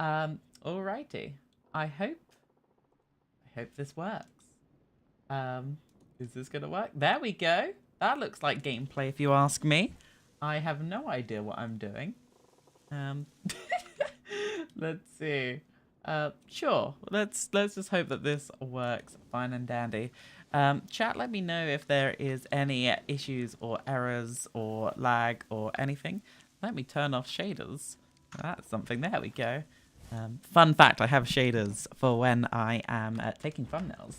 Alrighty. I hope this works. Is this gonna work? There we go. That looks like gameplay if you ask me. I have no idea what I'm doing. Let's see. Sure. Let's just hope that this works fine and dandy. Chat, let me know if there is any issues or errors or lag or anything. Let me turn off shaders. That's something. There we go. Fun fact, I have shaders for when I am taking thumbnails.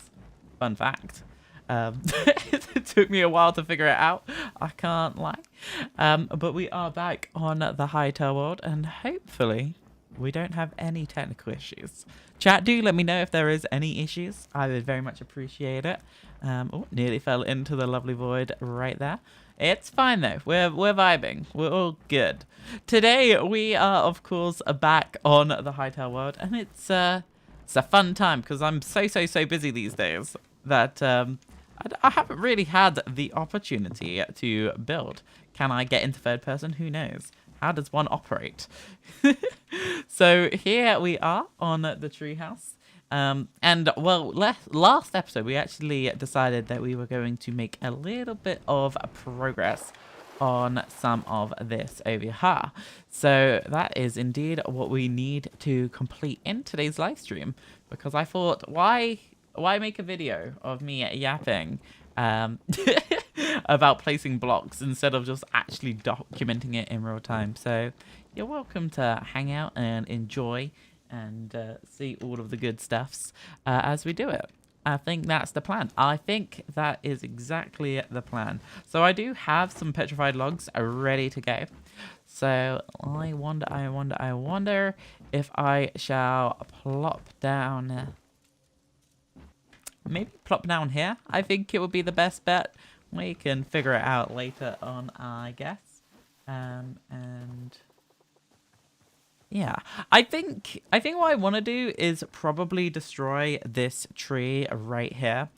Fun fact. It took me a while to figure it out. I can't lie. But we are back on the Hytale world, and hopefully we don't have any technical issues. Chat, do let me know if there is any issues. I would very much appreciate it. Oh, nearly fell into the lovely void right there. It's fine though. We're vibing. We're all good. Today we are, of course, back on the Hytale world, and it's a fun time because I'm so busy these days that I haven't really had the opportunity to build. Can I get into third person? Who knows? How does one operate? So here we are on the treehouse. And well, last episode we actually decided that we were going to make a little bit of progress on some of this over here. So that is indeed what we need to complete in today's live stream, because I thought, why make a video of me yapping about placing blocks instead of just actually documenting it in real time? So you're welcome to hang out and enjoy and see all of the good stuffs as we do it. I think that's the plan. I think that is exactly the plan. So I do have some petrified logs ready to go. So I wonder if I shall plop down. Maybe plop down here. I think it would be the best bet. We can figure it out later on, I guess. And yeah, I think what I want to do is probably destroy this tree right here.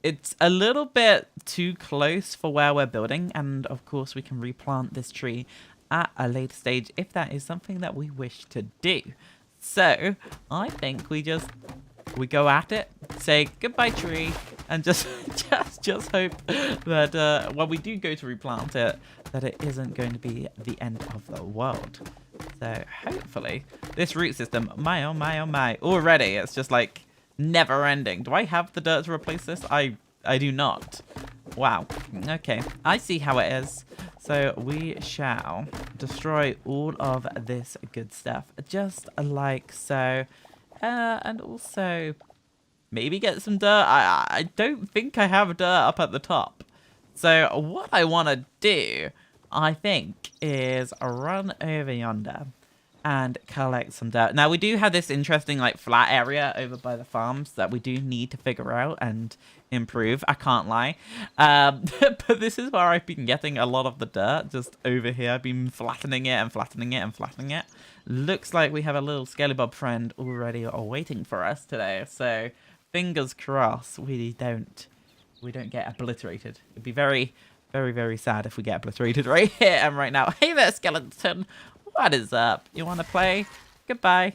It's a little bit too close for where we're building, and of course we can replant this tree at a later stage if that is something that we wish to do. So I think we go at it, say goodbye tree, and just hope that when we do go to replant it, that it isn't going to be the end of the world. So hopefully this root system, my oh my, already it's just like never ending. Do I have the dirt to replace this? I do not. Wow. Okay, I see how it is. So we shall destroy all of this good stuff just like so. And also maybe get some dirt. I don't think I have dirt up at the top. So what I want to do, I think, is run over yonder and collect some dirt. Now we do have this interesting like flat area over by the farms that we do need to figure out and improve. I can't lie. But this is where I've been getting a lot of the dirt, just over here. I've been flattening it and flattening it and flattening it. Looks like we have a little 𝗟𝗶𝗀𝗀𝗀𝗏 friend already waiting for us today. So fingers crossed we don't get obliterated. It'd be very sad if we get obliterated right here and right now. Hey there, skeleton. What is up? You want to play? Goodbye.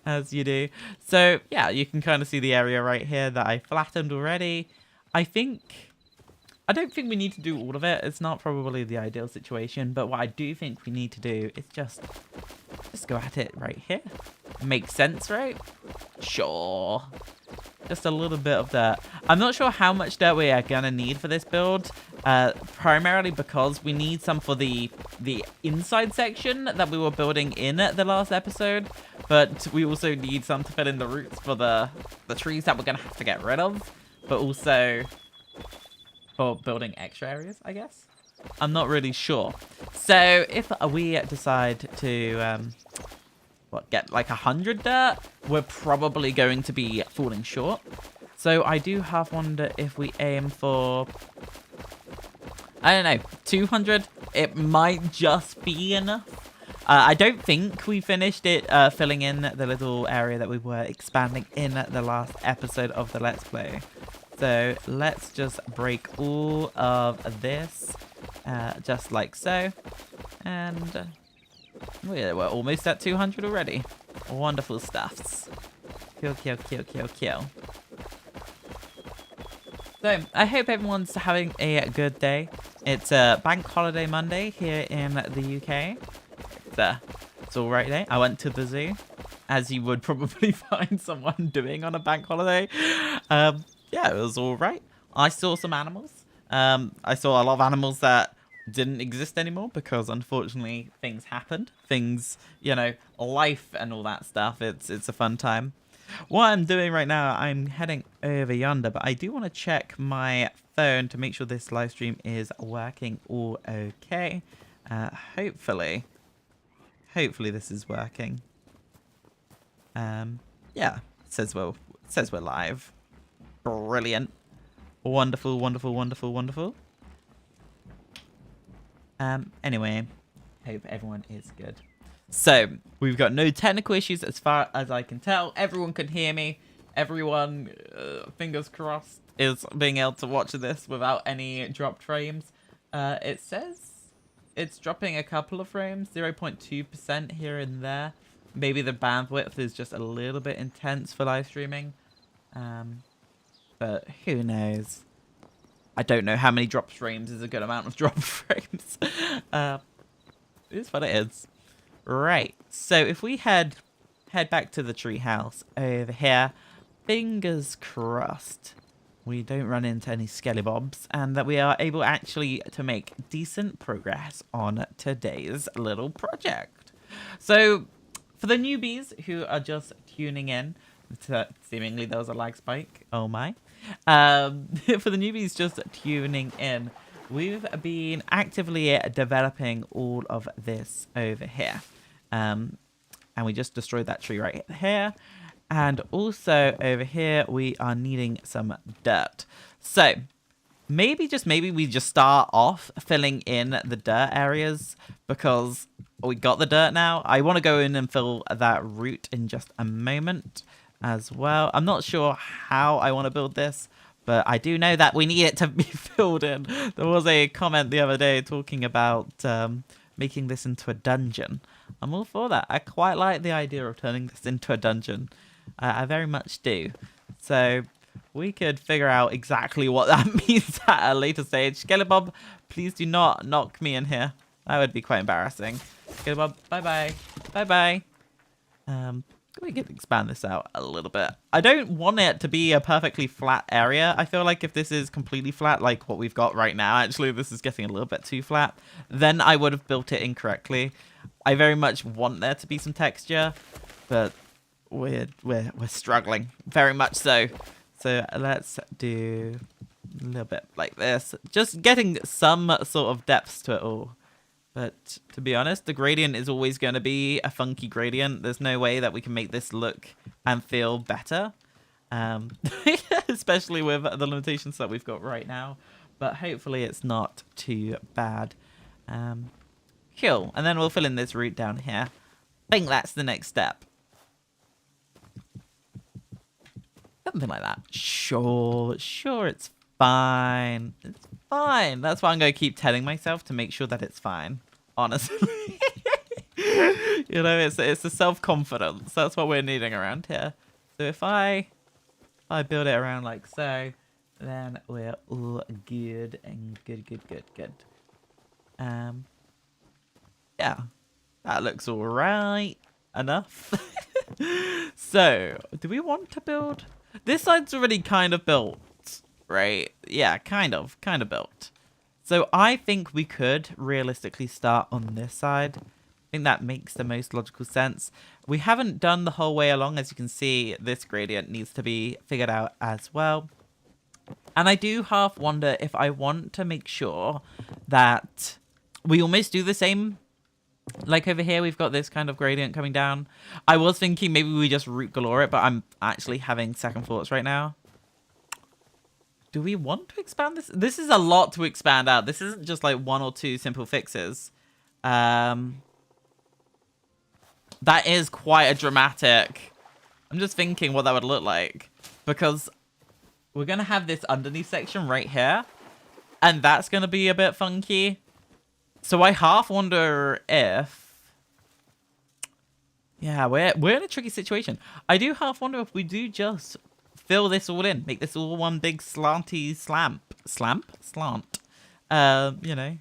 As you do. So yeah, you can kind of see the area right here that I flattened already. I don't think we need to do all of it. It's not probably the ideal situation, but what I do think we need to do is just go at it right here. Makes sense, right? Sure. Just a little bit of dirt. I'm not sure how much dirt we are gonna need for this build, primarily because we need some for the inside section that we were building in the last episode, but we also need some to fill in the roots for the trees that we're gonna have to get rid of, but also for building extra areas, I guess. I'm not really sure. So if we decide to get like 100 dirt, we're probably going to be falling short. So I do half wonder if we aim for, I don't know, 200. It might just be enough. I don't think we finished it filling in the little area that we were expanding in the last episode of the Let's Play. So let's just break all of this just like so. And We're almost at 200 already. Wonderful stuffs. Kill, kill, kill, kill, kill. So, I hope everyone's having a good day. It's a bank holiday Monday here in the UK. It's all right day. I went to the zoo, as you would probably find someone doing on a bank holiday. Yeah, it was all right. I saw some animals. I saw a lot of animals that didn't exist anymore because unfortunately things happened. Things, you know, life and all that stuff. It's a fun time. What I'm doing right now, I'm heading over yonder, but I do want to check my phone to make sure this live stream is working all okay. Hopefully this is working. Yeah, it says we're live. Brilliant. Wonderful, wonderful, wonderful, wonderful. Anyway, hope everyone is good. So, we've got no technical issues as far as I can tell. Everyone can hear me. Everyone, fingers crossed, is being able to watch this without any dropped frames. It says it's dropping a couple of frames, 0.2% here and there. Maybe the bandwidth is just a little bit intense for live streaming. But who knows? I don't know how many dropped frames is a good amount of dropped frames. It is what it is. Right, so if we head back to the treehouse over here, fingers crossed we don't run into any 𝗟𝗶𝗀𝗀𝗀𝗿 and that we are able actually to make decent progress on today's little project. So for the newbies who are just tuning in, seemingly there was a lag spike, oh my. For the newbies just tuning in, we've been actively developing all of this over here. And we just destroyed that tree right here. And also over here, we are needing some dirt. So maybe we just start off filling in the dirt areas because we got the dirt now. I want to go in and fill that route in just a moment as well. I'm not sure how I want to build this, but I do know that we need it to be filled in. There was a comment the other day talking about making this into a dungeon. I'm all for that. I quite like the idea of turning this into a dungeon. I very much do. So we could figure out exactly what that means at a later stage. 𝗟𝗶𝗀𝗀𝗀𝗀, please do not knock me in here. That would be quite embarrassing. 𝗟𝗶𝗀𝗀𝗀𝗀, bye-bye. Bye-bye. We could expand this out a little bit. I don't want it to be a perfectly flat area. I feel like if this is completely flat, like what we've got right now, actually this is getting a little bit too flat, then I would have built it incorrectly. I very much want there to be some texture, but we're struggling very much so. So let's do a little bit like this, just getting some sort of depth to it all. But to be honest, the gradient is always going to be a funky gradient. There's no way that we can make this look and feel better. Especially with the limitations that we've got right now. But hopefully it's not too bad. Cool. And then we'll fill in this route down here. I think that's the next step. Something like that. Sure, it's fine. It's fine. That's why I'm going to keep telling myself to make sure that it's fine. Honestly. You know, it's the self-confidence. That's what we're needing around here. So if I build it around like so, then we're all good and good. Yeah. That looks alright enough. So, do we want to build? This side's already kind of built, right? Yeah, kind of built. So I think we could realistically start on this side. I think that makes the most logical sense. We haven't done the whole way along. As you can see, this gradient needs to be figured out as well. And I do half wonder if I want to make sure that we almost do the same. Like over here, we've got this kind of gradient coming down. I was thinking maybe we just root galore it, but I'm actually having second thoughts right now. Do we want to expand this? This is a lot to expand out. This isn't just like one or two simple fixes. That is quite a dramatic. I'm just thinking what that would look like. Because we're going to have this underneath section right here. And that's going to be a bit funky. So I half wonder if Yeah, we're in a tricky situation. I do half wonder if we do just fill this all in, make this all one big slanty slant. You know,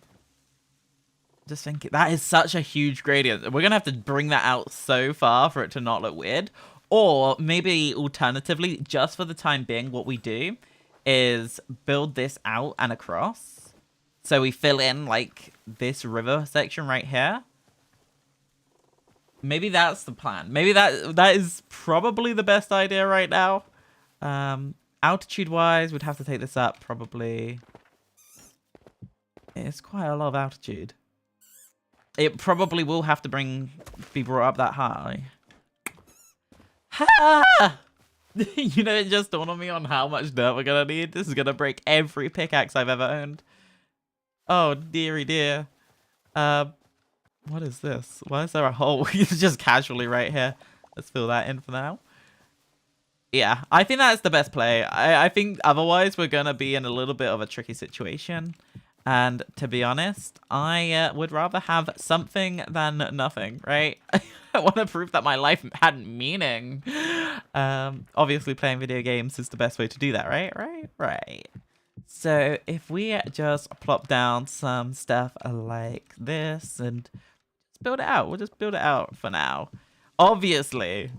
just think that is such a huge gradient. We're gonna have to bring that out so far for it to not look weird. Or maybe alternatively, just for the time being, what we do is build this out and across. So we fill in like this river section right here. Maybe that's the plan. Maybe that is probably the best idea right now. Altitude-wise, we'd have to take this up probably. It's quite a lot of altitude. It probably will have to be brought up that high. Ha! You know, it just dawned on me on how much dirt we're gonna need. This is gonna break every pickaxe I've ever owned. Oh, dearie dear. What is this? Why is there a hole? It's just casually right here. Let's fill that in for now. Yeah, I think that's the best play. I think otherwise we're gonna be in a little bit of a tricky situation. And to be honest, I would rather have something than nothing, right? I want to prove that my life had meaning. Obviously, playing video games is the best way to do that, right? Right. So if we just plop down some stuff like this and just build it out. We'll just build it out for now. Obviously,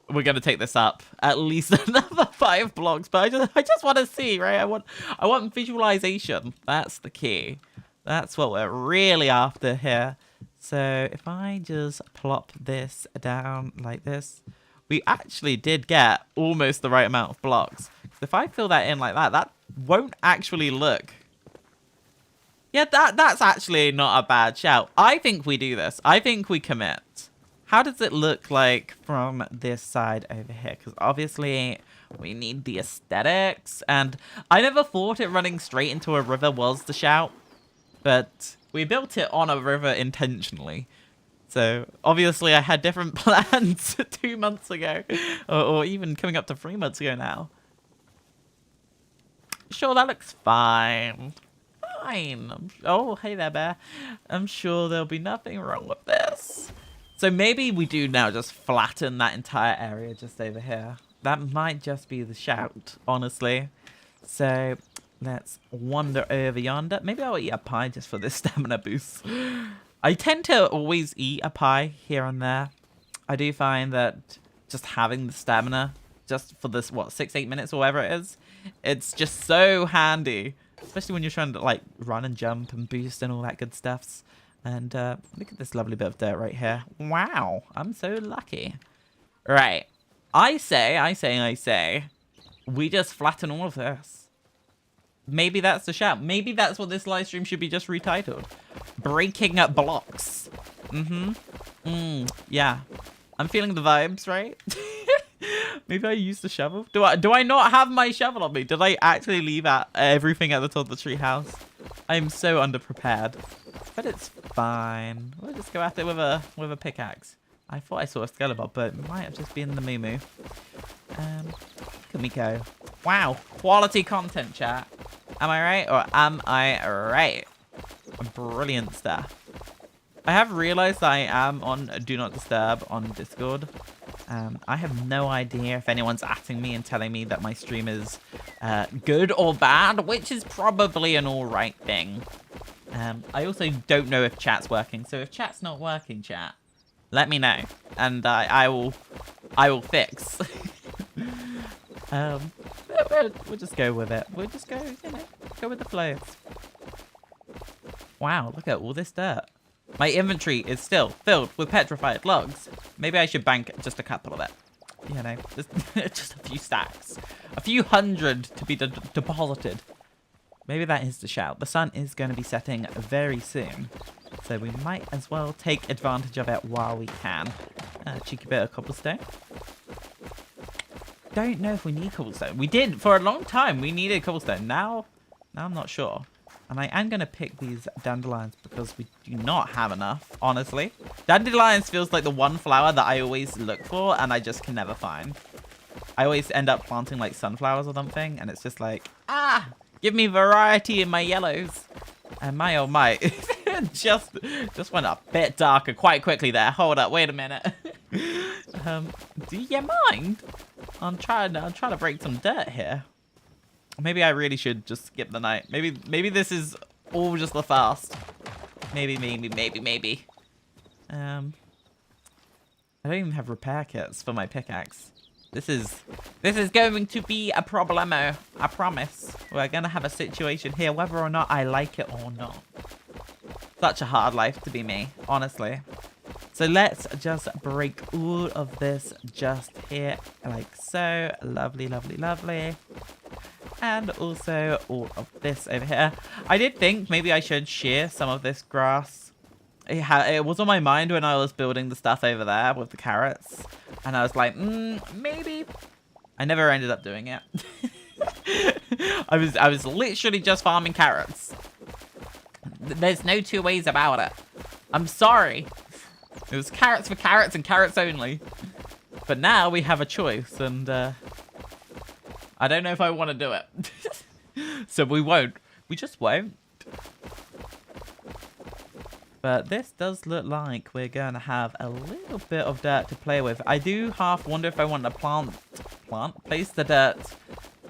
we're going to take this up at least another 5 blocks, but I just want to see, right? I want visualization. That's the key. That's what we're really after here. So if I just plop this down like this, we actually did get almost the right amount of blocks. If I fill that in like that, that won't actually look. Yeah, that's actually not a bad shout. I think we do this. I think we commit. How does it look like from this side over here? Because obviously we need the aesthetics. And I never thought it running straight into a river was the shout. But we built it on a river intentionally. So obviously I had different plans 2 months ago. Or even coming up to 3 months ago now. Sure, that looks fine. Fine. Oh, hey there, bear. I'm sure there'll be nothing wrong with this. So maybe we do now just flatten that entire area just over here. That might just be the shout, honestly. So let's wander over yonder. Maybe I'll eat a pie just for this stamina boost. I tend to always eat a pie here and there. I do find that just having the stamina just for this, 6-8 minutes or whatever it is, it's just so handy. Especially when you're trying to like run and jump and boost and all that good stuffs. And look at this lovely bit of dirt right here. Wow, I'm so lucky. Right, I say, we just flatten all of this. Maybe that's the shout. Maybe that's what this live stream should be just retitled. Breaking up blocks. Yeah, I'm feeling the vibes, right? Maybe I used the shovel. Do I not have my shovel on me? Did I actually leave out everything at the top of the tree house? I'm so underprepared. But it's fine. We'll just go at it with a pickaxe. I thought I saw a skeleton, but it might have just been the moo. Look at me go. Wow, quality content, chat. Am I right or am I right? Brilliant stuff. I have realized I am on Do Not Disturb on Discord. I have no idea if anyone's atting me and telling me that my stream is good or bad, which is probably an alright thing. I also don't know if chat's working, so if chat's not working, chat, let me know, and I will fix. We'll just go with it. We'll just go, go with the flow. Wow, look at all this dirt. My inventory is still filled with petrified logs. Maybe I should bank just a couple of it. You know, just a few stacks. A few hundred to be deposited. Maybe that is the shout. The sun is going to be setting very soon. So we might as well take advantage of it while we can. Cheeky bit of cobblestone. Don't know if we need cobblestone. We did for a long time. We needed cobblestone. Now I'm not sure. And I am going to pick these dandelions because we do not have enough, honestly. Dandelions feels like the one flower that I always look for and I just can never find. I always end up planting like sunflowers or something and it's just like, give me variety in my yellows. And my oh my, just went a bit darker quite quickly there. Hold up, wait a minute. Do you mind? I'm trying to break some dirt here. Maybe I really should just skip the night. Maybe this is all just the fast. Maybe. I don't even have repair kits for my pickaxe. This is going to be a problemo. I promise. We're gonna have a situation here, whether or not I like it or not. Such a hard life to be me, honestly. So let's just break all of this just here, like so. Lovely. And also all of this over here. I did think maybe I should shear some of this grass. It was on my mind when I was building the stuff over there with the carrots. And I was like, maybe. I never ended up doing it. I was literally just farming carrots. There's no two ways about it. I'm sorry. It was carrots for carrots and carrots only. But now we have a choice, and I don't know if I want to do it. So we won't. We just won't. But this does look like we're going to have a little bit of dirt to play with. I do half wonder if I want to place the dirt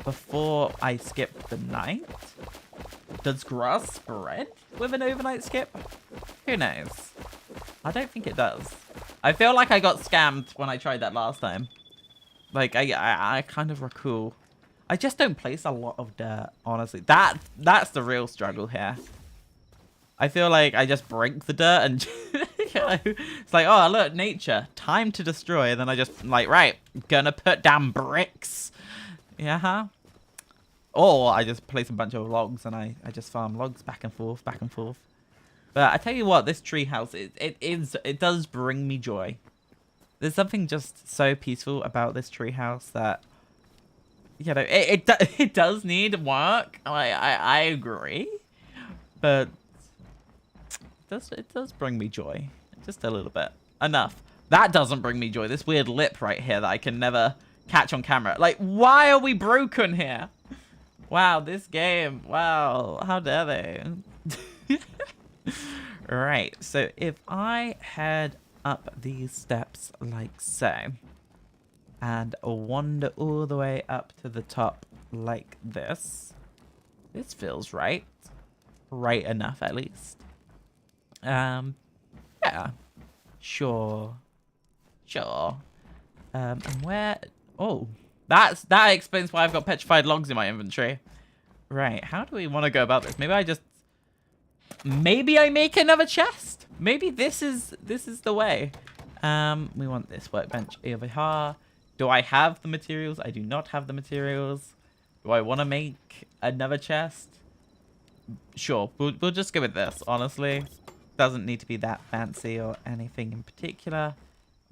before I skip the night. Does grass spread with an overnight skip? Who knows? I don't think it does. I feel like I got scammed when I tried that last time. Like, I kind of recall. I just don't place a lot of dirt, honestly. That's the real struggle here. I feel like I just break the dirt and you know, it's like, oh, look, nature, time to destroy. And then I just like, right, gonna put down bricks. Yeah. Or I just place a bunch of logs and I just farm logs back and forth. But I tell you what, this treehouse, it does bring me joy. There's something just so peaceful about this treehouse that, you know, it does need work. I agree, but it does bring me joy, just a little bit. Enough. That doesn't bring me joy. This weird lip right here that I can never catch on camera. Like, why are we broken here? Wow, this game. Wow, how dare they? Right, so if I head up these steps like so, and wander all the way up to the top like this, this feels right. Right enough, at least. Yeah. Sure. And where... Oh, that explains why I've got petrified logs in my inventory. Right, how do we want to go about this? Maybe I make another chest. Maybe this is the way. We want this workbench over here. Do I have the materials? I do not have the materials. Do I want to make another chest? Sure, we'll just go with this, honestly. Doesn't need to be that fancy or anything in particular.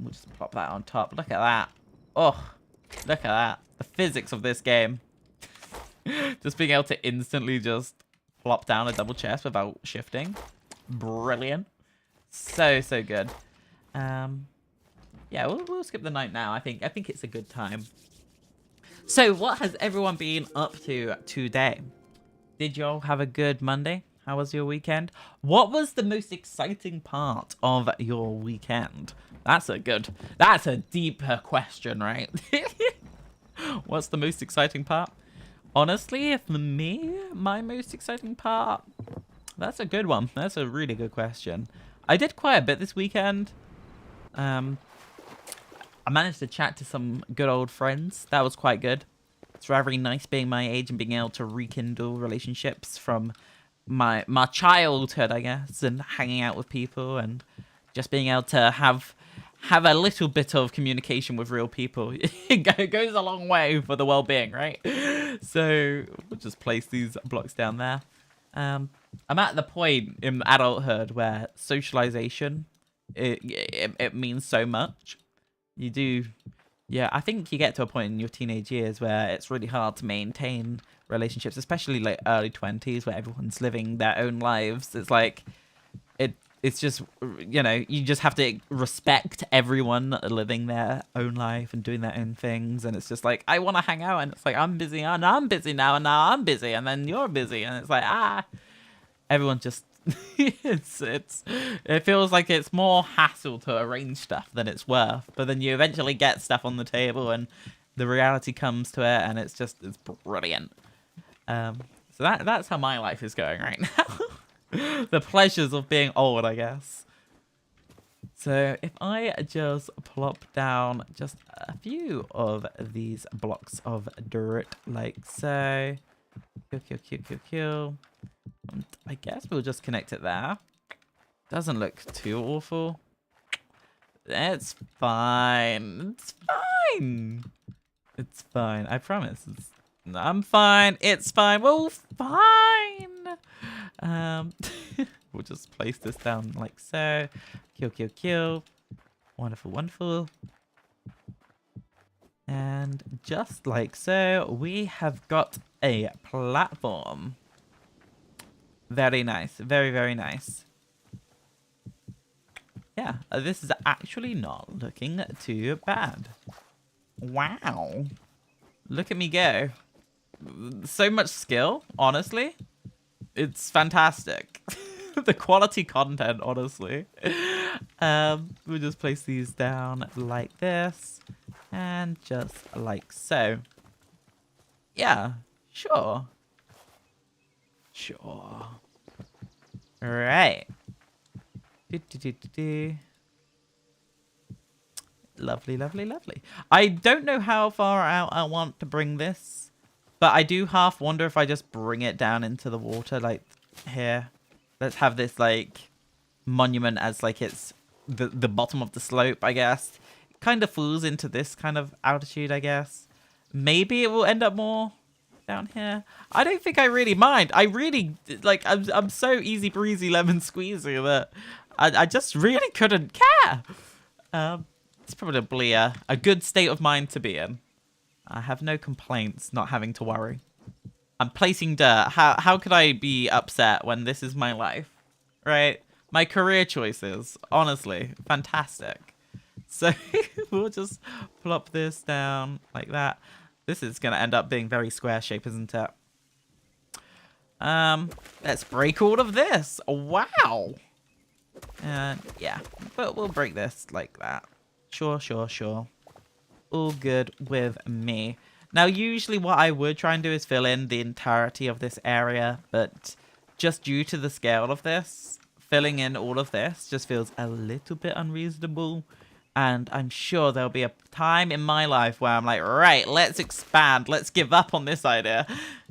We'll just plop that on top. Look at that. Oh, look at that. The physics of this game. Just being able to instantly just plop down a double chest without shifting. Brilliant. So good. Yeah, we'll skip the night now. I think it's a good time. So what has everyone been up to today? Did y'all have a good Monday? How was your weekend? What was the most exciting part of your weekend? That's a deeper question, right? What's the most exciting part? Honestly, for me, my most exciting part, that's a good one. That's a really good question. I did quite a bit this weekend. I managed to chat to some good old friends. That was quite good. It's very nice being my age and being able to rekindle relationships from my childhood, I guess, and hanging out with people and just being able to have a little bit of communication with real people. It goes a long way for the well-being, right? So we'll just place these blocks down there. I'm at the point in adulthood where socialization, it means so much. You do, yeah, I think you get to a point in your teenage years where it's really hard to maintain relationships, especially like early 20s where everyone's living their own lives. It's like, it's just, you know, you just have to respect everyone living their own life and doing their own things. And it's just like, I want to hang out. And it's like, I'm busy and I'm busy now. And now I'm busy. And then you're busy. And it's like, everyone's just It feels like it's more hassle to arrange stuff than it's worth. But then you eventually get stuff on the table and the reality comes to it, and it's brilliant. So that's how my life is going right now. The pleasures of being old, I guess. So if I just plop down just a few of these blocks of dirt like so. Kill. I guess we'll just connect it there. Doesn't look too awful. It's fine. It's fine. It's fine. I promise. I'm fine. It's fine. Well, fine. We'll just place this down like so. Kill. Wonderful. And just like so, we have got a platform. Very nice. Very nice. Yeah, this is actually not looking too bad. Wow. Look at me go. So much skill, honestly. It's fantastic. The quality content, honestly. We'll just place these down like this. And just like so. Yeah, sure. Right. Lovely. I don't know how far out I want to bring this, but I do half wonder if I just bring it down into the water, like here. Let's have this like monument as like it's the bottom of the slope, I guess. It kind of falls into this kind of altitude, I guess. Maybe it will end up more down here. I don't think I really mind. I really like. I'm so easy breezy lemon squeezy that I just really couldn't care. It's probably a good state of mind to be in. I have no complaints not having to worry. I'm placing dirt. How could I be upset when this is my life, right? My career choices, honestly, fantastic. So we'll just plop this down like that. This is going to end up being very square shape, isn't it? Let's break all of this. Wow. And yeah, but we'll break this like that. Sure. All good with me. Now, usually what I would try and do is fill in the entirety of this area, but just due to the scale of this, filling in all of this just feels a little bit unreasonable. And I'm sure there'll be a time in my life where I'm like, right, let's expand. Let's give up on this idea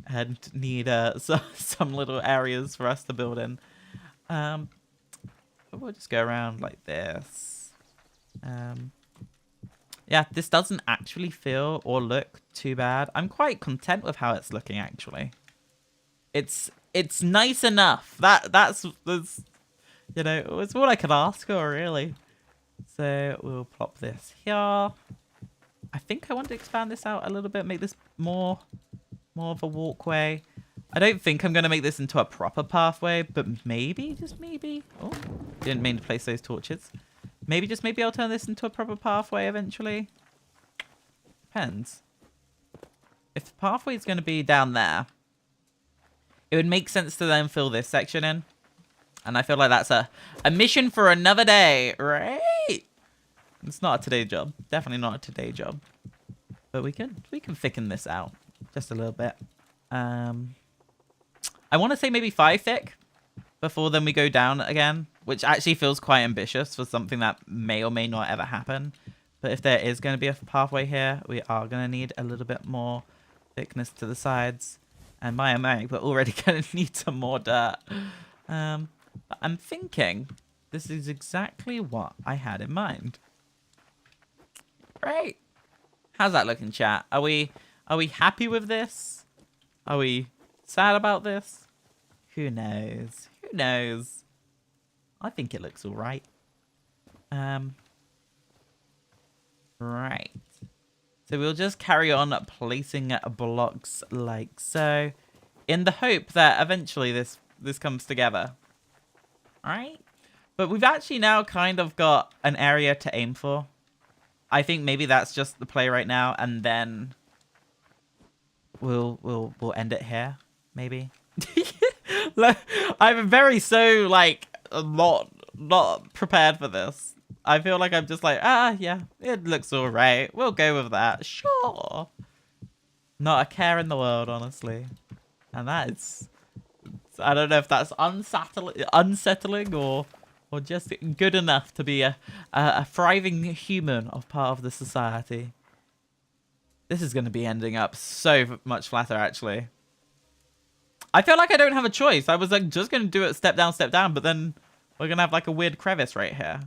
and need some little areas for us to build in. We'll just go around like this. Yeah, this doesn't actually feel or look too bad. I'm quite content with how it's looking, actually. It's nice enough. That's you know, it's what I could ask for, really. So we'll plop this here. I think I want to expand this out a little bit, make this more of a walkway. I don't think I'm going to make this into a proper pathway, but maybe, just maybe. Oh, didn't mean to place those torches. Maybe I'll turn this into a proper pathway eventually. Depends. If the pathway is going to be down there, it would make sense to then fill this section in. And I feel like that's a mission for another day, right? It's not a today job. Definitely not a today job. But we can thicken this out just a little bit. I want to say maybe 5 thick before then we go down again, which actually feels quite ambitious for something that may or may not ever happen. But if there is going to be a pathway here, we are going to need a little bit more thickness to the sides. And my we're already going to need some more dirt. But I'm thinking this is exactly what I had in mind. Great. How's that looking, chat? Are we happy with this? Are we sad about this? Who knows? Who knows? I think it looks all right. Right. So we'll just carry on placing blocks like so, in the hope that eventually this comes together. Right? But we've actually now kind of got an area to aim for. I think maybe that's just the play right now, and then we'll end it here, maybe. I'm very so like not prepared for this. I feel like I'm just like, yeah, it looks alright. We'll go with that. Sure. Not a care in the world, honestly. And that is, I don't know if that's unsettling or just good enough to be a thriving human of part of the society. This is going to be ending up so much flatter, actually. I feel like I don't have a choice. I was like just going to do it step down, but then we're going to have like a weird crevice right here.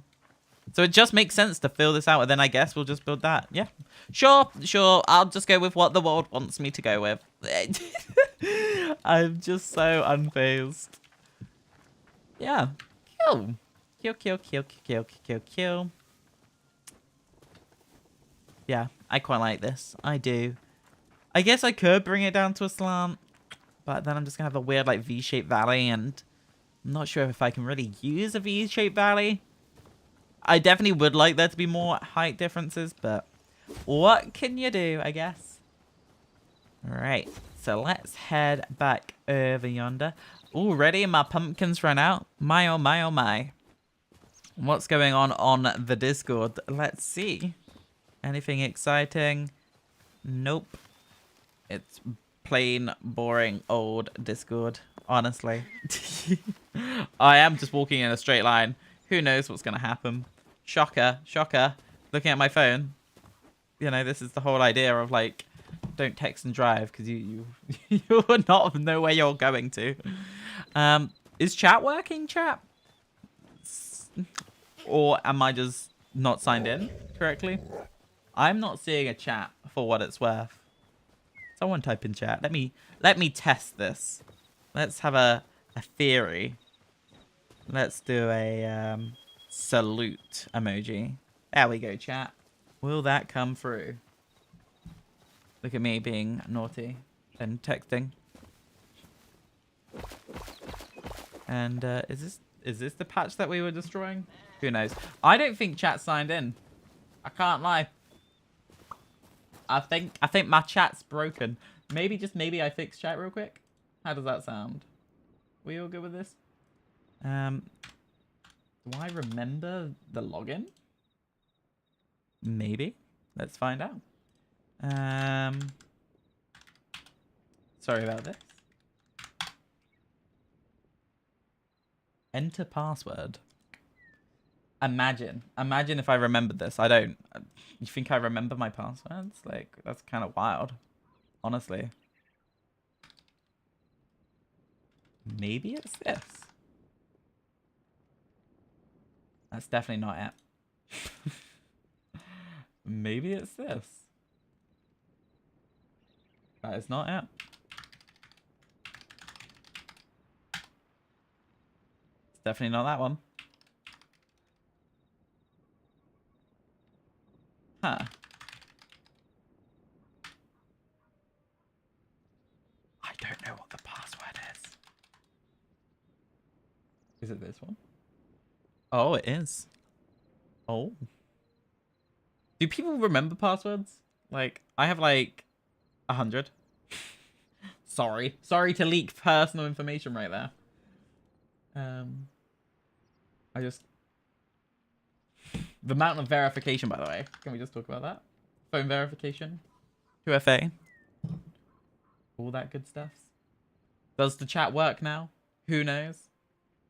So it just makes sense to fill this out, and then I guess we'll just build that. Yeah. Sure. I'll just go with what the world wants me to go with. I'm just so unfazed. Yeah. Kill. Yeah, I quite like this. I do. I guess I could bring it down to a slant, but then I'm just going to have a weird like V-shaped valley, and I'm not sure if I can really use a V-shaped valley. I definitely would like there to be more height differences, but what can you do, I guess? Alright, so let's head back over yonder. Already my pumpkins run out. My oh my oh my. What's going on the Discord? Let's see. Anything exciting? Nope. It's plain, boring, old Discord, honestly. I am just walking in a straight line. Who knows what's going to happen? Shocker. Looking at my phone. You know, this is the whole idea of like, don't text and drive because you will not know where you're going to. Is chat working, chat? Or am I just not signed in correctly? I'm not seeing a chat for what it's worth. Someone type in chat. Let me test this. Let's have a theory. Let's do a salute emoji. There we go, chat. Will that come through? Look at me being naughty and texting. And is this the patch that we were destroying? Who knows? I don't think chat signed in. I can't lie. I think my chat's broken. Maybe I fix chat real quick. How does that sound? We all good with this? Do I remember the login? Maybe. Let's find out. Sorry about this. Enter password. Imagine if I remembered this. I don't. You think I remember my passwords? Like, that's kind of wild. Honestly. Maybe it's this. That's definitely not it. Maybe it's this. That is not it. It's definitely not that one. Huh. I don't know what the password is. Is it this one? Oh, it is. Oh. Do people remember passwords? Like, I have like 100. Sorry to leak personal information right there. I just... The amount of verification, by the way. Can we just talk about that? Phone verification. 2FA. All that good stuff. Does the chat work now? Who knows?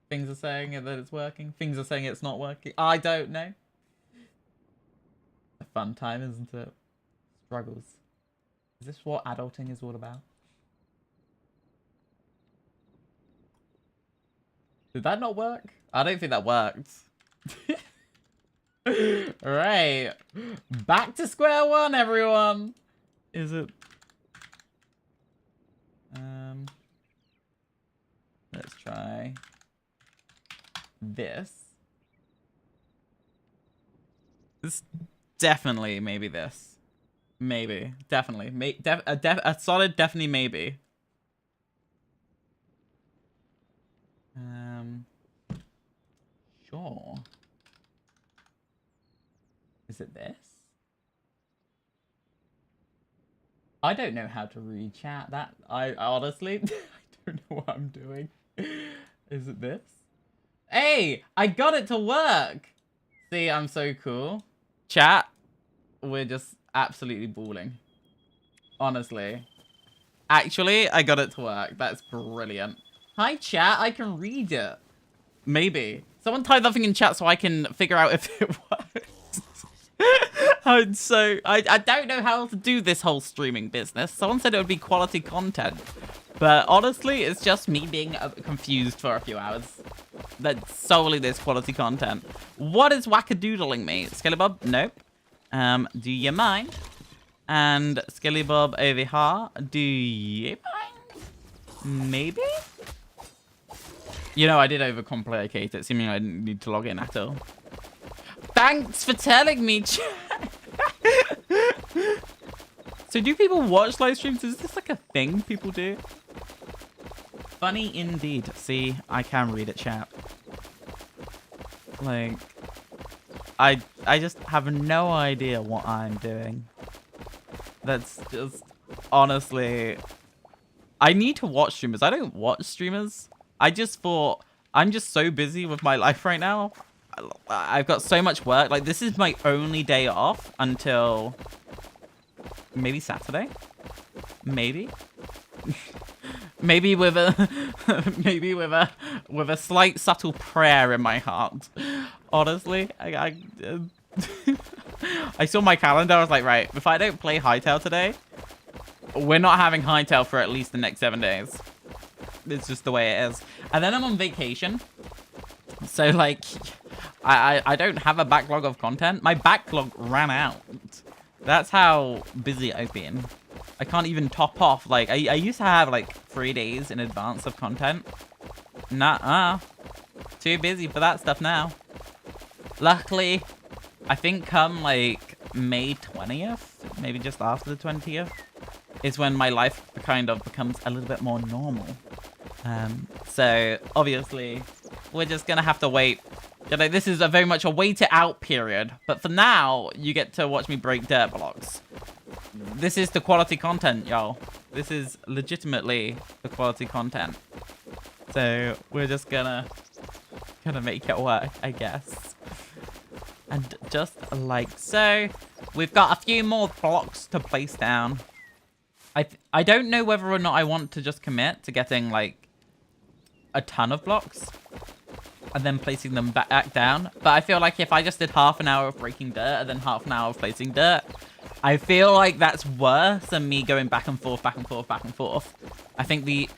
Things are saying that it's working. Things are saying it's not working. I don't know. A fun time, isn't it? Struggles. Is this what adulting is all about? Did that not work? I don't think that worked. Right. Back to square one, everyone. Is it? Let's try this. This definitely maybe this. Maybe. Definitely. A solid definitely maybe. Sure. Is it this? I don't know how to read chat. That I honestly I don't know what I'm doing. Is it this? Hey, I got it to work. See, I'm so cool. Chat, we're just absolutely balling. Honestly. Actually, I got it to work. That's brilliant. Hi, chat. I can read it. Maybe. Someone type that thing in chat so I can figure out if it works. I don't know how to do this whole streaming business. Someone said it would be quality content. But honestly, it's just me being confused for a few hours. That's solely this quality content. What is wackadoodling me? 𝗟𝗂𝗶𝗶𝗀𝗀𝗀, nope. Do you mind? And 𝗟𝗂𝗶𝗶𝗀𝗀𝗀𝗀, do you mind? Maybe? You know, I did overcomplicate it, seeming I didn't need to log in at all. Thanks for telling me, chat. So do people watch live streams? Is this like a thing people do? Funny indeed. See, I can read it, chat. Like, I just have no idea what I'm doing. That's just, honestly, I need to watch streamers. I don't watch streamers. I just thought, I'm just so busy with my life right now. I've got so much work. Like, this is my only day off until maybe Saturday. Maybe. Maybe with a with a slight subtle prayer in my heart. Honestly, I saw my calendar. I was like, right, if I don't play Hytale today, we're not having Hytale for at least the next 7 days. It's just the way it is. And then I'm on vacation. So, like, I don't have a backlog of content. My backlog ran out. That's how busy I've been. I can't even top off. Like, I used to have, like, 3 days in advance of content. Nah, too busy for that stuff now. Luckily, I think come, like, May 20th, maybe just after the 20th, is when my life kind of becomes a little bit more normal. So, obviously, we're just gonna have to wait. You know, this is very much a wait it out period. But for now, you get to watch me break dirt blocks. This is the quality content, y'all. This is legitimately the quality content. So, we're just gonna make it work, I guess. And just like so, we've got a few more blocks to place down. I don't know whether or not I want to just commit to getting, like, a ton of blocks and then placing them back down. But I feel like if I just did half an hour of breaking dirt and then half an hour of placing dirt, I feel like that's worse than me going back and forth, back and forth, back and forth. I think the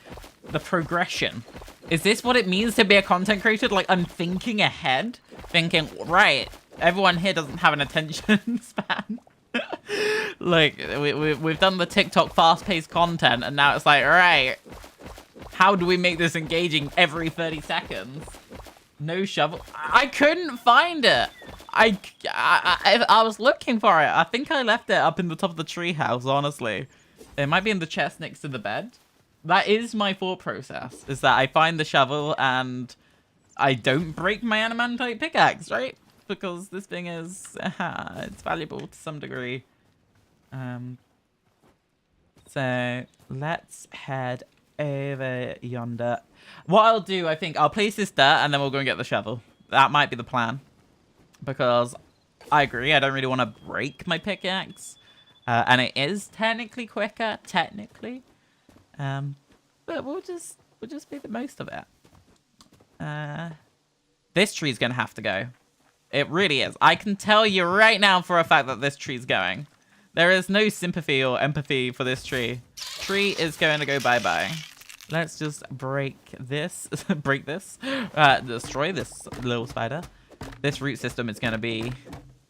progression. Is this what it means to be a content creator? Like, I'm thinking ahead, thinking, right, everyone here doesn't have an attention span. Like, we've done the TikTok fast-paced content, and now it's like, right, how do we make this engaging every 30 seconds? No shovel. I couldn't find it. I was looking for it. I think I left it up in the top of the treehouse, honestly. It might be in the chest next to the bed. That is my thought process, is that I find the shovel and I don't break my adamantite pickaxe, right? Because this thing is, it's valuable to some degree. So let's head over yonder. What I'll do, I think, I'll place this dirt and then we'll go and get the shovel. That might be the plan. Because I agree, I don't really want to break my pickaxe. And it is technically quicker, technically. But we'll just make the most of it. This tree's gonna have to go. It really is. I can tell you right now for a fact that this tree's going. There is no sympathy or empathy for this tree. Tree is going to go bye-bye. Let's just break this. Break this. Destroy this little spider. This root system is going to be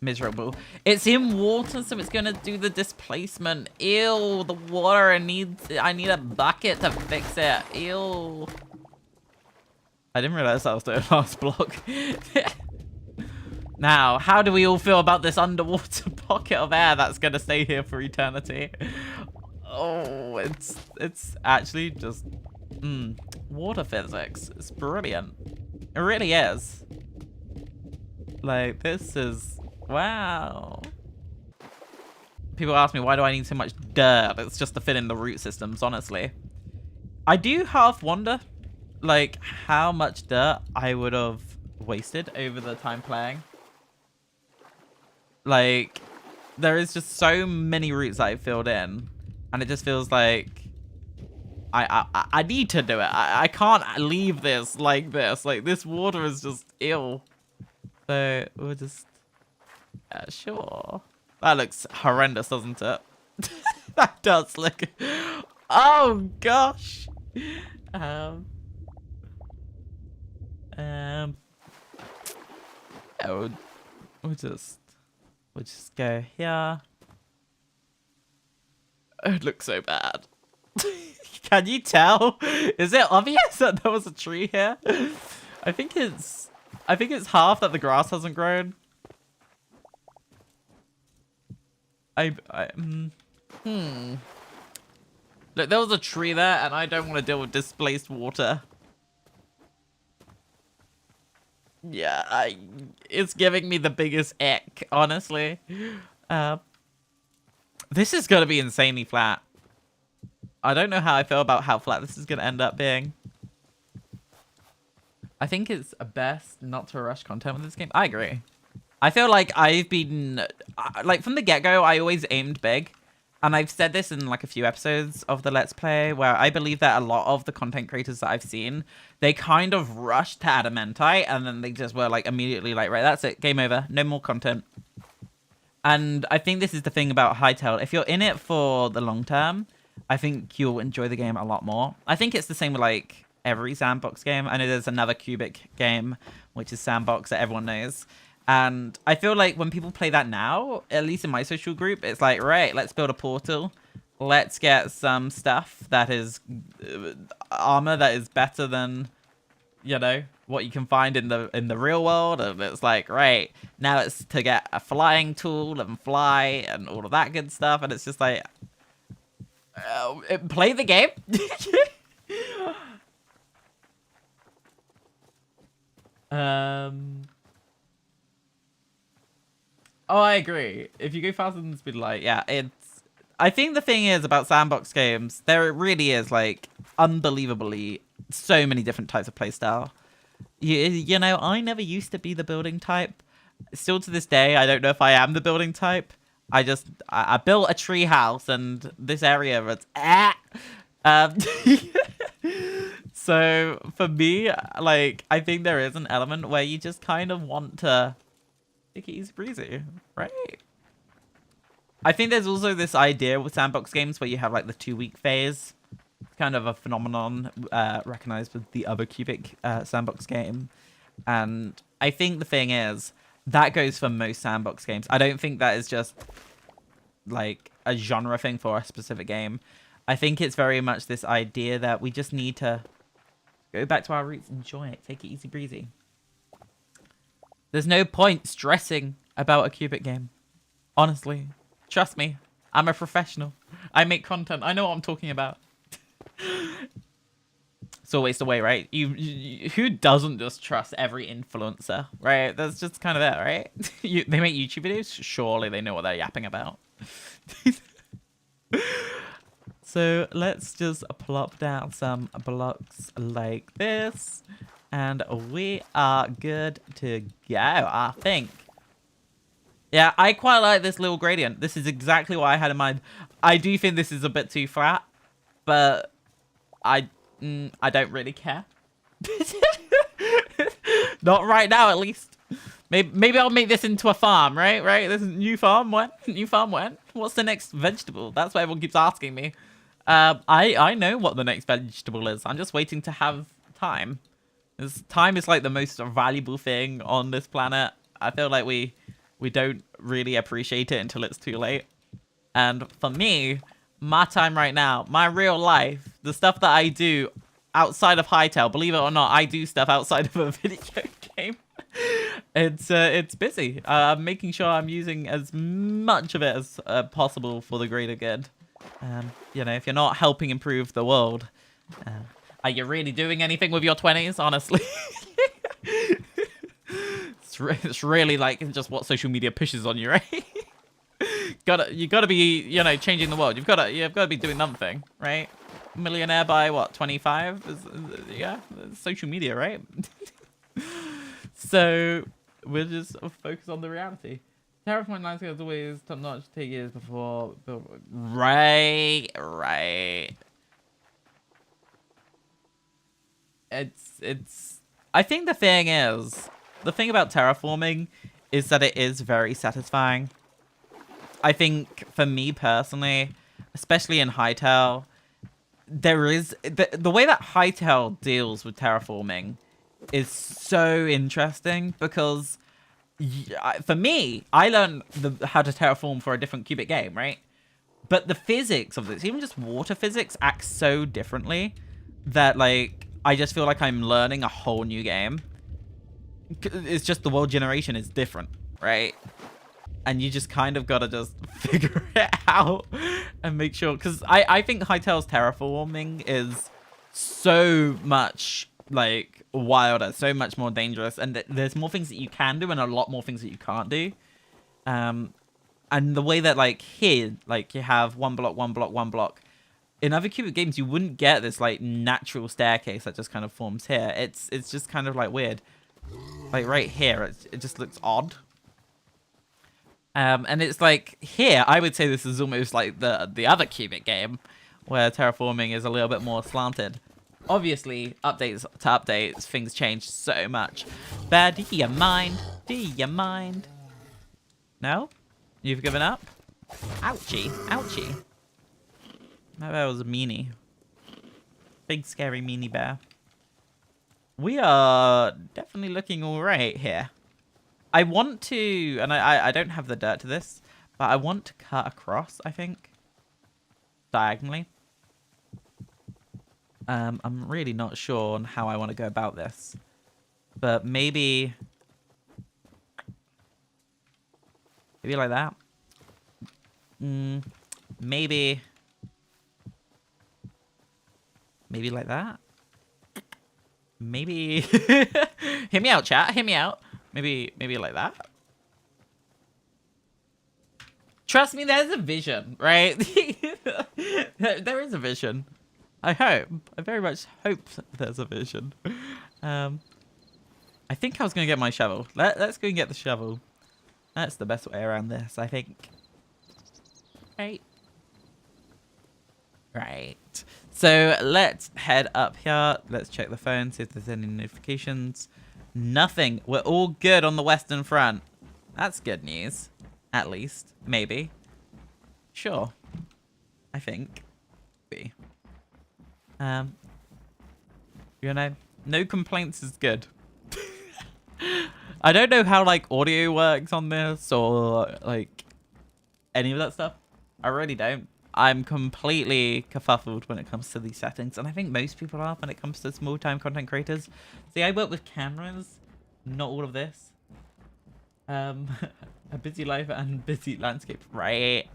miserable. It's in water, so it's going to do the displacement. Ew, the water, I need a bucket to fix it. Ew. I didn't realize that was the last block. Now, how do we all feel about this underwater pocket of air that's going to stay here for eternity? Oh, it's actually just water physics. It's brilliant. It really is. Like, this is, wow. People ask me, why do I need so much dirt? It's just to fit in the root systems, honestly. I do half wonder, like how much dirt I would have wasted over the time playing. Like, there is just so many routes that I filled in, and it just feels like I need to do it. I can't leave this like this. Like, this water is just ill. So we'll just sure. That looks horrendous, doesn't it? That does look. Oh gosh. Yeah, we'll just go here. It looks so bad. Can you tell? Is it obvious that there was a tree here? I think it's half that the grass hasn't grown. Look, there was a tree there, and I don't want to deal with displaced water. Yeah, it's giving me the biggest ick, honestly. This is gonna be insanely flat. I don't know how I feel about how flat this is gonna end up being. I think it's best not to rush content with this game. I agree. I feel like I've been... Like, from the get-go, I always aimed big. And I've said this in, like, a few episodes of the Let's Play, where I believe that a lot of the content creators that I've seen, they kind of rushed to Adamantite, and then they just were, like, immediately like, right, that's it, game over, no more content. And I think this is the thing about Hytale. If you're in it for the long term, I think you'll enjoy the game a lot more. I think it's the same with, like, every sandbox game. I know there's another cubic game, which is sandbox, that everyone knows. And I feel like when people play that now, at least in my social group, it's like, right, let's build a portal. Let's get some stuff that is armor that is better than, you know, what you can find in the real world. And it's like, right, now it's to get a flying tool and fly and all of that good stuff. And it's just like, play the game. Oh, I agree. If you go faster than the speed of light, yeah, it's... I think the thing is about sandbox games, there really is, like, unbelievably so many different types of playstyle. You know, I never used to be the building type. Still to this day, I don't know if I am the building type. I built a tree house, and this area was... So, for me, like, I think there is an element where you just kind of want to... take it easy breezy, right? I think there's also this idea with sandbox games where you have like the 2-week phase. It's kind of a phenomenon recognized with the other cubic sandbox game. And I think the thing is, that goes for most sandbox games. I don't think that is just like a genre thing for a specific game. I think it's very much this idea that we just need to go back to our roots, enjoy it, take it easy breezy. There's no point stressing about a cubic game. Honestly. Trust me. I'm a professional. I make content. I know what I'm talking about. It's always the way, right? You who doesn't just trust every influencer, right? That's just kind of that, right? They make YouTube videos. Surely they know what they're yapping about. So let's just plop down some blocks like this. And we are good to go, I think. Yeah, I quite like this little gradient. This is exactly what I had in mind. I do think this is a bit too flat, but I don't really care. Not right now, at least. Maybe I'll make this into a farm, right? Right? This is new farm. When? New farm when? What's the next vegetable? That's what everyone keeps asking me. I know what the next vegetable is. I'm just waiting to have time. Time is like the most valuable thing on this planet. I feel like we don't really appreciate it until it's too late. And for me, my time right now, my real life, the stuff that I do outside of Hytale, believe it or not, I do stuff outside of a video game. It's busy. I'm making sure I'm using as much of it as possible for the greater good. You know, if you're not helping improve the world, are you really doing anything with your 20s, honestly? It's really like just what social media pushes on you, right? You gotta be, you know, changing the world. You've gotta be doing something, right? millionaire by what, 25? Yeah, social media, right? So we'll just focus on the reality. Terraforming landscape is always top notch. Take years before build. Right. It's. I think the thing about terraforming is that it is very satisfying. I think for me personally, especially in Hytale, there is the way that Hytale deals with terraforming is so interesting because for me, I learned how to terraform for a different cubic game, right? But the physics of this, even just water physics, acts so differently that like I just feel like I'm learning a whole new game. It's just the world generation is different, right? And you just kind of gotta just figure it out and make sure. Because I think Hytale's terraforming is so much like wilder, so much more dangerous, and there's more things that you can do and a lot more things that you can't do. And the way that like here, like you have one block, one block, one block. In other cubic games, you wouldn't get this like natural staircase that just kind of forms here. It's just kind of like weird. Like right here, it just looks odd. And it's like here, I would say this is almost like the other cubic game, where terraforming is a little bit more slanted. Obviously, updates to updates, things change so much. But do you mind? Do you mind? No? You've given up? Ouchie, ouchie. That bear was a meanie. Big scary meanie bear. We are definitely looking alright here. I want to, and I don't have the dirt to this, but I want to cut across, I think. Diagonally. I'm really not sure on how I want to go about this. But maybe like that. Maybe like that. Maybe hear me out, chat. Hear me out. Maybe like that. Trust me, there's a vision, right? There is a vision. I hope. I very much hope there's a vision. I think I was going to get my shovel. Let's go and get the shovel. That's the best way around this, I think. Right. Right. So let's head up here. Let's check the phone, see if there's any notifications. Nothing. We're all good on the Western Front. That's good news. At least. Maybe. Sure. I think. Maybe. You know, no complaints is good. I don't know how, like, audio works on this or, like, any of that stuff. I really don't. I'm completely kerfuffled when it comes to these settings, and I think most people are when it comes to small-time content creators. See, I work with cameras, not all of this. A busy life and busy landscape. Right.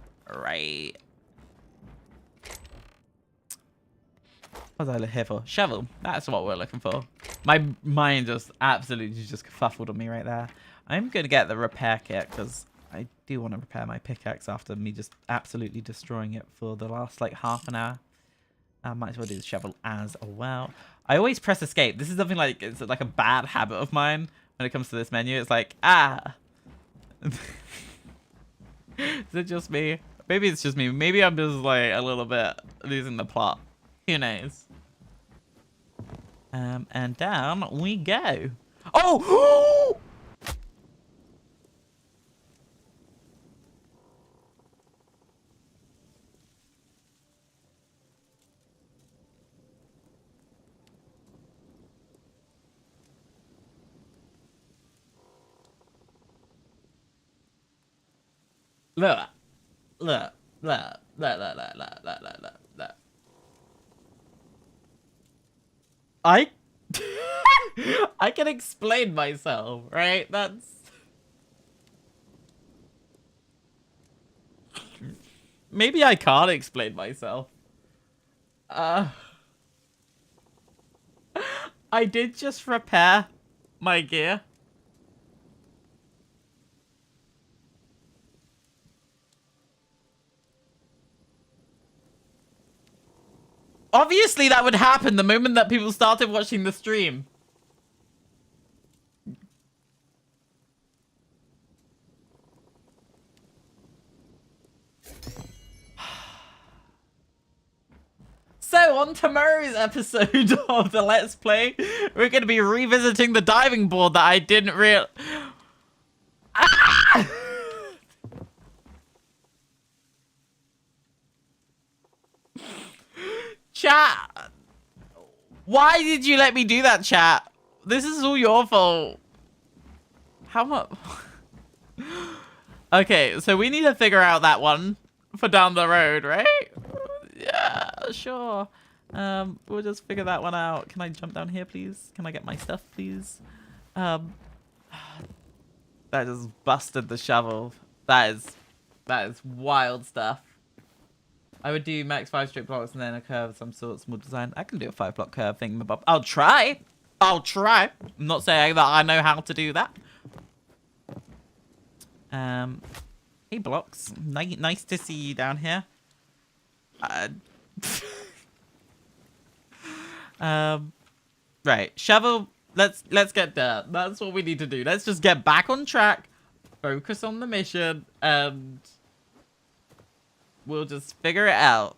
What was I here for? Shovel. That's what we're looking for. My mind just absolutely just kerfuffled on me right there. I'm going to get the repair kit because I do want to repair my pickaxe after me just absolutely destroying it for the last like half an hour. I might as well do the shovel as well. I always press escape. This is something like, it's like a bad habit of mine when it comes to this menu. It's like, ah. Is it just me? Maybe it's just me. Maybe I'm just like a little bit losing the plot. Who knows? And down we go. Oh! Look. I I can explain myself, right? That's maybe I can't explain myself. I did just repair my gear. Obviously, that would happen the moment that people started watching the stream. So, on tomorrow's episode of the Let's Play, we're going to be revisiting the diving board that I didn't real... Ah! Chat! Why did you let me do that, chat? This is all your fault. How much? Okay, so we need to figure out that one for down the road, right? Yeah, sure. We'll just figure that one out. Can I jump down here, please? Can I get my stuff, please? That just busted the shovel. That is wild stuff. I would do max 5 straight blocks and then a curve of some sort, small design. I can do a 5-block curve thing. I'll try. I'll try. I'm not saying that I know how to do that. Hey, blocks. Nice to see you down here. Right, shovel. Let's get dirt. That's what we need to do. Let's just get back on track, focus on the mission, and we'll just figure it out.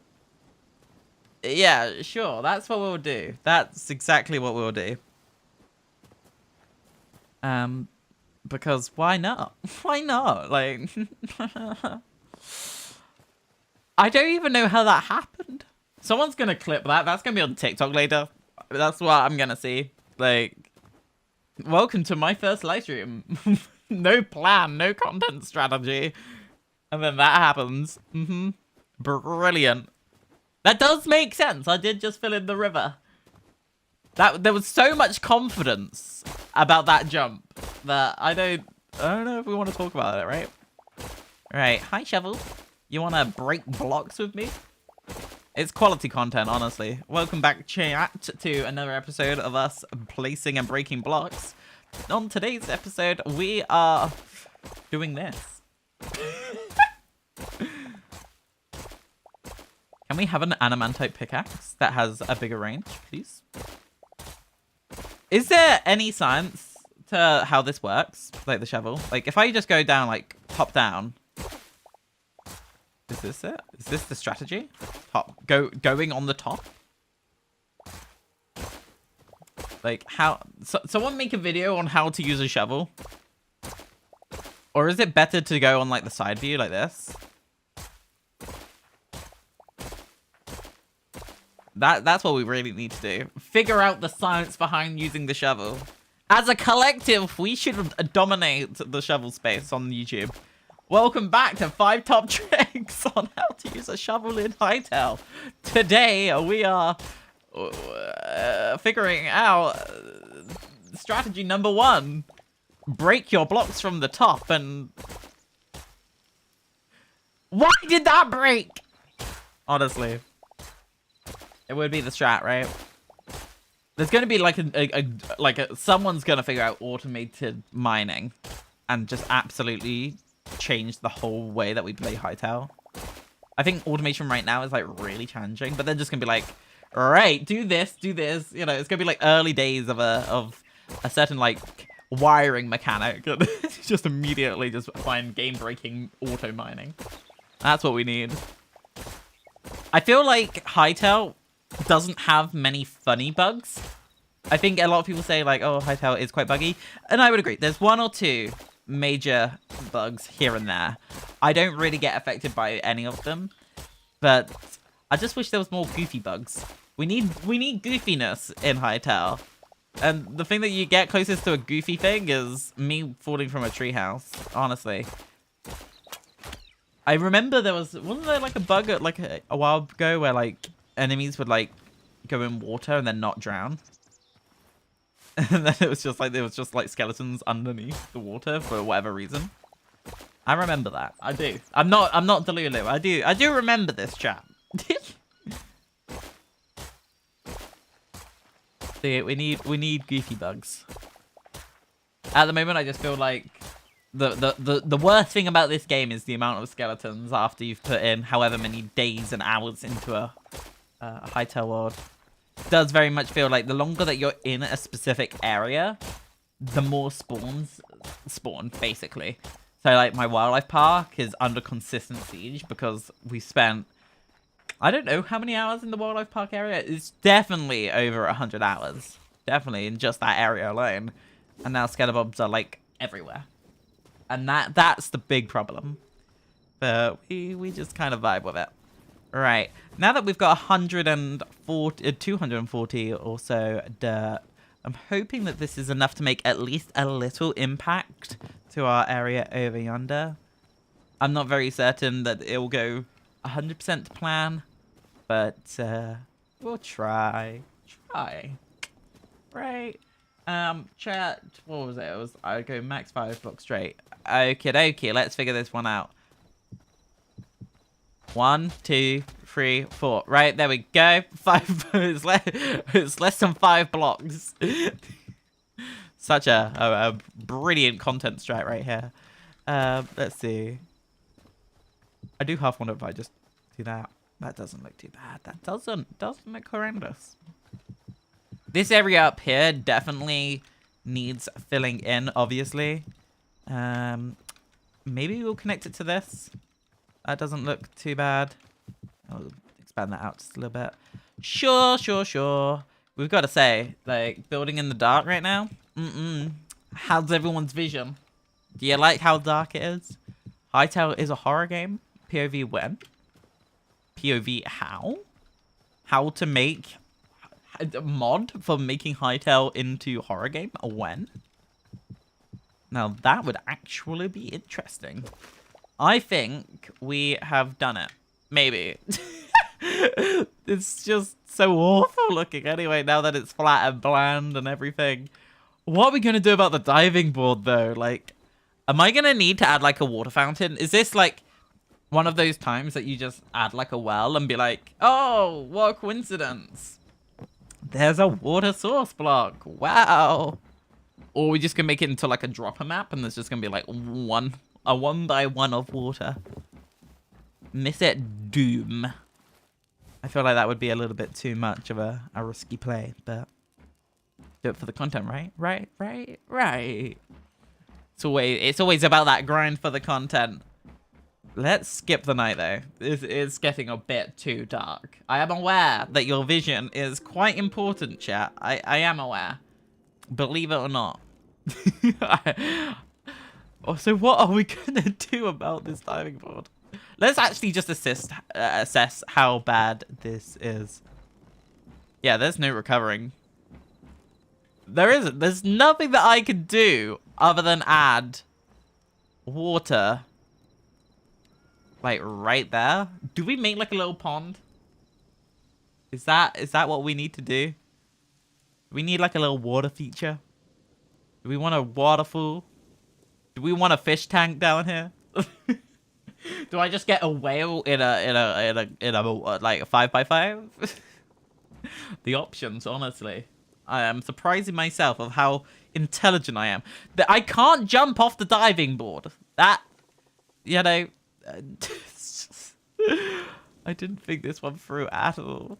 Yeah, sure. That's what we'll do. That's exactly what we'll do. Because why not? Why not? Like, I don't even know how that happened. Someone's gonna clip that. That's gonna be on TikTok later. That's what I'm gonna see. Like, welcome to my first live stream. No plan, no content strategy. And then that happens. Brilliant. That does make sense. I did just fill in the river. There was so much confidence about that jump that I don't know if we want to talk about it, right? Right. Hi, Shovel. You want to break blocks with me? It's quality content, honestly. Welcome back, chat, to another episode of us placing and breaking blocks. On today's episode, we are doing this. Can we have an adamantite pickaxe that has a bigger range, please? Is there any science to how this works? Like the shovel? Like, if I just go down, like, top down... Is this it? Is this the strategy? Going on the top? Like, how... someone make a video on how to use a shovel. Or is it better to go on, like, the side view like this? That's what we really need to do. Figure out the science behind using the shovel. As a collective, we should dominate the shovel space on YouTube. Welcome back to 5 top tricks on how to use a shovel in Hytale. Today, we are figuring out strategy number 1. Break your blocks from the top and... Why did that break? Honestly. It would be the strat, right? There's going to be like someone's going to figure out automated mining and just absolutely change the whole way that we play Hytale. I think automation right now is like really challenging, but they're just going to be like, all right, do this. You know, it's going to be like early days of a certain like wiring mechanic. Just immediately just find game-breaking auto mining. That's what we need. I feel like Hytale doesn't have many funny bugs. I think a lot of people say like, oh, Hytale is quite buggy. And I would agree. There's 1 or 2 major bugs here and there. I don't really get affected by any of them. But I just wish there was more goofy bugs. We need goofiness in Hytale. And the thing that you get closest to a goofy thing is me falling from a treehouse, honestly. I remember wasn't there like a bug like a while ago where like enemies would like go in water and then not drown? And then it was just like skeletons underneath the water for whatever reason. I remember that. I do. I'm not Delulu. I do remember this, chat. See, we need goofy bugs. At the moment I just feel like the worst thing about this game is the amount of skeletons after you've put in however many days and hours into Hytale world does very much feel like the longer that you're in a specific area, the more spawns spawn, basically. So, like, my wildlife park is under consistent siege because we spent, I don't know how many hours in the wildlife park area. It's definitely over 100 hours. Definitely in just that area alone. And now 𝗟𝗶𝗶𝗀𝗀𝗀𝗀 are, like, everywhere. And that's the big problem. But we just kind of vibe with it. Right. Now that we've got 240 or so dirt, I'm hoping that this is enough to make at least a little impact to our area over yonder. I'm not very certain that it will go 100% to plan, but we'll try. Right. Chat, what was it? I go max 5 blocks straight. Okie dokie, let's figure this one out. 1, 2, 3, 4. Right, there we go. 5. It's less than 5 blocks. Such a brilliant content strat right here. Let's see. I do half wonder if I just do that. That doesn't look too bad. That doesn't look horrendous. This area up here definitely needs filling in, obviously. Maybe we'll connect it to this. That doesn't look too bad. I'll expand that out just a little bit. Sure. We've got to say, like, building in the dark right now. How's everyone's vision? Do you like how dark it is? Hytale is a horror game. POV when? POV how? How to make a mod for making Hytale into horror game? When? Now that would actually be interesting. I think we have done it. Maybe. It's just so awful looking anyway, now that it's flat and bland and everything. What are we going to do about the diving board, though? Like, am I going to need to add, like, a water fountain? Is this, like, one of those times that you just add, like, a well and be like, oh, what a coincidence. There's a water source block. Wow. Or we just going to make it into, like, a dropper map and there's just going to be, like, a 1 by 1 of water. Miss it, doom. I feel like that would be a little bit too much of a risky play, but do it for the content, right? Right. It's always about that grind for the content. Let's skip the night, though. It's getting a bit too dark. I am aware that your vision is quite important, chat. I am aware. Believe it or not. So what are we gonna do about this diving board? Let's actually just assess how bad this is. Yeah, there's no recovering. There isn't. There's nothing that I can do other than add water. Like right there. Do we make like a little pond? Is that what we need to do? We need like a little water feature. Do we want a waterfall? Do we want a fish tank down here? Do I just get a whale in a like a 5x5? The options, honestly. I am surprising myself of how intelligent I am. That I can't jump off the diving board. That, you know, I didn't think this one through at all.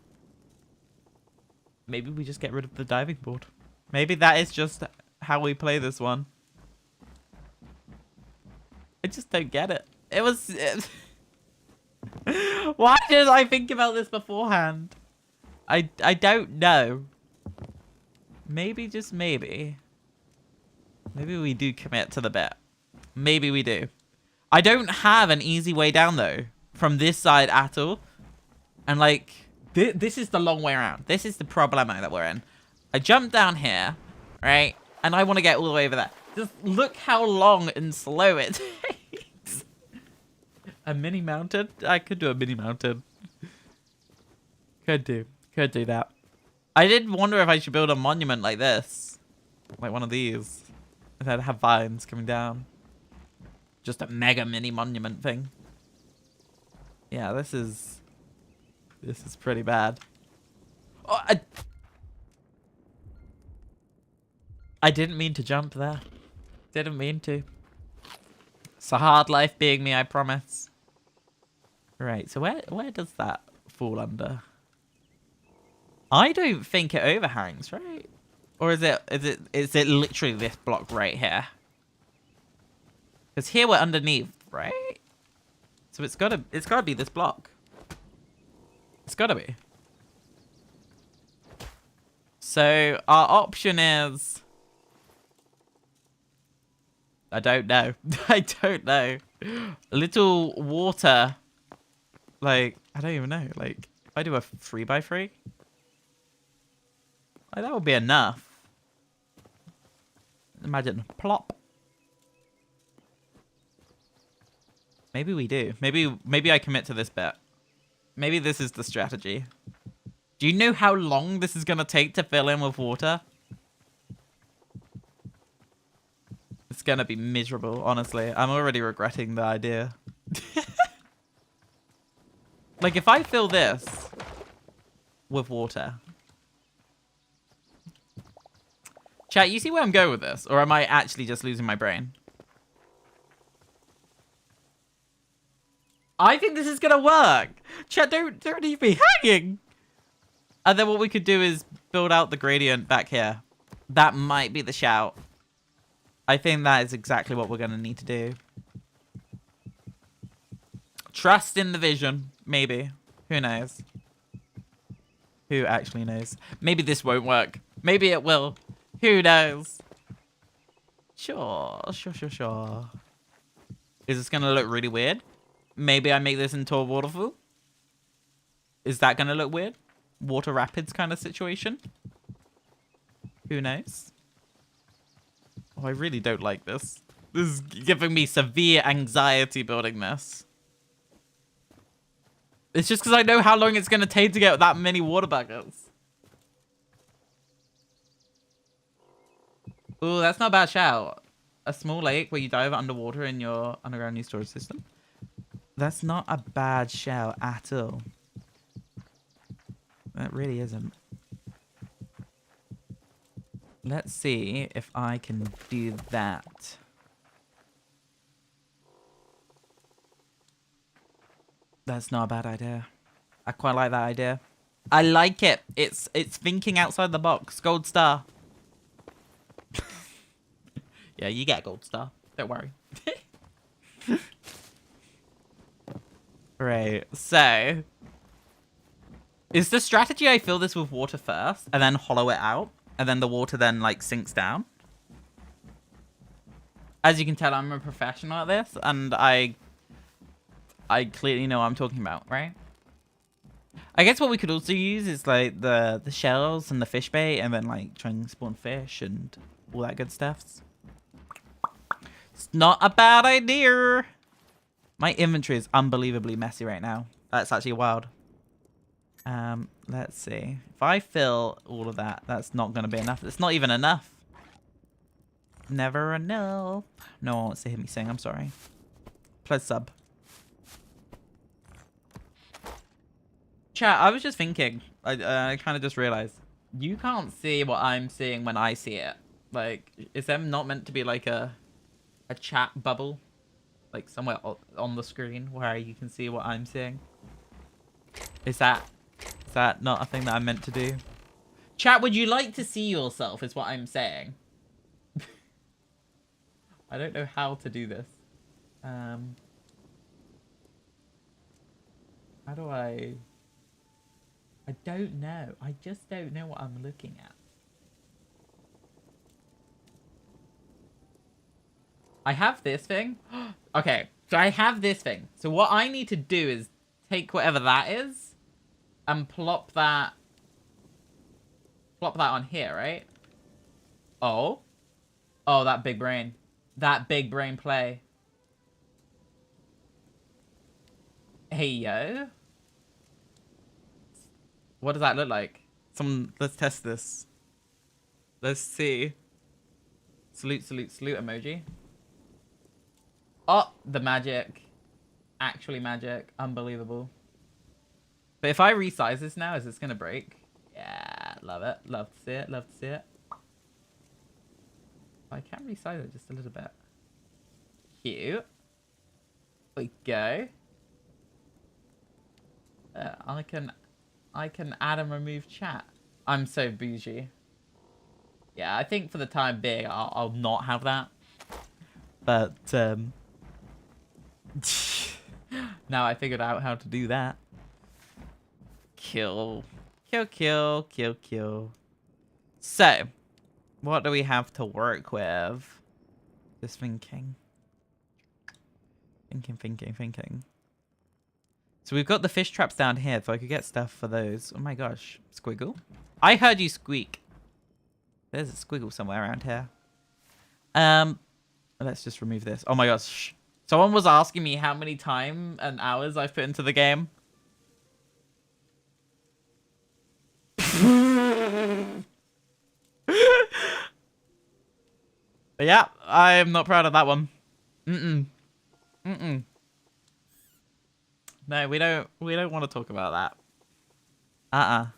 Maybe we just get rid of the diving board. Maybe that is just how we play this one. I just don't get it. Why did I think about this beforehand? I don't know. Maybe, just maybe. Maybe we do commit to the bet. Maybe we do. I don't have an easy way down, though, from this side at all. And, like, this is the long way around. This is the problemo that we're in. I jump down here, right? And I want to get all the way over there. Just look how long and slow it takes. A mini mountain? I could do a mini mountain. Could do that. I did wonder if I should build a monument like this. Like one of these. And then have vines coming down. Just a mega mini monument thing. Yeah, this is pretty bad. Oh, I didn't mean to jump there. Didn't mean to. It's a hard life being me, I promise. Right, so where does that fall under? I don't think it overhangs, right? Or is it literally this block right here? Because here we're underneath, right? So it's gotta be this block. It's gotta be. So our option is, I don't know. I don't know. A little water. Like, I don't even know. Like, if I do a 3x3, like, that would be enough. Imagine, plop. Maybe we do. Maybe I commit to this bet. Maybe this is the strategy. Do you know how long this is gonna take to fill in with water? It's gonna be miserable, honestly. I'm already regretting the idea. Like, if I fill this with water. Chat, you see where I'm going with this? Or am I actually just losing my brain? I think this is gonna work. Chat, don't leave me hanging. And then what we could do is build out the gradient back here. That might be the shout. I think that is exactly what we're gonna need to do. Trust in the vision, maybe. Who knows? Who actually knows? Maybe this won't work. Maybe it will. Who knows? Sure. Is this gonna look really weird? Maybe I make this into a waterfall? Is that gonna look weird? Water rapids kind of situation? Who knows? Oh, I really don't like this. This is giving me severe anxiety building this. It's just because I know how long it's going to take to get that many water buckets. Ooh, that's not a bad shout. A small lake where you dive underwater in your underground new storage system. That's not a bad shout at all. That really isn't. Let's see if I can do that. That's not a bad idea. I quite like that idea. I like it. It's thinking outside the box. Gold star. Yeah, you get a gold star. Don't worry. Right. So, is the strategy I fill this with water first and then hollow it out, and then the water then like sinks down? As you can tell, I'm a professional at this, and I clearly know what I'm talking about, right? I guess what we could also use is like the shells and the fish bait, and then like try and spawn fish and all that good stuff. It's not a bad idea. My inventory is unbelievably messy right now. That's actually wild. Let's see. If I fill all of that, that's not going to be enough. It's not even enough. Never enough. No one wants to hear me sing. I'm sorry. Please sub. Chat, I was just thinking. I kind of just realized. You can't see what I'm seeing when I see it. Like, is there not meant to be like a chat bubble? Like somewhere on the screen where you can see what I'm seeing? Is that not a thing that I'm meant to do? Chat, would you like to see yourself is what I'm saying. I don't know how to do this. How do I don't know. I just don't know what I'm looking at. I have this thing. Okay, so I have this thing. So what I need to do is take whatever that is and plop that on here, right? Oh, that big brain. That big brain play. Hey, yo. What does that look like? Let's test this. Let's see. Salute emoji. Oh, the magic. Actually magic. Unbelievable. But if I resize this now, is this going to break? Yeah, love it. Love to see it. Love to see it. I can resize it just a little bit. Cute. We go. I can add and remove chat. I'm so bougie. Yeah, I think for the time being, I'll not have that. But, now I figured out how to do that. Kill. Kill, kill, kill, kill. So, what do we have to work with? Just thinking. Thinking. So we've got the fish traps down here, so I could get stuff for those. Oh my gosh. Squiggle? I heard you squeak. There's a squiggle somewhere around here. Let's just remove this. Oh my gosh. Someone was asking me how many time and hours I've put into the game. Yeah, I'm not proud of that one. No, we don't want to talk about that.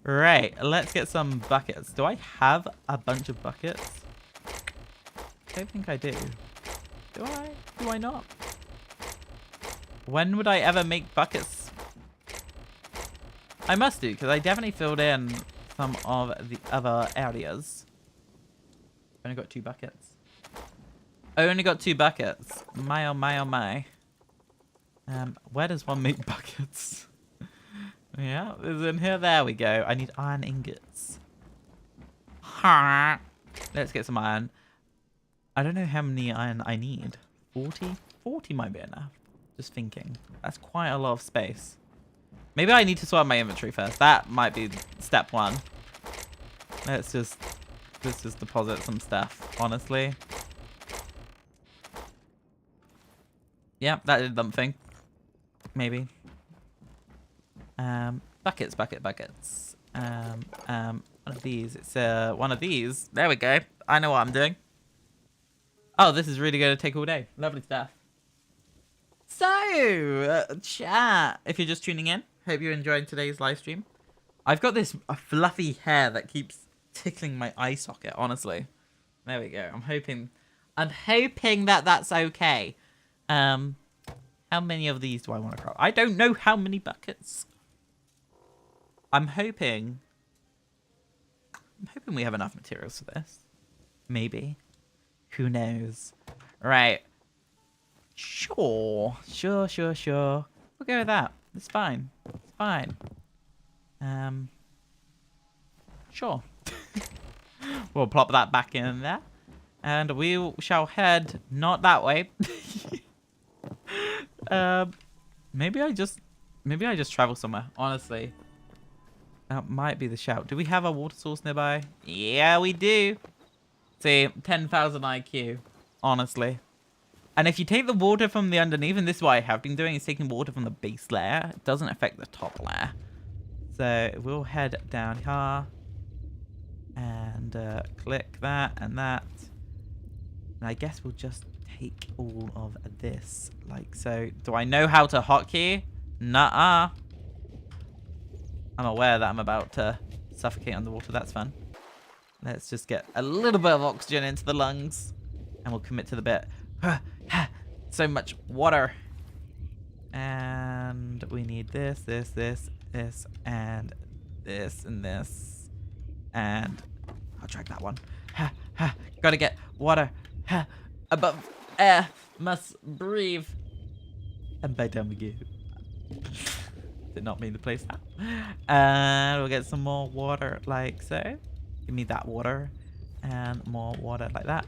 Right, let's get some buckets. Do I have a bunch of buckets? I don't think I do. Do I? Do I not? When would I ever make buckets? I must do, because I definitely filled in some of the other areas. Only got 2 buckets. I only got 2 buckets. My oh my oh my. Where does one make buckets? Yeah, it's in here. There we go. I need iron ingots. Let's get some iron. I don't know how many iron I need. 40? 40 might be enough. Just thinking. That's quite a lot of space. Maybe I need to sort out my inventory first. That might be step 1. Let's just deposit some stuff, honestly. Yeah, that did something. Maybe. Buckets. One of these. It's one of these. There we go. I know what I'm doing. Oh, this is really going to take all day. Lovely stuff. So, chat. If you're just tuning in, hope you're enjoying today's live stream. I've got this fluffy hair that keeps tickling my eye socket, honestly. There we go. I'm hoping that that's okay. How many of these do I want to craft? I don't know how many buckets. I'm hoping we have enough materials for this. Maybe. Who knows? Right. Sure. We'll go with that. It's fine. It's fine. Sure. We'll plop that back in there. And we shall head not that way. Maybe I just travel somewhere, honestly. That might be the shout. Do we have a water source nearby? Yeah, we do. See, 10,000 IQ, honestly. And if you take the water from the underneath, and this is what I have been doing, is taking water from the base layer. It doesn't affect the top layer. So we'll head down here. And click that and that. And I guess we'll just take all of this, like so. Do I know how to hotkey? Nuh-uh. I'm aware that I'm about to suffocate underwater. That's fun. Let's just get a little bit of oxygen into the lungs. And we'll commit to the bit. So much water. And we need this, and this, and this. And I'll drag that one. Gotta get water. Above air. Must breathe. And by down we go. Did not mean to place that. And we'll get some more water like so. Give me that water. And more water like that.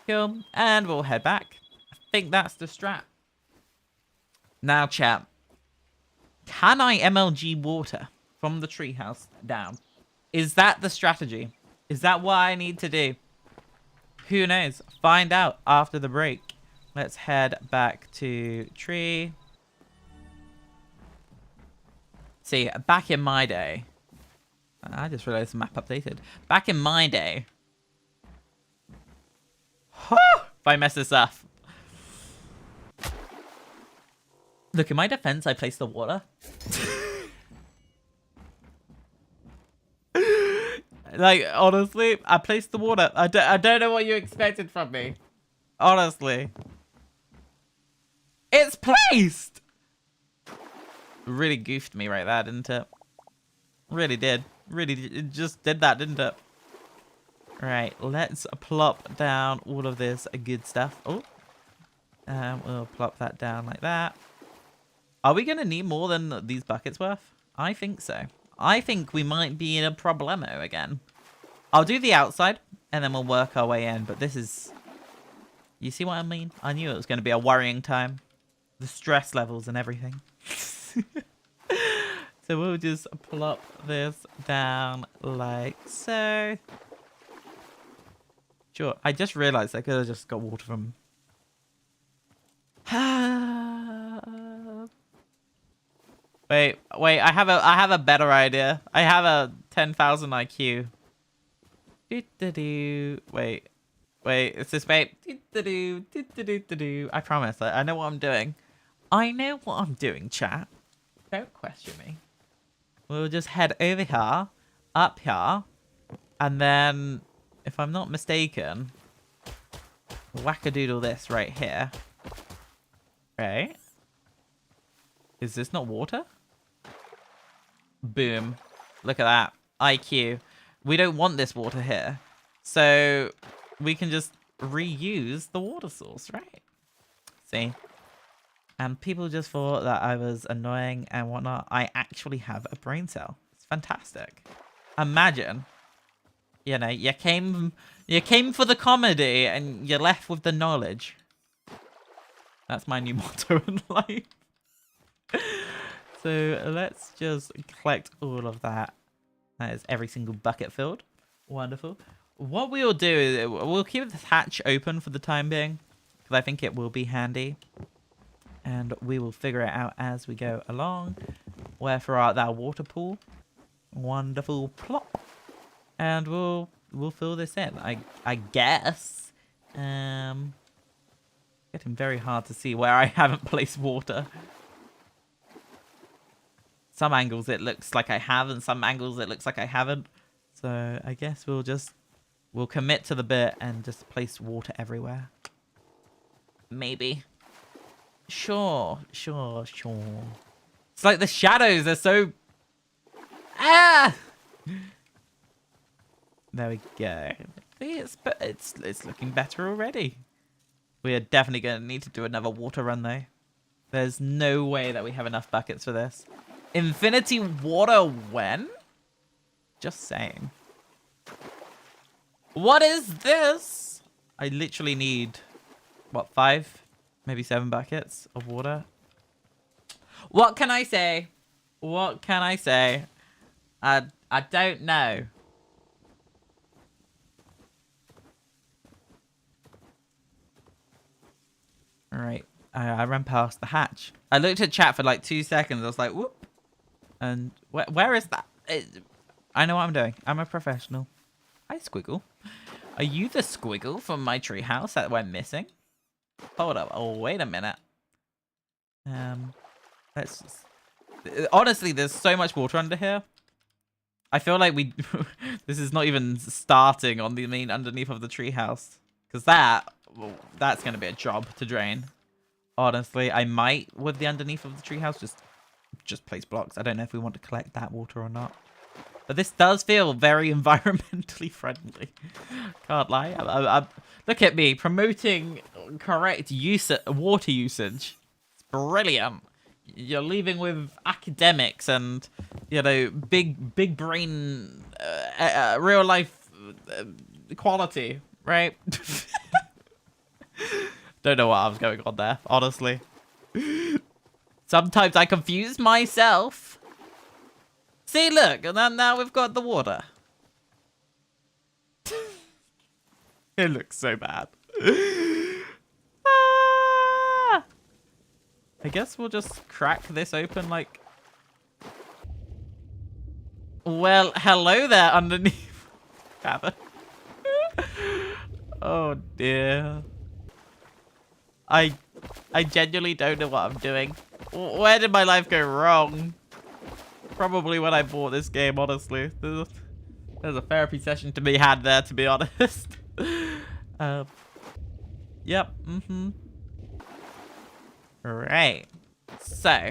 Cool. And we'll head back. I think that's the strat. Now, chat. Can I MLG water from the treehouse down? Is that the strategy? Is that what I need to do? Who knows? Find out after the break. Let's head back to tree. See, back in my day. I just realized the map updated. Back in my day. If I mess this up. Look, in my defense, I placed the water. Like, honestly, I placed the water. I don't know what you expected from me. Honestly. It's placed! really goofed me right there, didn't it? Really did. It just did that, didn't it? Right, let's plop down all of this good stuff. Oh, we'll plop that down like that. Are we going to need more than these buckets worth? I think so. I think we might be in a problemo again. I'll do the outside, and then we'll work our way in. But this is... You see what I mean? I knew it was going to be a worrying time. The stress levels and everything. So we'll just plop this down like so. Sure, I just realized I could have just got water from... Wait, I have a better idea. I have a 10,000 IQ. Wait, it's this way. I promise, I know what I'm doing. I know what I'm doing, chat. Don't question me. We'll just head over here, up here, and then, if I'm not mistaken, whack-a-doodle this right here. Right? Is this not water? Boom. Look at that. IQ. We don't want this water here. So, we can just reuse the water source, right? See? And people just thought that I was annoying and whatnot. I actually have a brain cell. It's fantastic. Imagine, you know, you came for the comedy and you left with the knowledge. That's my new motto in life. So let's just collect all of that. That is every single bucket filled. Wonderful. What we'll do is we'll keep this hatch open for the time being, because I think it will be handy. And we will figure it out as we go along. Wherefore art thou, water pool? Wonderful plop. And we'll fill this in. I guess. Getting very hard to see where I haven't placed water. Some angles it looks like I have, and some angles it looks like I haven't. So I guess we'll commit to the bit and just place water everywhere. Maybe. Sure. It's like the shadows are so... Ah! There we go. It's looking better already. We are definitely going to need to do another water run, though. There's no way that we have enough buckets for this. Infinity water when? Just saying. What is this? I literally need, what, 5? Maybe 7 buckets of water. What can I say? What can I say? I don't know. Alright. I ran past the hatch. I looked at chat for like 2 seconds. I was like, whoop. And where is that? I know what I'm doing. I'm a professional. Hi, Squiggle. Are you the Squiggle from my treehouse that went missing? Hold up. Oh, wait a minute. Let's just... Honestly, there's so much water under here. I feel like we... This is not even starting on the main underneath of the treehouse. Because that's going to be a job to drain. Honestly, I might, with the underneath of the treehouse, just place blocks. I don't know if we want to collect that water or not. But this does feel very environmentally friendly. Can't lie. Look at me promoting correct water usage. It's brilliant. You're leaving with academics and, you know, big brain, real life quality, right? Don't know what I was going on there, honestly. Sometimes I confuse myself. See, look, and then now we've got the water. It looks so bad. Ah! I guess we'll just crack this open like... Well, hello there underneath. Oh dear. I genuinely don't know what I'm doing. Where did my life go wrong? Probably when I bought this game, honestly. There's a therapy session to be had there, to be honest. Yep, Right. So,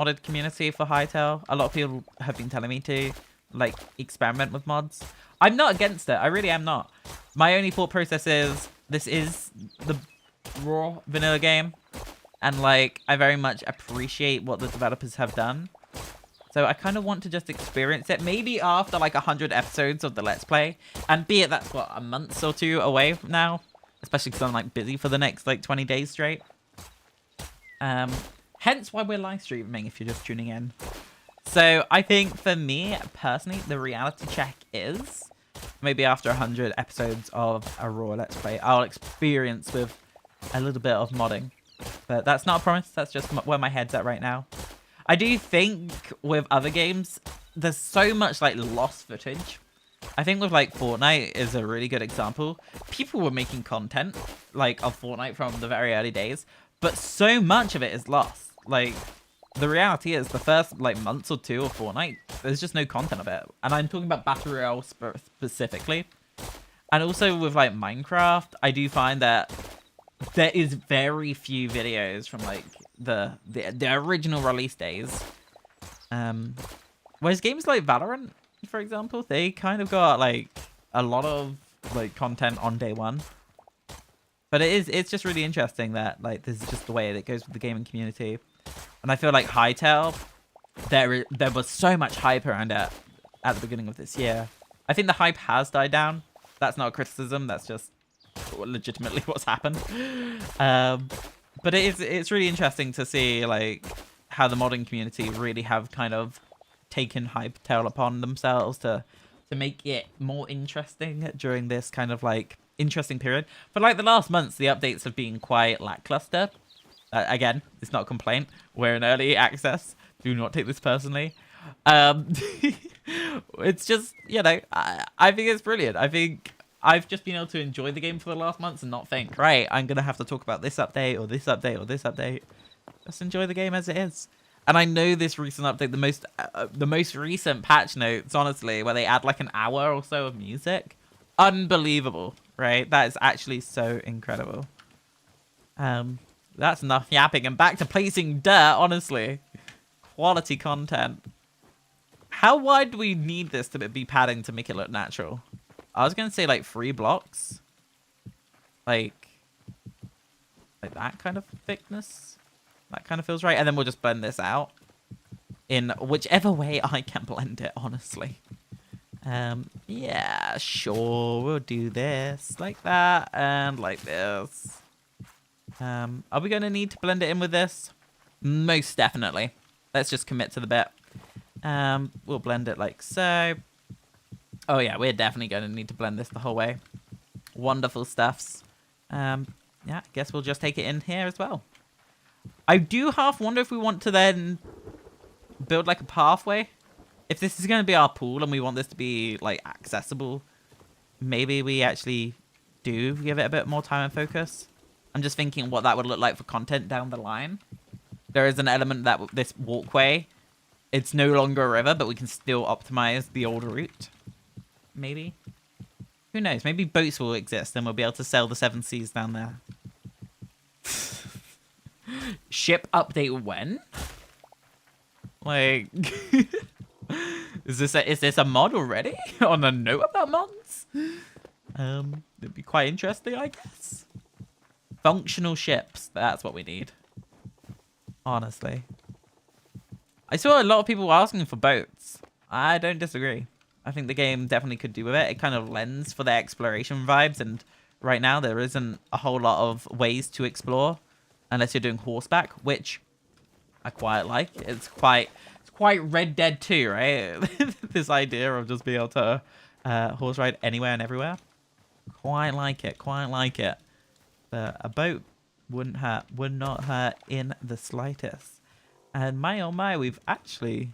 modded community for Hytale. A lot of people have been telling me to like experiment with mods. I'm not against it. I really am not. My only thought process is this is the raw vanilla game, and like I very much appreciate what the developers have done. So I kind of want to just experience it, maybe after like 100 episodes of the Let's Play, and be it that's what, a month or two away from now, especially because I'm like busy for the next like 20 days straight. Hence why we're live streaming if you're just tuning in. So I think for me personally, the reality check is maybe after 100 episodes of a raw Let's Play, I'll experience with a little bit of modding. But that's not a promise. That's just where my head's at right now. I do think with other games, there's so much like lost footage. I think with like Fortnite is a really good example. People were making content like of Fortnite from the very early days, but so much of it is lost. Like the reality is the first like months or two of Fortnite, there's just no content of it. And I'm talking about Battle Royale specifically. And also with like Minecraft, I do find that there is very few videos from like the original release days. Whereas games like Valorant, for example, they kind of got like a lot of like content on day one. But it's just really interesting that like this is just the way that it goes with the gaming community. And I feel like Hytale, there was so much hype around it at the beginning of this year. I think the hype has died down. That's not a criticism. That's just legitimately what's happened. But it's really interesting to see like how the modding community really have kind of taken Hytale upon themselves to make it more interesting during this kind of like interesting period. For like the last months, the updates have been quite lackluster. Again, it's not a complaint. We're in early access. Do not take this personally. It's just, you know, I think it's brilliant. I think I've just been able to enjoy the game for the last months and not think, right, I'm going to have to talk about this update or this update or this update. Just enjoy the game as it is. And I know this recent update, the most recent patch notes, honestly, where they add like an hour or so of music. Unbelievable, right? That is actually so incredible. That's enough yapping and back to placing dirt, honestly. Quality content. How wide do we need this to be padding to make it look natural? I was going to say like 3 blocks. Like that kind of thickness. That kind of feels right. And then we'll just blend this out in whichever way I can blend it, honestly. Yeah, sure. We'll do this like that and like this. Are we going to need to blend it in with this? Most definitely. Let's just commit to the bit. We'll blend it like so. Oh yeah, we're definitely going to need to blend this the whole way. Wonderful stuffs. Yeah, I guess we'll just take it in here as well. I do half wonder if we want to then build like a pathway. If this is going to be our pool and we want this to be like accessible, maybe we actually do give it a bit more time and focus. I'm just thinking what that would look like for content down the line. There is an element that this walkway, it's no longer a river, but we can still optimize the old route. Maybe. Who knows? Maybe boats will exist and we'll be able to sail the 7 seas down there. Ship update when? Like, is this a mod already? On a note about mods? It'd be quite interesting, I guess. Functional ships. That's what we need. Honestly. I saw a lot of people asking for boats. I don't disagree. I think the game definitely could do with it. It kind of lends for the exploration vibes, and right now there isn't a whole lot of ways to explore unless you're doing horseback, which I quite like. It's quite Red Dead 2, right? This idea of just being able to horse ride anywhere and everywhere. Quite like it. Quite like it. But a boat wouldn't hurt. Would not hurt in the slightest. And my oh my, we've actually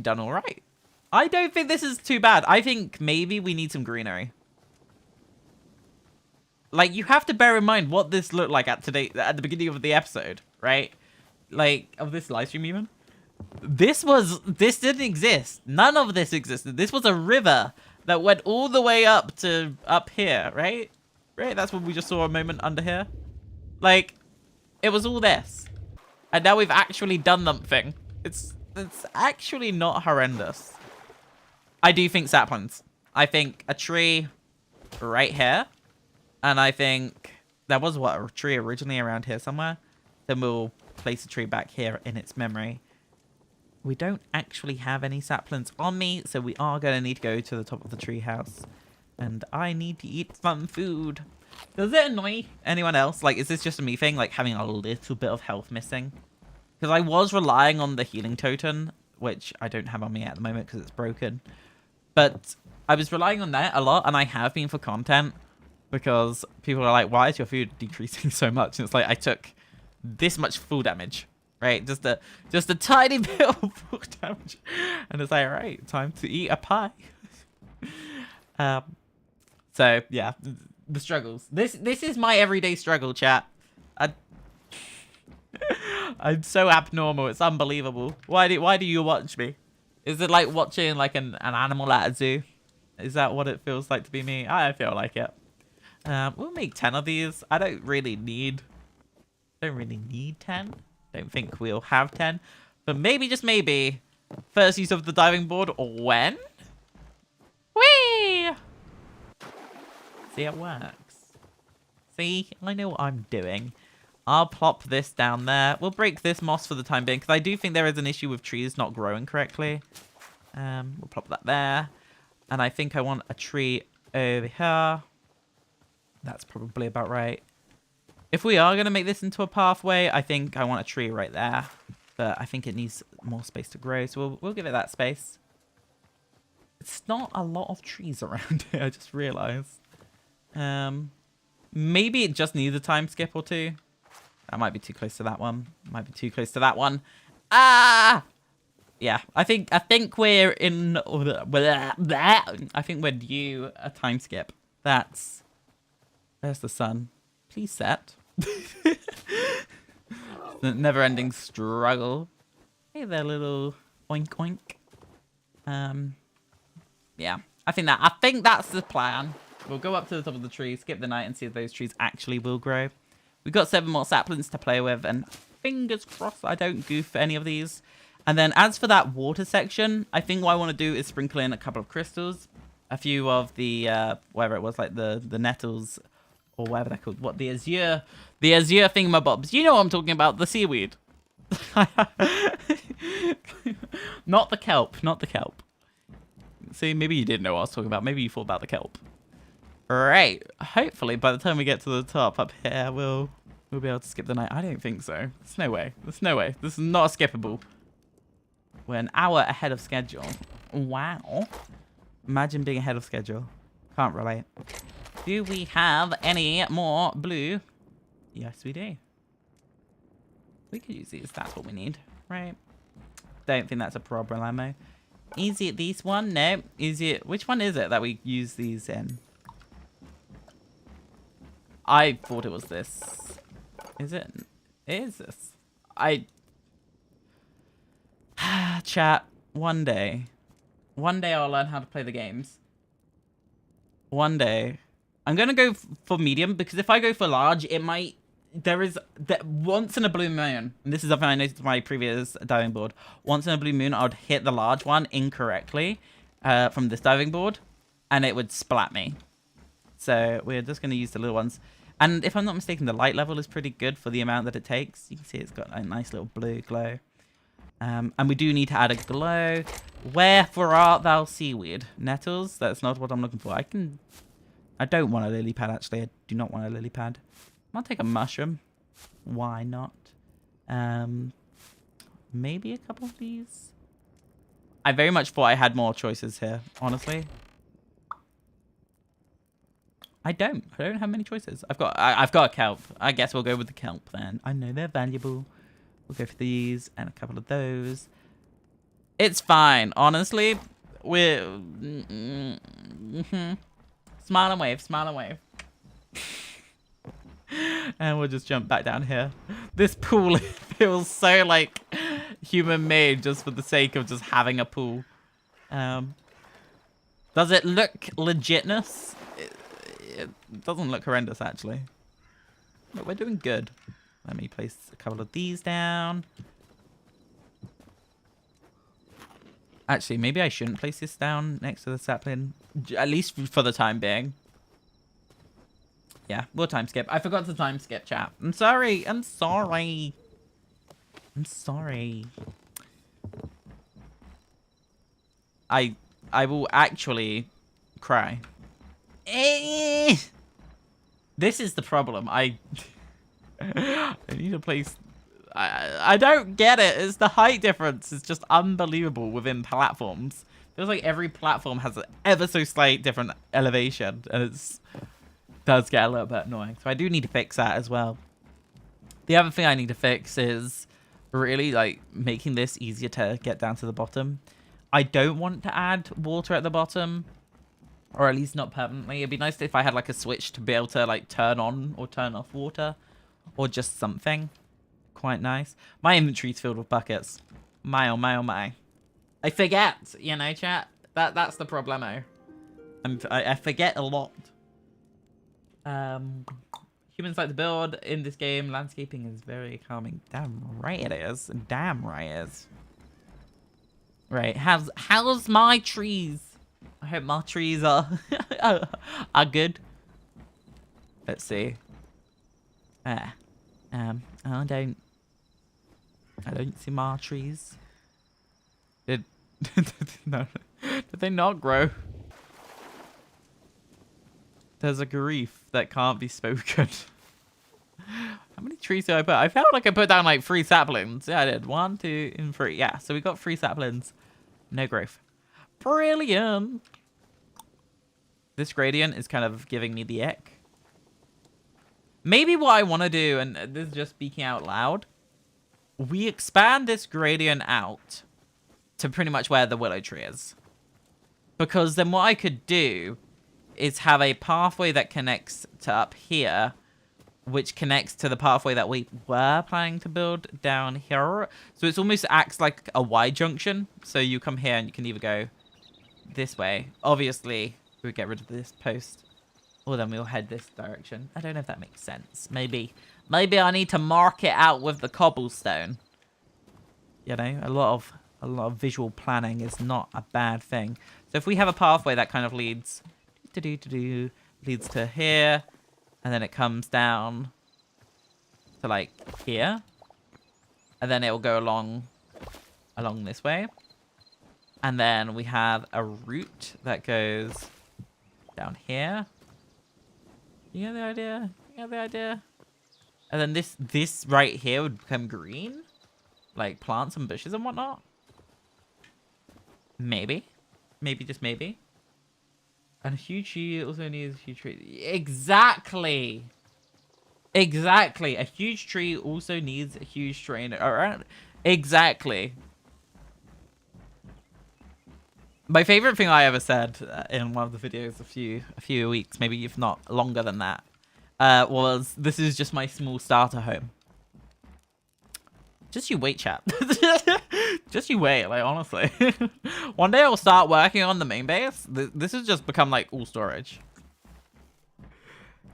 done all right. I don't think this is too bad. I think maybe we need some greenery. Like, you have to bear in mind what this looked like at the beginning of the episode, right? Like, of this live stream even. This didn't exist. None of this existed. This was a river that went all the way up to up here, right? Right? That's what we just saw a moment under here. Like, it was all this. And now we've actually done something. It's actually not horrendous. I do think saplings. I think a tree right here. And I think there was, what, a tree originally around here somewhere. Then we'll place a tree back here in its memory. We don't actually have any saplings on me, so we are going to need to go to the top of the tree house. And I need to eat some food. Does it annoy anyone else? Like, is this just a me thing? Like, having a little bit of health missing? Because I was relying on the healing totem, which I don't have on me at the moment because it's broken. But I was relying on that a lot, and I have been for content. Because people are like, why is your food decreasing so much? And it's like, I took this much full damage, right? Just a tiny bit of full damage. And it's like, all right, time to eat a pie. So, yeah, the struggles. This is my everyday struggle, chat. I'm so abnormal. It's unbelievable. Why do you watch me? Is it like watching like an animal at a zoo? Is that what it feels like to be me? I feel like it. We'll make 10 of these. I don't really need 10. Don't think we'll have 10. But maybe, just maybe, first use of the diving board when? Whee! See, it works. See, I know what I'm doing. I'll plop this down there. We'll break this moss for the time being, because I do think there is an issue with trees not growing correctly. We'll plop that there. And I think I want a tree over here. That's probably about right. If we are going to make this into a pathway, I think I want a tree right there. But I think it needs more space to grow, so we'll give it that space. It's not a lot of trees around here, I just realized. Maybe it just needs a time skip or two. That might be too close to that one. Might be too close to that one. Ah! Yeah, I think we're in... I think we're due a time skip. That's... There's the sun. Please set. The never-ending struggle. Hey there, little oink oink. Yeah, I think that's the plan. We'll go up to the top of the tree, skip the night, and see if those trees actually will grow. We've got 7 more saplings to play with, and fingers crossed I don't goof any of these. And then as for that water section, I think what I want to do is sprinkle in a couple of crystals, a few of the whatever it was, like the nettles. Or whatever they're called. What, the azure thingamabobs. You know what I'm talking about. The seaweed. Not the kelp. Not the kelp. See, maybe you didn't know what I was talking about. Maybe you thought about the kelp. Right. Hopefully, by the time we get to the top up here, we'll be able to skip the night. I don't think so. There's no way. There's no way. This is not skippable. We're an hour ahead of schedule. Wow. Imagine being ahead of schedule. Can't relate. Do we have any more blue? Yes, we do. We could use these. That's what we need, right? Don't think that's a problemo. Is it this one? No. Is it... Which one is it that we use these in? I thought it was this. Is it? It is this. Chat, one day I'll learn how to play the games. One day. I'm going to go for medium, because if I go for large, it might... once in a blue moon, and this is something I noticed with my previous diving board, once in a blue moon, I would hit the large one incorrectly from this diving board, and it would splat me. So we're just going to use the little ones. And if I'm not mistaken, the light level is pretty good for the amount that it takes. You can see it's got a nice little blue glow. And we do need to add a glow. Wherefore art thou, seaweed? Nettles? That's not what I'm looking for. I don't want a lily pad, actually. I do not want a lily pad. I'll take a mushroom. Why not? Maybe a couple of these. I very much thought I had more choices here, honestly. I don't have many choices. I've got a kelp. I guess we'll go with the kelp then. I know they're valuable. We'll go for these and a couple of those. It's fine, honestly. We're smile and wave, smile and wave. And we'll just jump back down here. This pool feels so like human made just for the sake of just having a pool. Does it look legitness? It doesn't look horrendous, actually. But we're doing good. Let me place a couple of these down. Actually, maybe I shouldn't place this down next to the sapling. At least for the time being. Yeah, we'll time skip. I forgot to time skip, chat. I'm sorry. I'm sorry. I'm sorry. I will actually cry. This is the problem. I need to place... I don't get it. It's the height difference. It's just unbelievable within platforms. Feels like every platform has an ever so slight different elevation, and it does get a little bit annoying. So I do need to fix that as well. The other thing I need to fix is really like making this easier to get down to the bottom. I don't want to add water at the bottom, or at least not permanently. It'd be nice if I had like a switch to be able to like turn on or turn off water, or just something. Quite nice. My inventory's filled with buckets. My oh my oh my. I forget, you know, chat. That's the problemo. I forget a lot. Humans like to build in this game. Landscaping is very calming. Damn right it is. Damn right it is. Right. How's my trees? I hope my trees are are good. Let's see. I don't see my trees. Did they not grow? There's a grief that can't be spoken. How many trees did I put? I felt like I put down like 3 saplings. Yeah, I did. 1, 2, and 3. Yeah, so we got 3 saplings. No growth. Brilliant. This gradient is kind of giving me the ick. Maybe what I want to do, and this is just speaking out loud, we expand this gradient out to pretty much where the willow tree is. Because then what I could do is have a pathway that connects to up here, which connects to the pathway that we were planning to build down here. So it almost acts like a Y junction. So you come here and you can either go this way. Obviously, we'll get rid of this post. Or then we'll head this direction. I don't know if that makes sense. Maybe I need to mark it out with the cobblestone. You know, a lot of visual planning is not a bad thing. So if we have a pathway that kind of leads to here, and then it comes down to like here, and then it will go along this way, and then we have a route that goes down here. You get the idea? You get the idea? And then this right here would become green, like plants and bushes and whatnot. Maybe, just maybe. And a huge tree also needs a huge tree. Exactly. A huge tree also needs a huge tree. Alright. Exactly. My favorite thing I ever said in one of the videos a few weeks, maybe if not longer than that, was this is just my small starter home. Just you wait, chat. Just you wait, like, honestly. One day I'll start working on the main base. This has just become, like, all storage.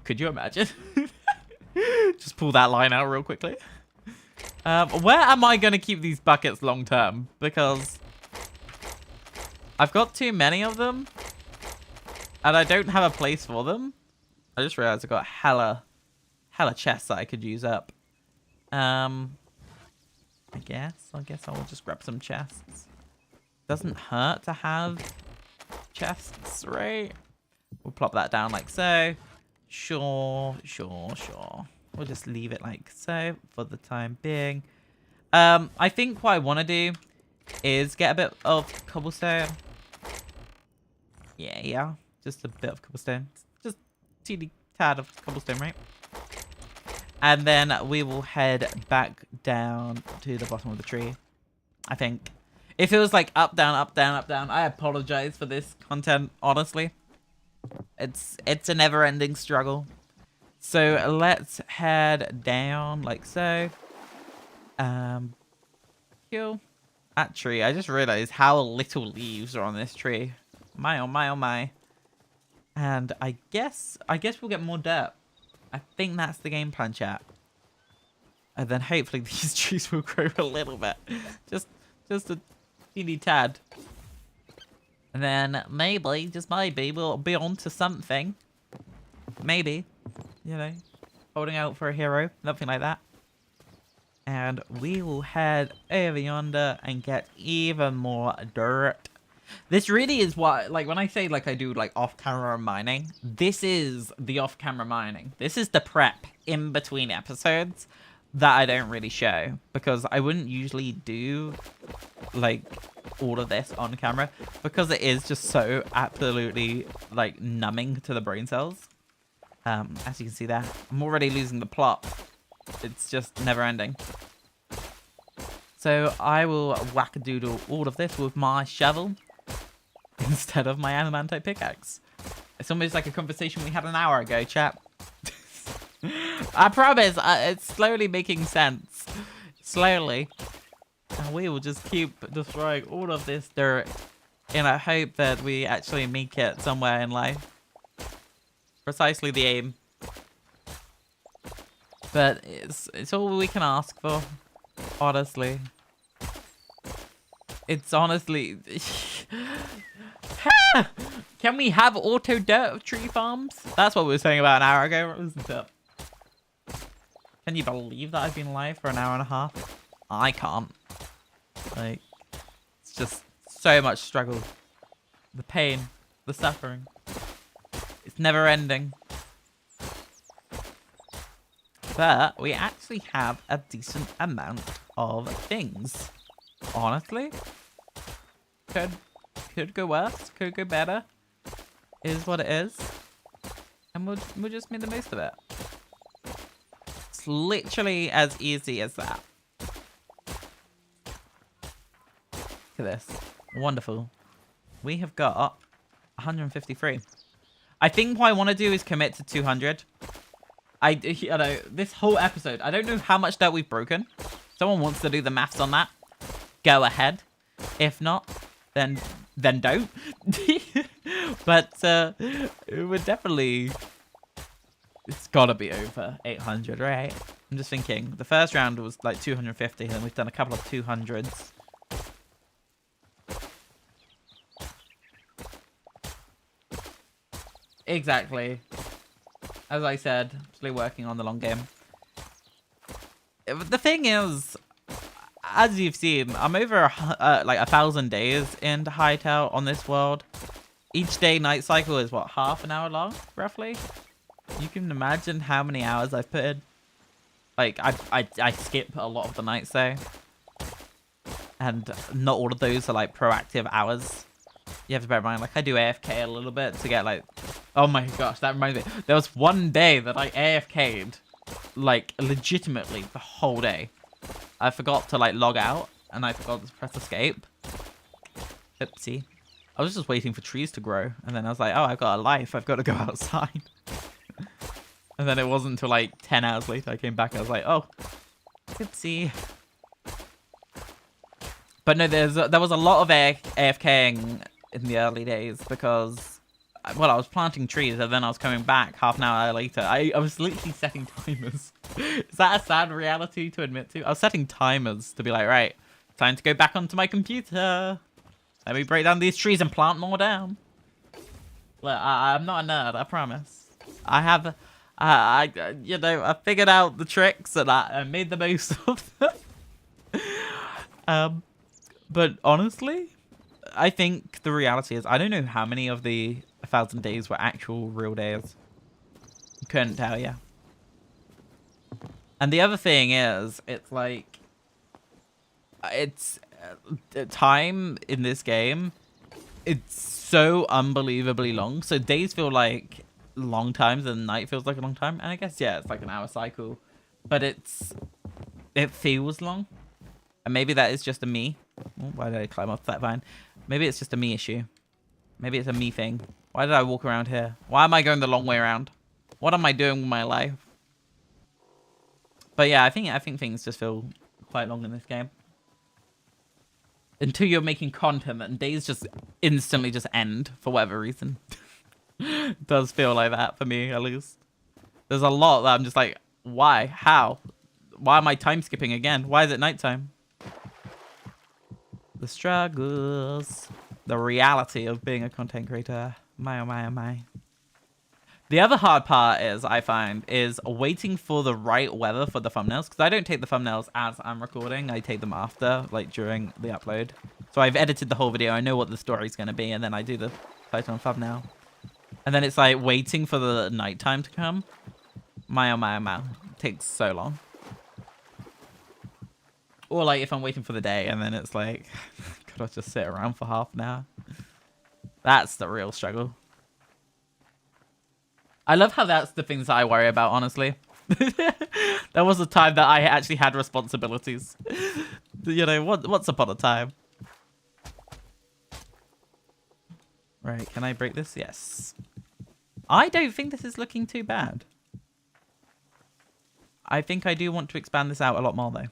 Could you imagine? Just pull that line out real quickly. Where am I going to keep these buckets long term? Because I've got too many of them. And I don't have a place for them. I just realized I got hella chests that I could use up. I guess I'll just grab some chests. Doesn't hurt to have chests, right? We'll plop that down like so. Sure. We'll just leave it like so for the time being. I think what I want to do is get a bit of cobblestone. Yeah. Just a bit of cobblestone. Just a teeny tad of cobblestone, right? And then we will head back down to the bottom of the tree. I think. If it was like up, down, up, down, up, down, I apologize for this content, honestly. It's a never-ending struggle. So let's head down like so. Kill that tree. I just realized how little leaves are on this tree. My oh my oh my. And I guess we'll get more dirt. I think that's the game plan, chat. And then hopefully these trees will grow a little bit. Just a teeny tad. And then maybe, just maybe, we'll be on to something. Maybe. You know, holding out for a hero. Nothing like that. And we will head over yonder and get even more dirt. This really is what, like, when I say, like, I do, like, off-camera mining, this is the off-camera mining. This is the prep in between episodes that I don't really show. Because I wouldn't usually do, like, all of this on camera. Because it is just so absolutely, like, numbing to the brain cells. As you can see there, I'm already losing the plot. It's just never ending. So I will whack-a-doodle all of this with my shovel. Instead of my adamantite pickaxe. It's almost like a conversation we had an hour ago, chap. I promise, it's slowly making sense. Slowly. And we will just keep destroying all of this dirt in a hope that we actually make it somewhere in life. Precisely the aim. But it's all we can ask for. Honestly. It's honestly... Can we have auto dirt tree farms? That's what we were saying about an hour ago, wasn't it? Can you believe that I've been live for an hour and a half? I can't. Like, it's just so much struggle. The pain, the suffering. It's never ending. But we actually have a decent amount of things. Honestly. Could go worse, could go better. Is what it is. And we'll just make the most of it. It's literally as easy as that. Look at this. Wonderful. We have got 153. I think what I want to do is commit to 200. You know, this whole episode, I don't know how much dirt we've broken. Someone wants to do the maths on that. Go ahead. If not, then don't. But we're definitely... It's got to be over 800, right? I'm just thinking. The first round was like 250, and we've done a couple of 200s. Exactly. As I said, still working on the long game. The thing is, as you've seen, I'm over like 1,000 days into Hytale on this world. Each day night cycle is what, half an hour long, roughly? You can imagine how many hours I've put in. Like, I skip a lot of the nights though. And not all of those are like proactive hours. You have to bear in mind, like, I do AFK a little bit to get like... Oh my gosh, that reminds me. There was one day that I AFK'd, like, legitimately the whole day. I forgot to, like, log out, and I forgot to press escape. Oopsie. I was just waiting for trees to grow, and then I was like, oh, I've got a life. I've got to go outside. And then it wasn't until like 10 hours later I came back and I was like, oh, oopsie. But no, there was a lot of AFKing in the early days because, well, I was planting trees and then I was coming back half an hour later. I was literally setting timers. Is that a sad reality to admit to? I was setting timers to be like, right, time to go back onto my computer. Let me break down these trees and plant more down. Look, I'm not a nerd, I promise. I have, you know, I figured out the tricks and I made the most of them. But honestly, I think the reality is I don't know how many of the 1,000 days were actual real days. Couldn't tell you. And the other thing is, it's like, it's time in this game. It's so unbelievably long. So days feel like long times and night feels like a long time. And I guess, yeah, it's like an hour cycle. But it feels long. And maybe that is just a me. Oh, why did I climb off that vine? Maybe it's just a me issue. Maybe it's a me thing. Why did I walk around here? Why am I going the long way around? What am I doing with my life? But yeah, I think things just feel quite long in this game. Until you're making content and days just instantly just end for whatever reason. It does feel like that for me, at least. There's a lot that I'm just like, why? How? Why am I time skipping again? Why is it nighttime? The struggles. The reality of being a content creator. My, oh my, oh my. The other hard part is, I find, is waiting for the right weather for the thumbnails. Because I don't take the thumbnails as I'm recording. I take them after, like during the upload. So I've edited the whole video. I know what the story's going to be. And then I do the title and thumbnail. And then it's like waiting for the nighttime to come. My, oh my, oh my. It takes so long. Or like if I'm waiting for the day and then it's like, could I just sit around for half an hour? That's the real struggle. I love how that's the things that I worry about, honestly. There was a time that I actually had responsibilities. You know, once upon a time. Right, can I break this? Yes. I don't think this is looking too bad. I think I do want to expand this out a lot more, though.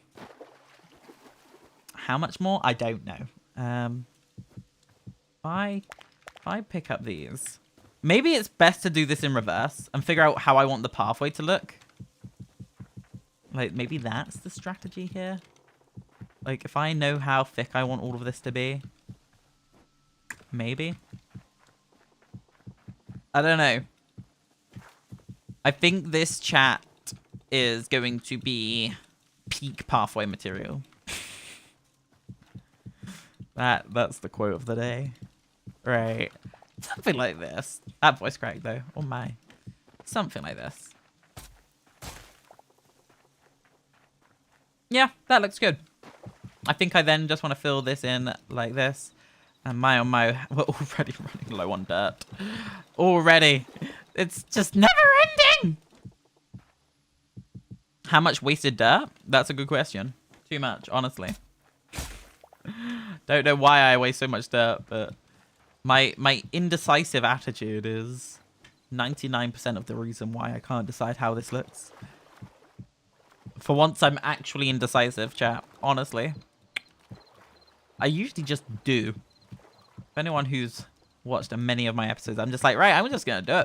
How much more? I don't know. If I pick up these... Maybe it's best to do this in reverse and figure out how I want the pathway to look. Like, maybe that's the strategy here. Like, if I know how thick I want all of this to be. Maybe. I don't know. I think this chat is going to be peak pathway material. That's the quote of the day. Right. Something like this. That voice crack, though. Oh, my. Something like this. Yeah, that looks good. I think I then just want to fill this in like this. And my, oh, my. We're already running low on dirt. Already. It's just never ending. How much wasted dirt? That's a good question. Too much, honestly. Don't know why I waste so much dirt, but... My indecisive attitude is 99% of the reason why I can't decide how this looks. For once, I'm actually indecisive, chat. Honestly. I usually just do. For anyone who's watched many of my episodes, I'm just like, right, I'm just going to do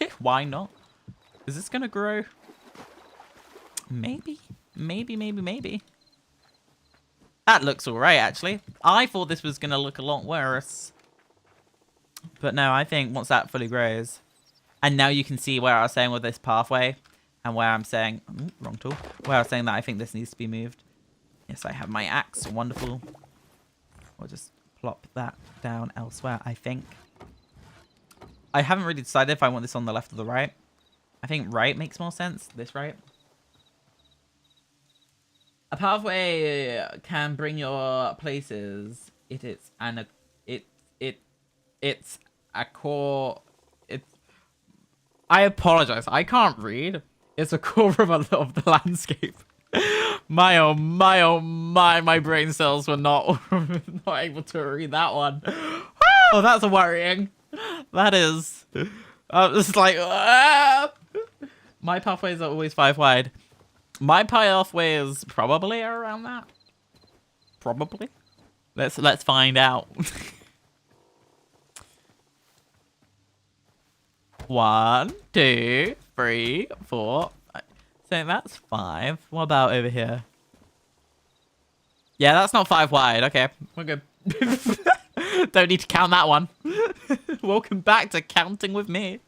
it. Why not? Is this going to grow? Maybe. Maybe. That looks alright, actually. I thought this was going to look a lot worse. But no, I think once that fully grows, and now you can see where I was saying with this pathway, and where I'm saying, wrong tool, where I was saying that I think this needs to be moved. Yes, I have my axe, wonderful. We'll just plop that down elsewhere, I think. I haven't really decided if I want this on the left or the right. I think right makes more sense, this right. A pathway can bring your places. It's a core. I apologize. I can't read. It's a core of the landscape. My oh my oh my brain cells were not able to read that one. Oh, that's worrying. That is. It's like My pathways are always 5 wide. My pathway is probably around that. Probably. Let's find out. 1, 2, 3, 4. So that's 5. What about over here? Yeah, that's not 5 wide. Okay, we're good. Don't need to count that one. Welcome back to counting with me.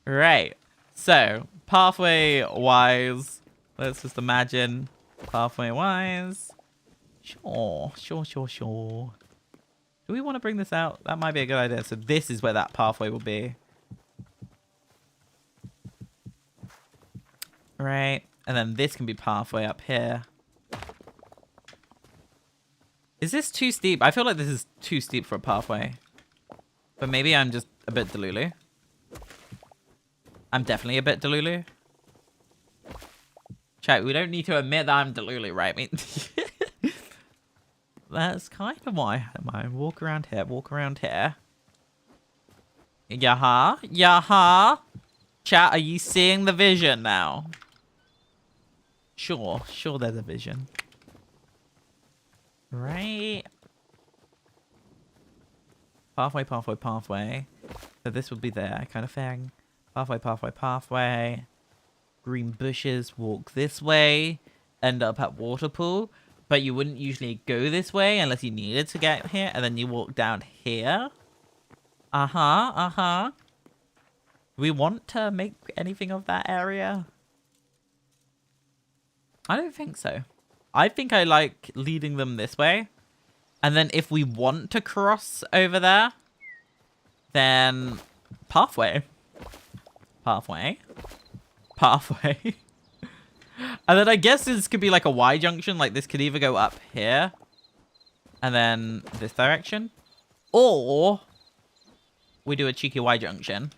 Right. So, pathway-wise, let's just imagine pathway-wise. Sure. Do we want to bring this out? That might be a good idea. So this is where that pathway will be. Right. And then this can be pathway up here. Is this too steep? I feel like this is too steep for a pathway. But maybe I'm just a bit delulu. I'm definitely a bit delulu. Chat, we don't need to admit that I'm delulu, right? I mean, that's kind of why I had mine. Walk around here. Yaha. Chat, are you seeing the vision now? Sure there's a vision. Right. Pathway. So this would be there, kind of thing. Pathway. Green bushes, walk this way. End up at water pool. But you wouldn't usually go this way unless you needed to get here. And then you walk down here. Do we want to make anything of that area? I don't think so. I think I like leading them this way. And then if we want to cross over there, then pathway. And then I guess this could be like a Y junction. Like this could either go up here and then this direction, or we do a cheeky Y junction.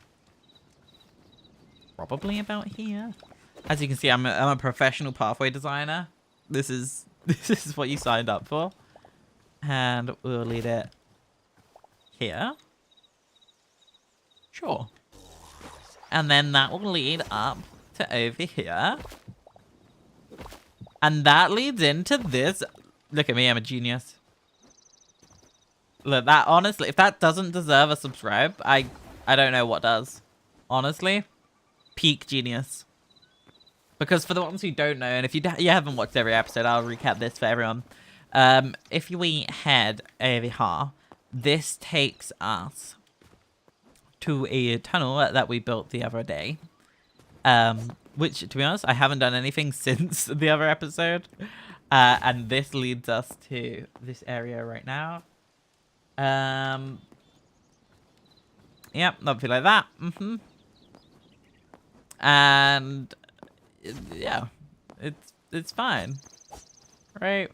Probably about here. As you can see, I'm a professional pathway designer. This is what you signed up for. And we'll lead it here. Sure. And then that will lead up to over here. And that leads into this. Look at me, I'm a genius. Look, that honestly, if that doesn't deserve a subscribe, I don't know what does. Honestly, peak genius. Because for the ones who don't know, and if you haven't watched every episode, I'll recap this for everyone. If we head over here, this takes us to a tunnel that we built the other day. Which, to be honest, I haven't done anything since the other episode. And this leads us to this area right now. Yep, something like that. And yeah, it's fine, right?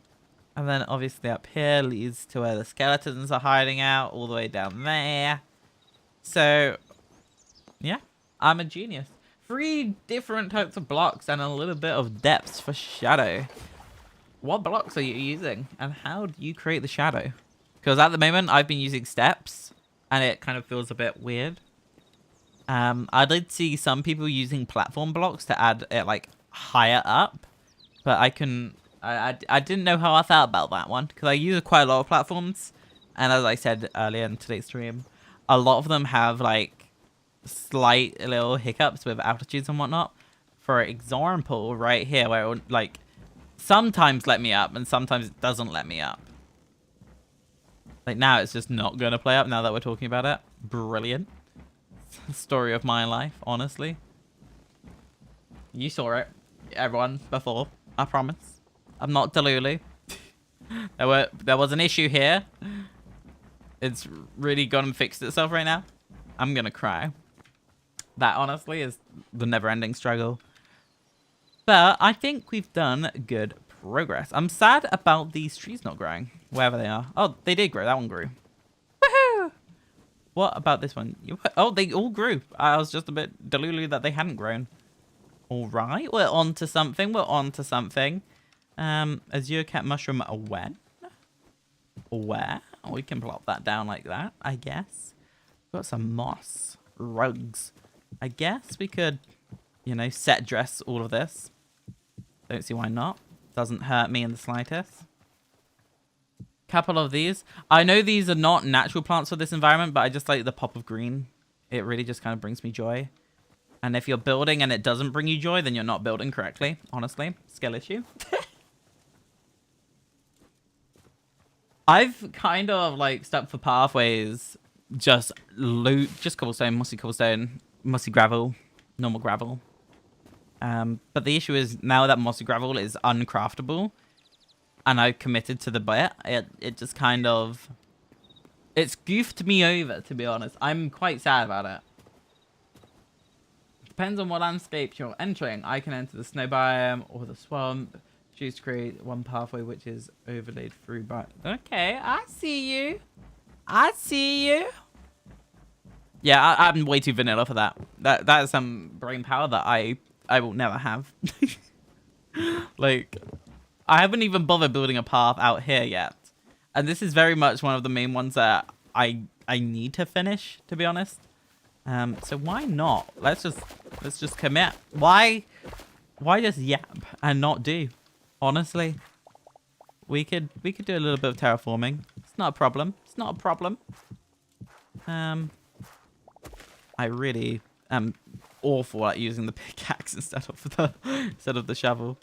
And then obviously up here leads to where the skeletons are hiding out, all the way down there. So yeah, I'm a genius. 3 different types of blocks and a little bit of depth for shadow. What blocks are you using, and how do you create the shadow? Because at the moment I've been using steps and it kind of feels a bit weird. I did see some people using platform blocks to add it like higher up, but I didn't know how I felt about that one because I use quite a lot of platforms, and as I said earlier in today's stream, a lot of them have like slight little hiccups with altitudes and whatnot. For example, right here where it would like sometimes let me up and sometimes it doesn't let me up. Like now it's just not gonna play up now that we're talking about it. Brilliant. Story of my life, honestly. You saw it, everyone, before. I promise. I'm not delulu. There was an issue here. It's really gone and fixed itself right now. I'm gonna cry. That honestly is the never-ending struggle. But I think we've done good progress. I'm sad about these trees not growing, wherever they are. Oh, they did grow. That one grew. Woohoo! What about this one? Oh, they all grew. I was just a bit delulu that they hadn't grown. All right, we're on to something. Azure cat mushroom when? Where? We can plop that down like that, I guess. Got some moss. Rugs. I guess we could, you know, set dress all of this. Don't see why not. Doesn't hurt me in the slightest. Couple of these. I know these are not natural plants for this environment, but I just like the pop of green. It really just kind of brings me joy. And if you're building and it doesn't bring you joy, then you're not building correctly. Honestly, skill issue. I've kind of like stuck for pathways. Just loot, just cobblestone, mossy gravel, normal gravel. But the issue is now that mossy gravel is uncraftable, and I've committed to the bit, it just kind of, it's goofed me over, to be honest. I'm quite sad about it. Depends on what landscape you're entering. I can enter the snow biome or the swamp. Choose to create one pathway which is overlaid through by. Okay, I see you. I see you. Yeah, I'm way too vanilla for that. That is some brain power that I will never have. Like, I haven't even bothered building a path out here yet, and this is very much one of the main ones that I need to finish, to be honest. So why not? Let's just commit. Why just yap and not do? Honestly, we could do a little bit of terraforming. It's not a problem. It's not a problem. I really am awful at using the pickaxe instead of the shovel.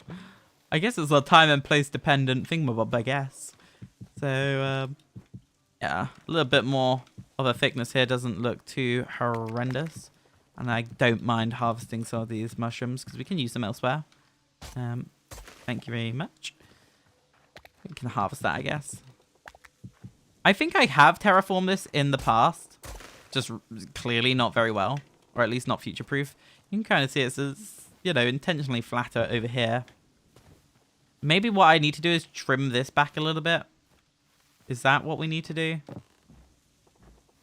I guess it's a time and place dependent thingamabob, I guess. So yeah, a little bit more of a thickness here doesn't look too horrendous, and I don't mind harvesting some of these mushrooms because we can use them elsewhere. Thank you very much. We can harvest that, I guess. I think I have terraformed this in the past, just clearly not very well, or at least not future-proof. You can kind of see it's, you know, intentionally flatter over here. Maybe what I need to do is trim this back a little bit. Is that what we need to do?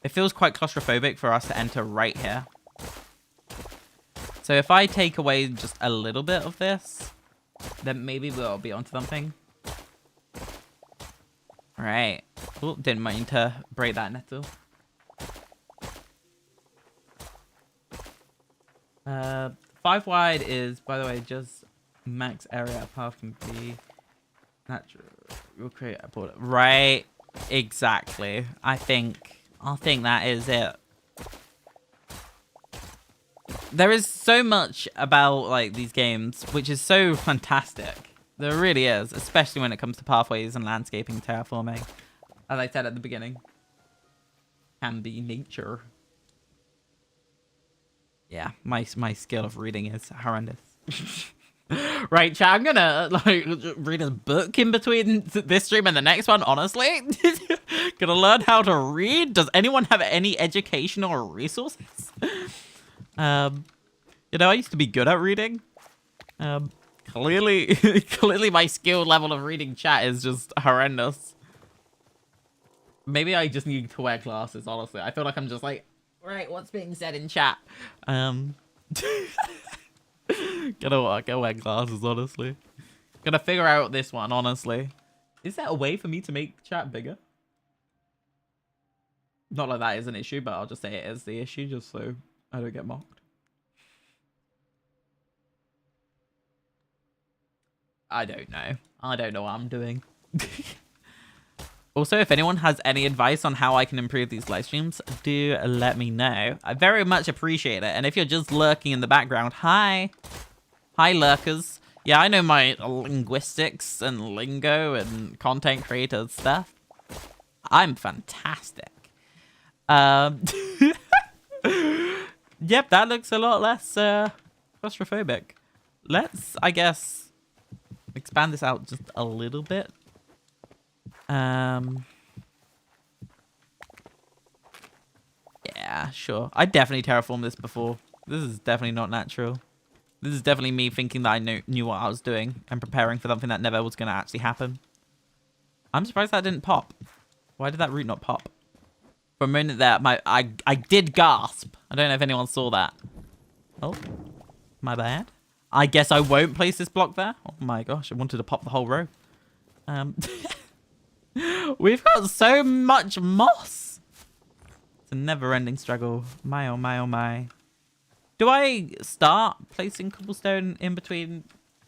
It feels quite claustrophobic for us to enter right here. So if I take away just a little bit of this, then maybe we'll be onto something. Alright. Oh, didn't mean to break that nettle. 5 wide is, by the way, just max area. Path can be natural. We'll create a border. Right. Exactly. I think that is it. There is so much about like these games which is so fantastic. There really is, especially when it comes to pathways and landscaping, terraforming. As I said at the beginning, can be nature. Yeah, my skill of reading is horrendous. Right, chat, I'm gonna like read a book in between this stream and the next one, honestly. Gonna learn how to read. Does anyone have any educational resources? You know, I used to be good at reading. Clearly my skill level of reading chat is just horrendous. Maybe I just need to wear glasses, honestly. I feel like I'm just like, right, what's being said in chat? Gotta wear glasses, honestly. Gotta figure out this one, honestly. Is there a way for me to make chat bigger? Not like that is an issue, but I'll just say it is the issue, just so I don't get mocked. I don't know. I don't know what I'm doing. Also, if anyone has any advice on how I can improve these live streams, do let me know. I very much appreciate it. And if you're just lurking in the background, hi. Hi, lurkers. Yeah, I know my linguistics and lingo and content creator stuff. I'm fantastic. Yep, that looks a lot less claustrophobic. Let's, I guess, expand this out just a little bit. Yeah, sure. I definitely terraformed this before. This is definitely not natural. This is definitely me thinking that I knew what I was doing and preparing for something that never was going to actually happen. I'm surprised that didn't pop. Why did that root not pop? For a minute there, I did gasp. I don't know if anyone saw that. Oh, my bad. I guess I won't place this block there. Oh my gosh, I wanted to pop the whole row. We've got so much moss. It's a never-ending struggle. My, oh my, oh my. Do I start placing cobblestone in between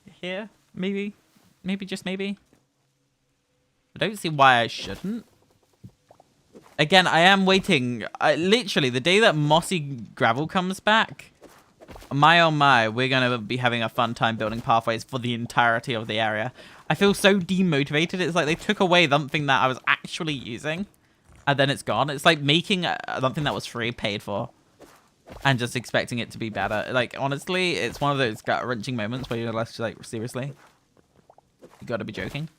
here? Maybe? Maybe, just maybe? I don't see why I shouldn't. Again, I am waiting. Literally, the day that mossy gravel comes back, my oh my, we're going to be having a fun time building pathways for the entirety of the area. I feel so demotivated. It's like they took away something that I was actually using, and then it's gone. It's like making something that was free paid for, and just expecting it to be better. Like, honestly, it's one of those gut-wrenching moments where you're less like, seriously? You gotta be joking.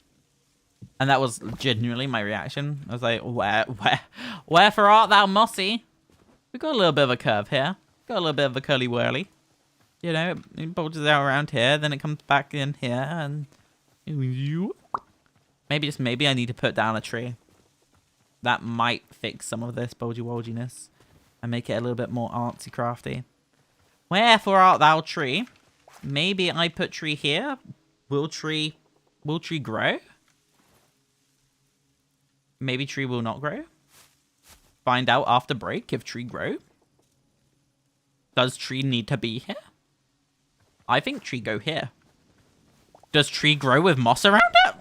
And that was genuinely my reaction. I was like, wherefore art thou, mossy? We've got a little bit of a curve here. Got a little bit of a curly whirly. You know, it bulges out around here, then it comes back in here, and... Maybe, just maybe, I need to put down a tree. That might fix some of this bulgy-wolginess and make it a little bit more artsy-crafty. Wherefore art thou, tree? Maybe I put tree here. Will tree grow? Maybe tree will not grow. Find out after break if tree grow. Does tree need to be here? I think tree go here. Does tree grow with moss around it?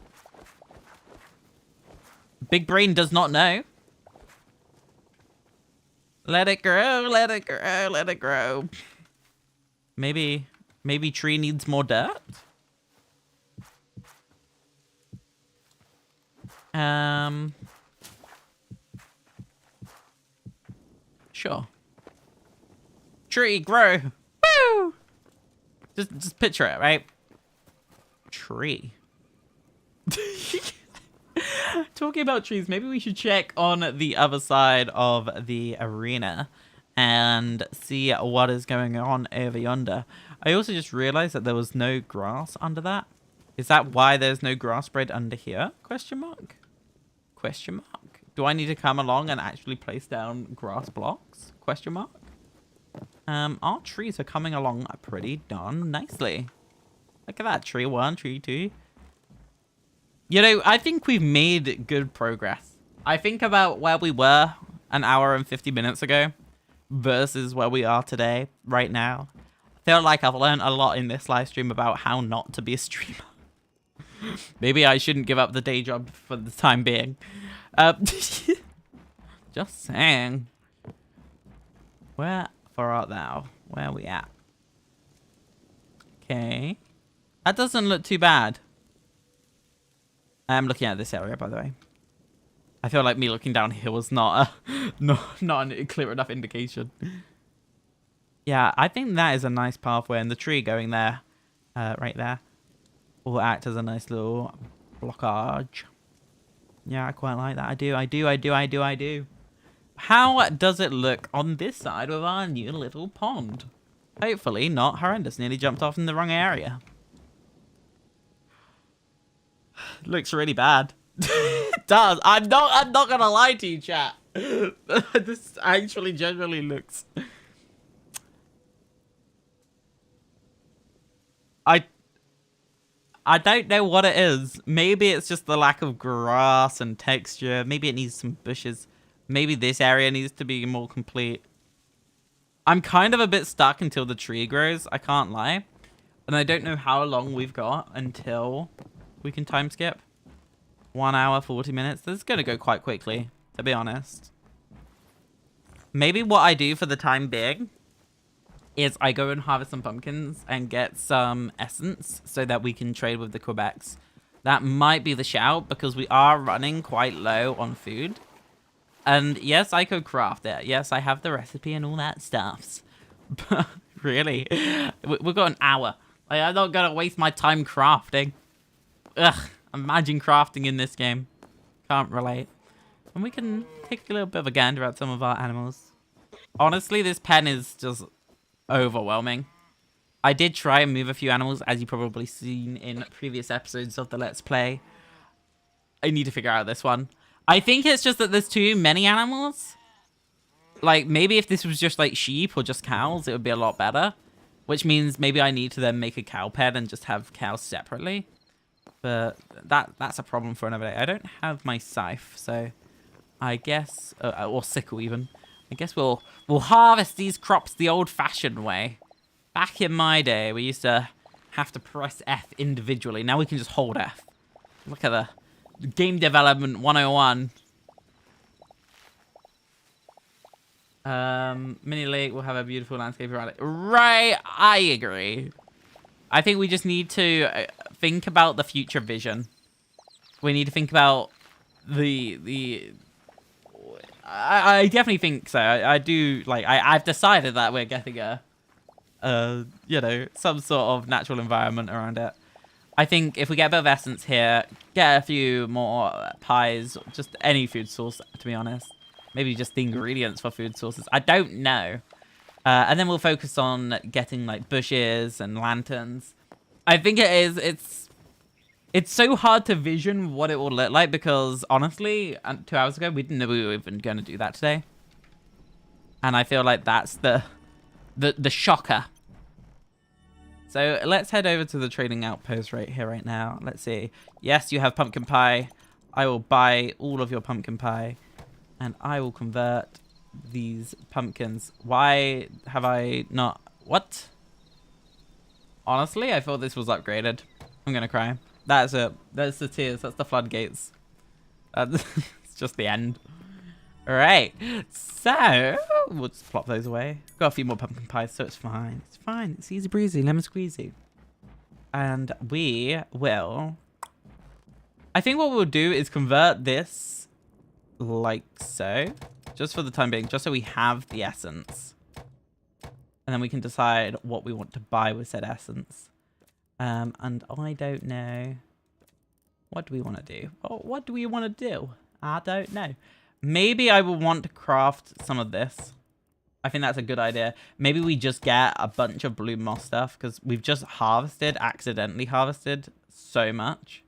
Big brain does not know. Let it grow, let it grow, let it grow. Maybe tree needs more dirt? Sure. Tree, grow. Woo! Just picture it, right? Tree. Talking about trees, maybe we should check on the other side of the arena and see what is going on over yonder. I also just realized that there was no grass under that. Is that why there's no grass spread under here? Question mark? Question mark. Do I need to come along and actually place down grass blocks? Question mark. Our trees are coming along pretty darn nicely. Look at that. Tree 1, tree 2. You know, I think we've made good progress. I think about where we were an hour and 50 minutes ago versus where we are today, right now. I feel like I've learned a lot in this live stream about how not to be a streamer. Maybe I shouldn't give up the day job for the time being. Just saying. Where art thou? Where are we at? Okay. That doesn't look too bad. I'm looking at this area, by the way. I feel like me looking down here was not a clear enough indication. Yeah, I think that is a nice pathway, and the tree going there, right there, will act as a nice little blockage. Yeah, I quite like that. I do. How does it look on this side with our new little pond? Hopefully not horrendous. Nearly jumped off in the wrong area. Looks really bad. It does. I'm not gonna lie to you, chat. This actually genuinely looks... I don't know what it is. Maybe it's just the lack of grass and texture. Maybe it needs some bushes. Maybe this area needs to be more complete. I'm kind of a bit stuck until the tree grows. I can't lie. And I don't know how long we've got until we can time skip. 1 hour, 40 minutes. This is going to go quite quickly, to be honest. Maybe what I do for the time being is I go and harvest some pumpkins and get some essence so that we can trade with the Quebecs. That might be the shout because we are running quite low on food. And yes, I could craft it. Yes, I have the recipe and all that stuffs. But really, we've got an hour. Like, I'm not going to waste my time crafting. Ugh, imagine crafting in this game. Can't relate. And we can take a little bit of a gander at some of our animals. Honestly, this pen is just overwhelming. I did try and move a few animals, as you've probably seen in previous episodes of the Let's Play. I need to figure out this one. I think it's just that there's too many animals. Like, maybe if this was just like sheep or just cows, it would be a lot better. Which means maybe I need to then make a cow pen and just have cows separately. But that's a problem for another day. I don't have my scythe, so I guess... or sickle even. I guess we'll harvest these crops the old-fashioned way. Back in my day, we used to have to press F individually. Now we can just hold F. Look at the game development 101. Mini lake will have a beautiful landscape around it. Right, I agree. I think we just need to think about the future vision. We need to think about I definitely think so. I do, like, I've decided that we're getting you know, some sort of natural environment around it. I think if we get a bit of essence here, get a few more pies, just any food source, to be honest. Maybe just the ingredients for food sources. I don't know. And then we'll focus on getting, like, bushes and lanterns. I think it's so hard to vision what it will look like because, honestly, 2 hours ago, we didn't know we were even going to do that today. And I feel like that's the shocker. So let's head over to the trading outpost right here, right now. Let's see. Yes, you have pumpkin pie. I will buy all of your pumpkin pie. And I will convert these pumpkins. Why have I not... What? Honestly, I thought this was upgraded. I'm going to cry. That's it. That's the tears. That's the floodgates. It's just the end. All right. So, we'll just plop those away. Got a few more pumpkin pies, so it's fine. It's fine. It's easy breezy. Lemon squeezy. And we will... I think what we'll do is convert this like so. Just for the time being. Just so we have the essence. And then we can decide what we want to buy with said essence. And I don't know. What do we want to do? Oh, what do we want to do? I don't know. Maybe I will want to craft some of this. I think that's a good idea. Maybe we just get a bunch of blue moss stuff because we've just accidentally harvested so much.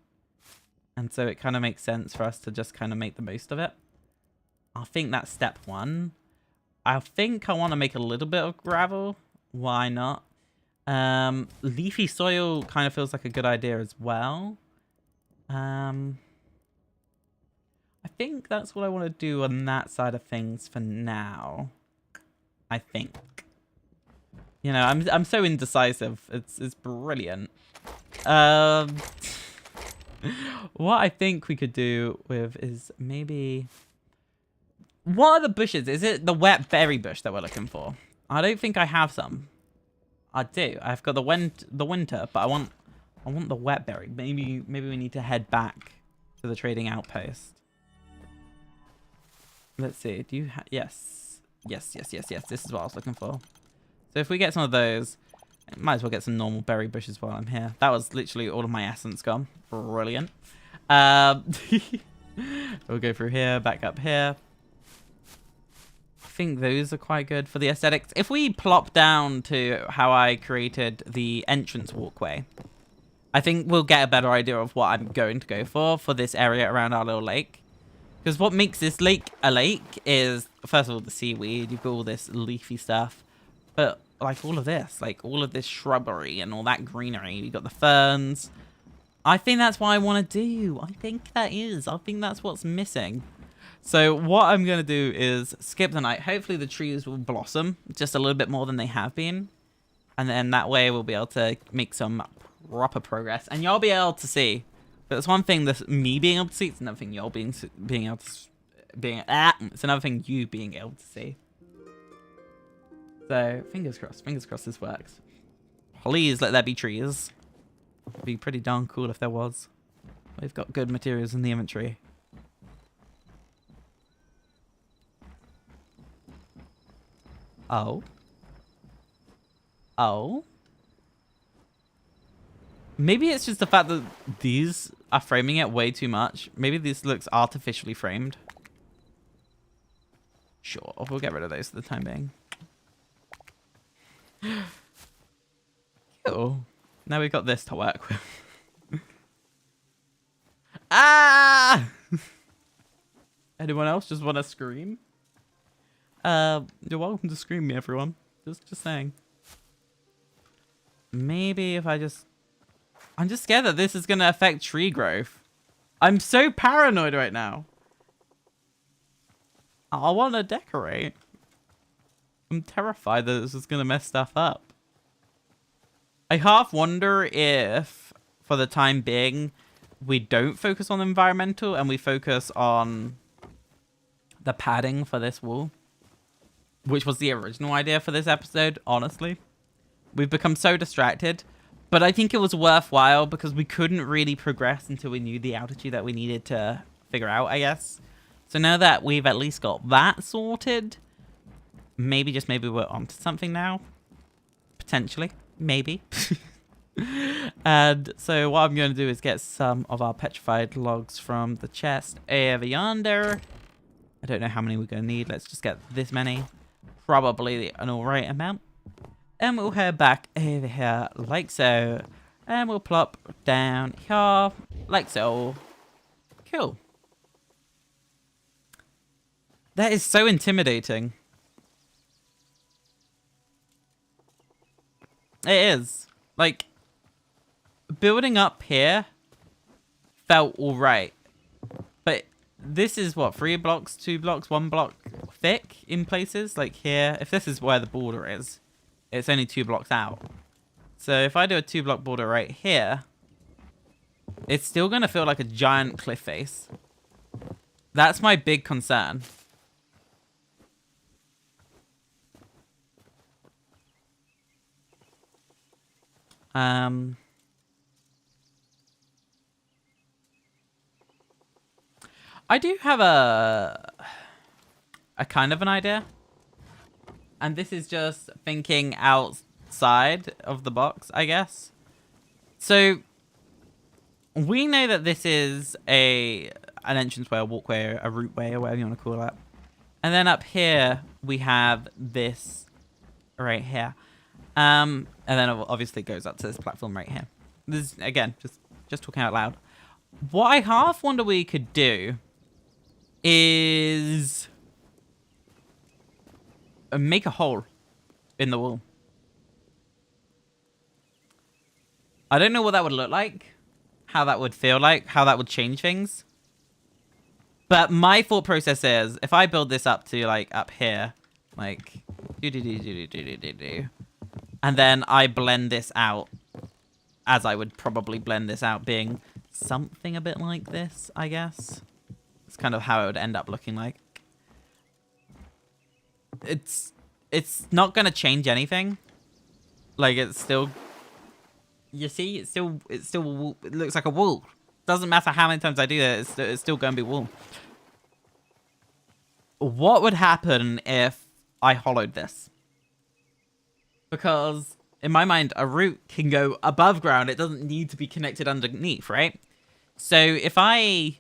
And so it kind of makes sense for us to just kind of make the most of it. I think that's step one. I think I want to make a little bit of gravel. Why not? Leafy soil kind of feels like a good idea as well. I think that's what I want to do on that side of things for now. I think. You know, I'm so indecisive. It's brilliant. What I think we could do with is maybe... What are the bushes? Is it the wet berry bush that we're looking for? I don't think I have some. I do. I've got the winter, but I want the wet berry. Maybe we need to head back to the trading outpost. Let's see. Do you yes. Yes. This is what I was looking for. So if we get some of those, might as well get some normal berry bushes while I'm here. That was literally all of my essence gone. Brilliant. We'll go through here, back up here. I think those are quite good for the aesthetics. If we plop down to how I created the entrance walkway, I think we'll get a better idea of what I'm going to go for this area around our little lake. Because what makes this lake a lake is, first of all, the seaweed. You've got all this leafy stuff. But, like, all of this. Like, all of this shrubbery and all that greenery. You've got the ferns. I think that's what I want to do. I think that's what's missing. So what I'm going to do is skip the night. Hopefully the trees will blossom just a little bit more than they have been. And then that way we'll be able to make some proper progress. And you'll be able to see. But it's one thing that's me being able to see. It's another thing you're being able to... it's another thing you being able to see. So fingers crossed this works. Please let there be trees. It'd be pretty darn cool if there was. We've got good materials in the inventory. Oh. Maybe it's just the fact that these are framing it way too much. Maybe this looks artificially framed. Sure, we'll get rid of those for the time being. Cool. Now we've got this to work with. Ah! Anyone else just want to scream? You're welcome to scream me, everyone. Just saying. Maybe if I just... I'm just scared that this is going to affect tree growth. I'm so paranoid right now. I want to decorate. I'm terrified that this is going to mess stuff up. I half wonder if, for the time being, we don't focus on environmental and we focus on the padding for this wall, which was the original idea for this episode, honestly. We've become so distracted, but I think it was worthwhile because we couldn't really progress until we knew the altitude that we needed to figure out, I guess. So now that we've at least got that sorted, maybe, just maybe we're onto something now. Potentially. Maybe. And so what I'm going to do is get some of our petrified logs from the chest over yonder. I don't know how many we're going to need. Let's just get this many. Probably an alright amount. And we'll head back over here like so. And we'll plop down here like so. Cool. That is so intimidating. It is. Like, building up here felt alright. But this is what, 3 blocks, 2 blocks, 1 block thick in places? Like here, if this is where the border is, it's only 2 blocks out. So if I do a 2 block border right here, it's still going to feel like a giant cliff face. That's my big concern. I do have a kind of an idea. And this is just thinking outside of the box, I guess. So we know that this is an entranceway, a walkway, a routeway, or whatever you want to call it. And then up here we have this right here. And then obviously it goes up to this platform right here. This is, again, just talking out loud. What I half wonder we could do is make a hole in the wall. I don't know what that would look like, how that would feel like, how that would change things. But my thought process is, if I build this up to like up here, like and then I blend this out as I would probably blend this out, being something a bit like this, I guess. It's kind of how it would end up looking like. It's not gonna change anything. Like, it's still, you see, it looks like a wall. Doesn't matter how many times I do that, it's still gonna be wool. What would happen if I hollowed this? Because in my mind, a root can go above ground. It doesn't need to be connected underneath, right? So if I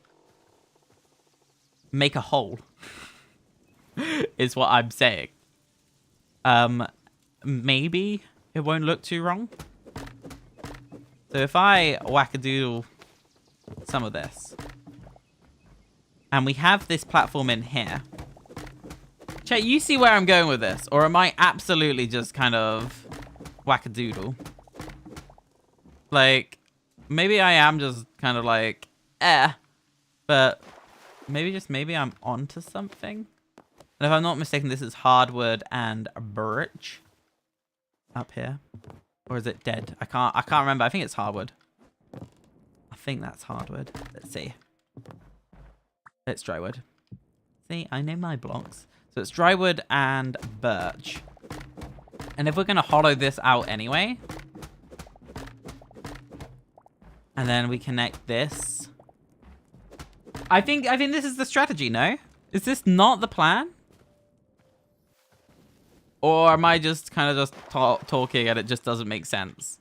make a hole, is what I'm saying. Maybe it won't look too wrong. So if I whack-a-doodle some of this, and we have this platform in here. Chat, you see where I'm going with this? Or am I absolutely just kind of whack-a-doodle? Like, maybe I am just kind of like, but maybe I'm onto something. And if I'm not mistaken, this is hardwood and birch up here. Or is it dead? I can't remember. I think it's hardwood. I think that's hardwood. Let's see. It's drywood. See, I know my blocks. So it's drywood and birch. And if we're going to hollow this out anyway, and then we connect this, I think this is the strategy, no? Is this not the plan? Or am I just kind of just talking and it just doesn't make sense?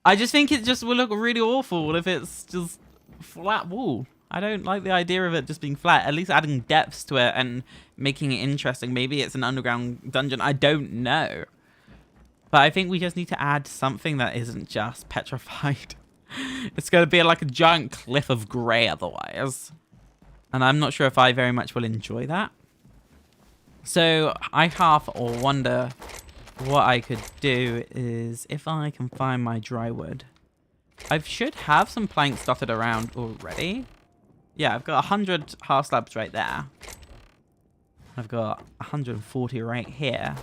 I just think it just will look really awful if it's just flat wall. I don't like the idea of it just being flat. At least adding depths to it and making it interesting. Maybe it's an underground dungeon. I don't know. But I think we just need to add something that isn't just petrified. It's going to be like a giant cliff of grey otherwise. And I'm not sure if I very much will enjoy that. So I half wonder what I could do is if I can find my drywood. I should have some planks dotted around already. Yeah, I've got 100 half slabs right there. I've got 140 right here.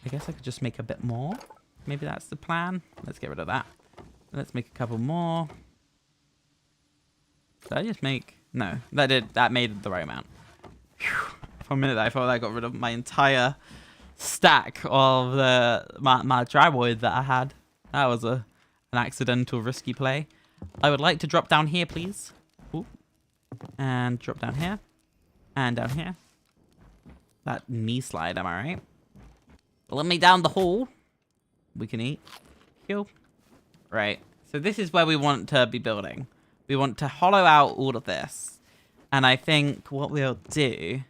I guess I could just make a bit more. Maybe that's the plan. Let's get rid of that. Let's make a couple more. Did I just make... No, that made the right amount. Whew. For a minute I thought I got rid of my entire stack of my drywood that I had. That was an accidental risky play. I would like to drop down here, please. Ooh. And drop down here. And down here. That knee slide, am I right? Let me down the hole. We can eat. Kill. Right. So this is where we want to be building. We want to hollow out all of this. And I think what we'll do...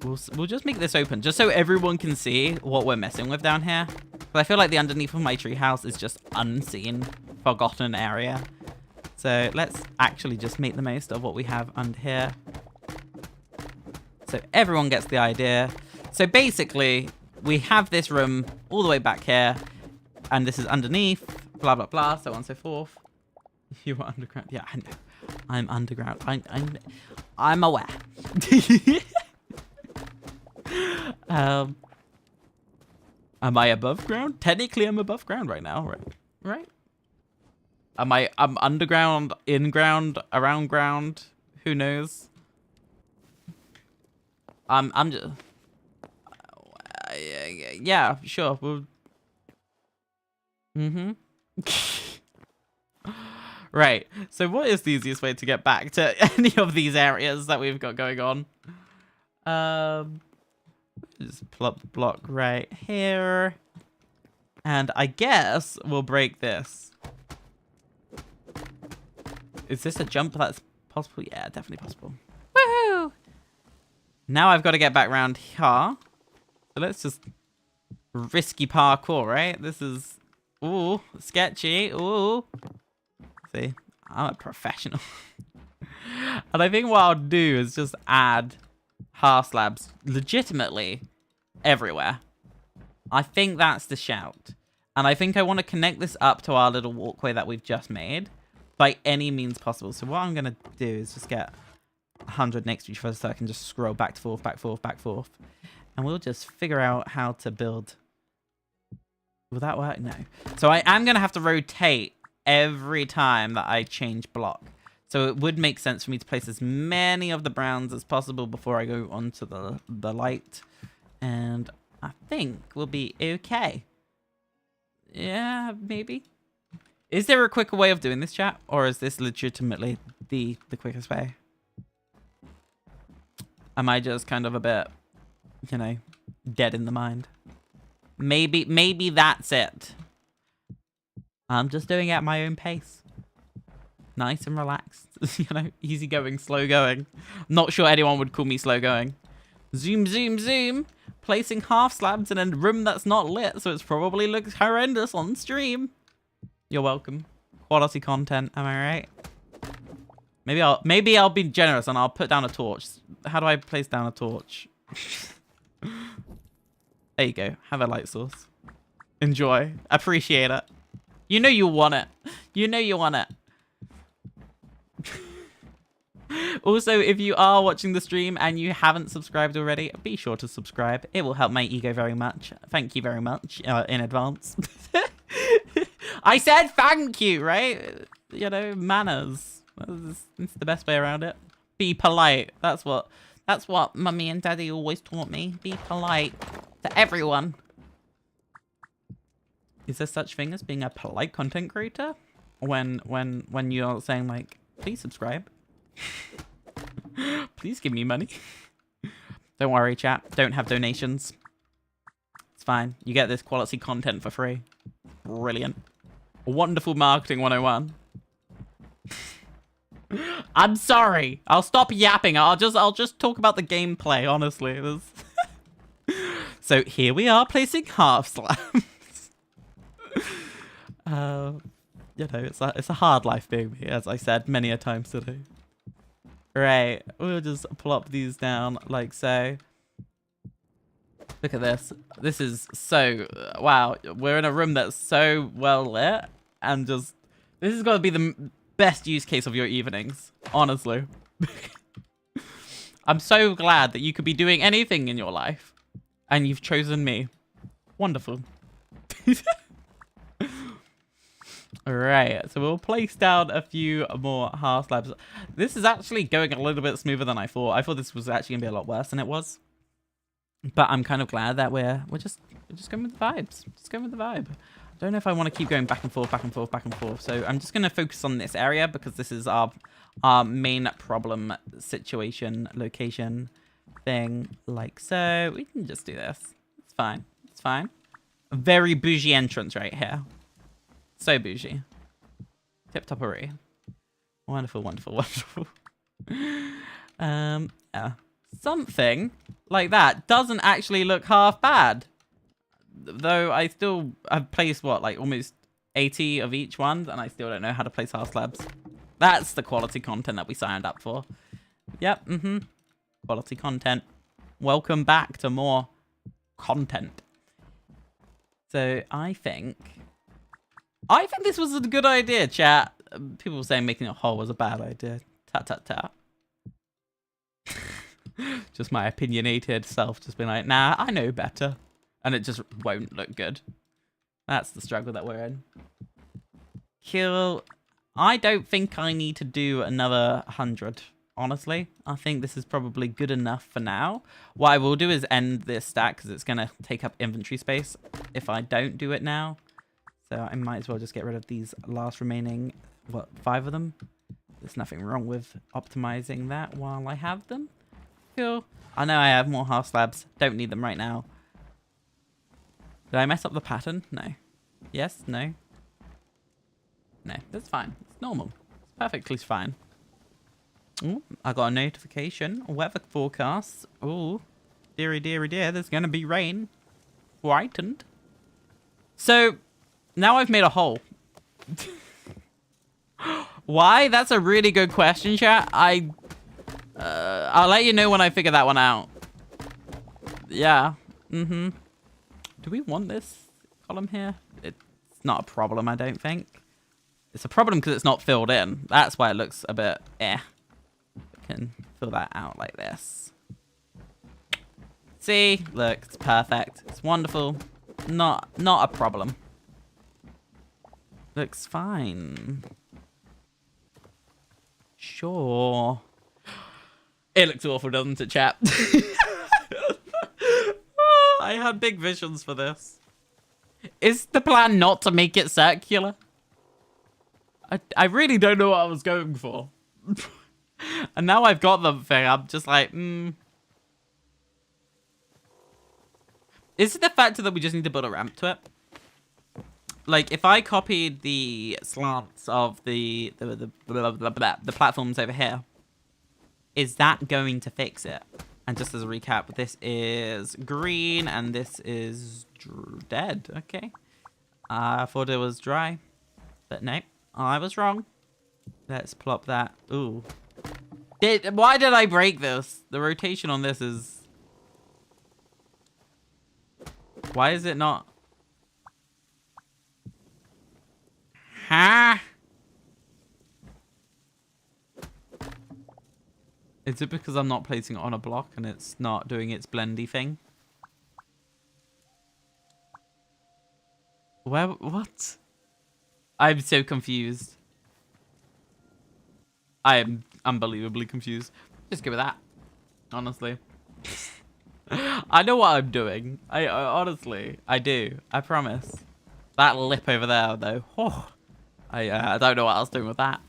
We'll just make this open. Just so everyone can see what we're messing with down here. But I feel like the underneath of my treehouse is just unseen. Forgotten area. So let's actually just make the most of what we have under here. So everyone gets the idea. So basically, we have this room all the way back here. And this is underneath. Blah, blah, blah. So on and so forth. You are underground. Yeah, I know. I'm underground. I'm aware. Am I above ground? Technically, I'm above ground right now. Right? I'm underground, in ground, around ground. Who knows? I'm just... yeah, sure. We'll... Right. So what is the easiest way to get back to any of these areas that we've got going on? Just plop the block right here. And I guess we'll break this. Is this a jump that's possible? Yeah, definitely possible. Woohoo! Now I've got to get back around here. So let's just risky parkour, right? This is, ooh, sketchy. Ooh. See, I'm a professional. And I think what I'll do is just add half slabs legitimately everywhere. I think that's the shout. And I think I want to connect this up to our little walkway that we've just made by any means possible. So what I'm going to do is just get 100 next to each other so I can just scroll back and forth, back, forth, back, forth. And we'll just figure out how to build. Will that work? No. So I am going to have to rotate every time that I change block. So it would make sense for me to place as many of the browns as possible before I go onto the light. And I think we'll be okay. Yeah, maybe. Is there a quicker way of doing this, chat? Or is this legitimately the quickest way? Am I just kind of a bit, you know, dead in the mind? Maybe that's it. I'm just doing it at my own pace. Nice and relaxed. You know, easy going, slow going. Not sure anyone would call me slow going. Zoom, zoom, zoom. Placing half slabs in a room that's not lit, so it's probably looks horrendous on stream. You're welcome. Quality content, am I right? Maybe I'll be generous and I'll put down a torch. How do I place down a torch? There you go. Have a light source. Enjoy. Appreciate it. You know you want it. You know you want it. Also, if you are watching the stream and you haven't subscribed already, be sure to subscribe. It will help my ego very much. Thank you very much in advance. I said thank you, right? You know, manners. It's the best way around it. Be polite. That's what mummy and daddy always taught me. Be polite to everyone. Is there such thing as being a polite content creator? When you're saying like, please subscribe. Please give me money. Don't worry, chat. Don't have donations. It's fine. You get this quality content for free. Brilliant. Wonderful marketing 101. I'm sorry. I'll stop yapping. I'll just talk about the gameplay, honestly. So here we are placing half slabs. You know, it's a hard life being me, as I said many a time today. Right, we'll just plop these down like so. Look at this. This is so... Wow, we're in a room that's so well lit. And just... This is going to be the best use case of your evenings. Honestly. I'm so glad that you could be doing anything in your life. And you've chosen me. Wonderful. Alright, so we'll place down a few more hearth slabs. This is actually going a little bit smoother than I thought. I thought this was actually going to be a lot worse than it was. But I'm kind of glad that we're just going with the vibes. Just going with the vibe. I don't know if I want to keep going back and forth, back and forth, back and forth. So I'm just going to focus on this area because this is our main problem situation, location thing. Like so. We can just do this. It's fine. It's fine. A very bougie entrance right here. So bougie. Tip-toppery. Wonderful, wonderful, wonderful. Yeah. Something like that doesn't actually look half bad. Though I still have placed, what, like almost 80 of each one, and I still don't know how to place hearth slabs. That's the quality content that we signed up for. Yep, Quality content. Welcome back to more content. So I think this was a good idea, chat. People were saying making a hole was a bad idea. Tat, tat, tat. Just my opinionated self just being like, nah, I know better. And it just won't look good. That's the struggle that we're in. Cool. I don't think I need to do another 100. Honestly, I think this is probably good enough for now. What I will do is end this stack because it's going to take up inventory space if I don't do it now. So I might as well just get rid of these last remaining, what, 5 of them? There's nothing wrong with optimizing that while I have them. Cool. I know I have more hearth slabs. Don't need them right now. Did I mess up the pattern? No. Yes? No? No, that's fine. It's normal. It's perfectly fine. Ooh, I got a notification. Weather forecast. Ooh. Deary, deary, dear. There's going to be rain. Frightened. So, now I've made a hole. Why? That's a really good question, chat. I'll let you know when I figure that one out. Yeah. Do we want this column here? It's not a problem, I don't think. It's a problem because it's not filled in. That's why it looks a bit eh. We can fill that out like this. See? Look, it's perfect. It's wonderful. Not a problem. Looks fine. Sure. It looks awful, doesn't it, chap? I had big visions for this. Is the plan not to make it circular? I really don't know what I was going for. And now I've got the thing, I'm just like, Is it the fact that we just need to build a ramp to it? Like, if I copied the slants of the platforms over here, is that going to fix it? And just as a recap, this is green and this is dead. Okay. I thought it was dry, but no, I was wrong. Let's plop that. Ooh. Why did I break this? The rotation on this is... Why is it not... Huh? Is it because I'm not placing it on a block and it's not doing its blendy thing? What? I'm so confused. I am unbelievably confused. Just go with that. Honestly. I know what I'm doing. I honestly, I do. I promise. That lip over there, though. Oh, I don't know what I was doing with that.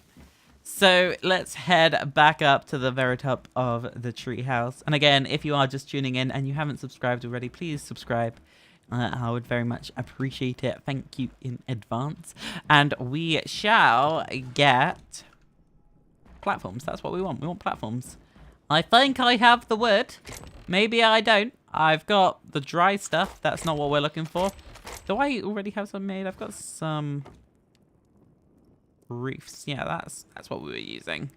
So let's head back up to the very top of the treehouse. And again, if you are just tuning in and you haven't subscribed already, please subscribe. I would very much appreciate it. Thank you in advance. And we shall get platforms. That's what we want. We want platforms. I think I have the wood. Maybe I don't. I've got the dry stuff. That's not what we're looking for. Do I already have some made? I've got some... roofs. Yeah, that's what we were using.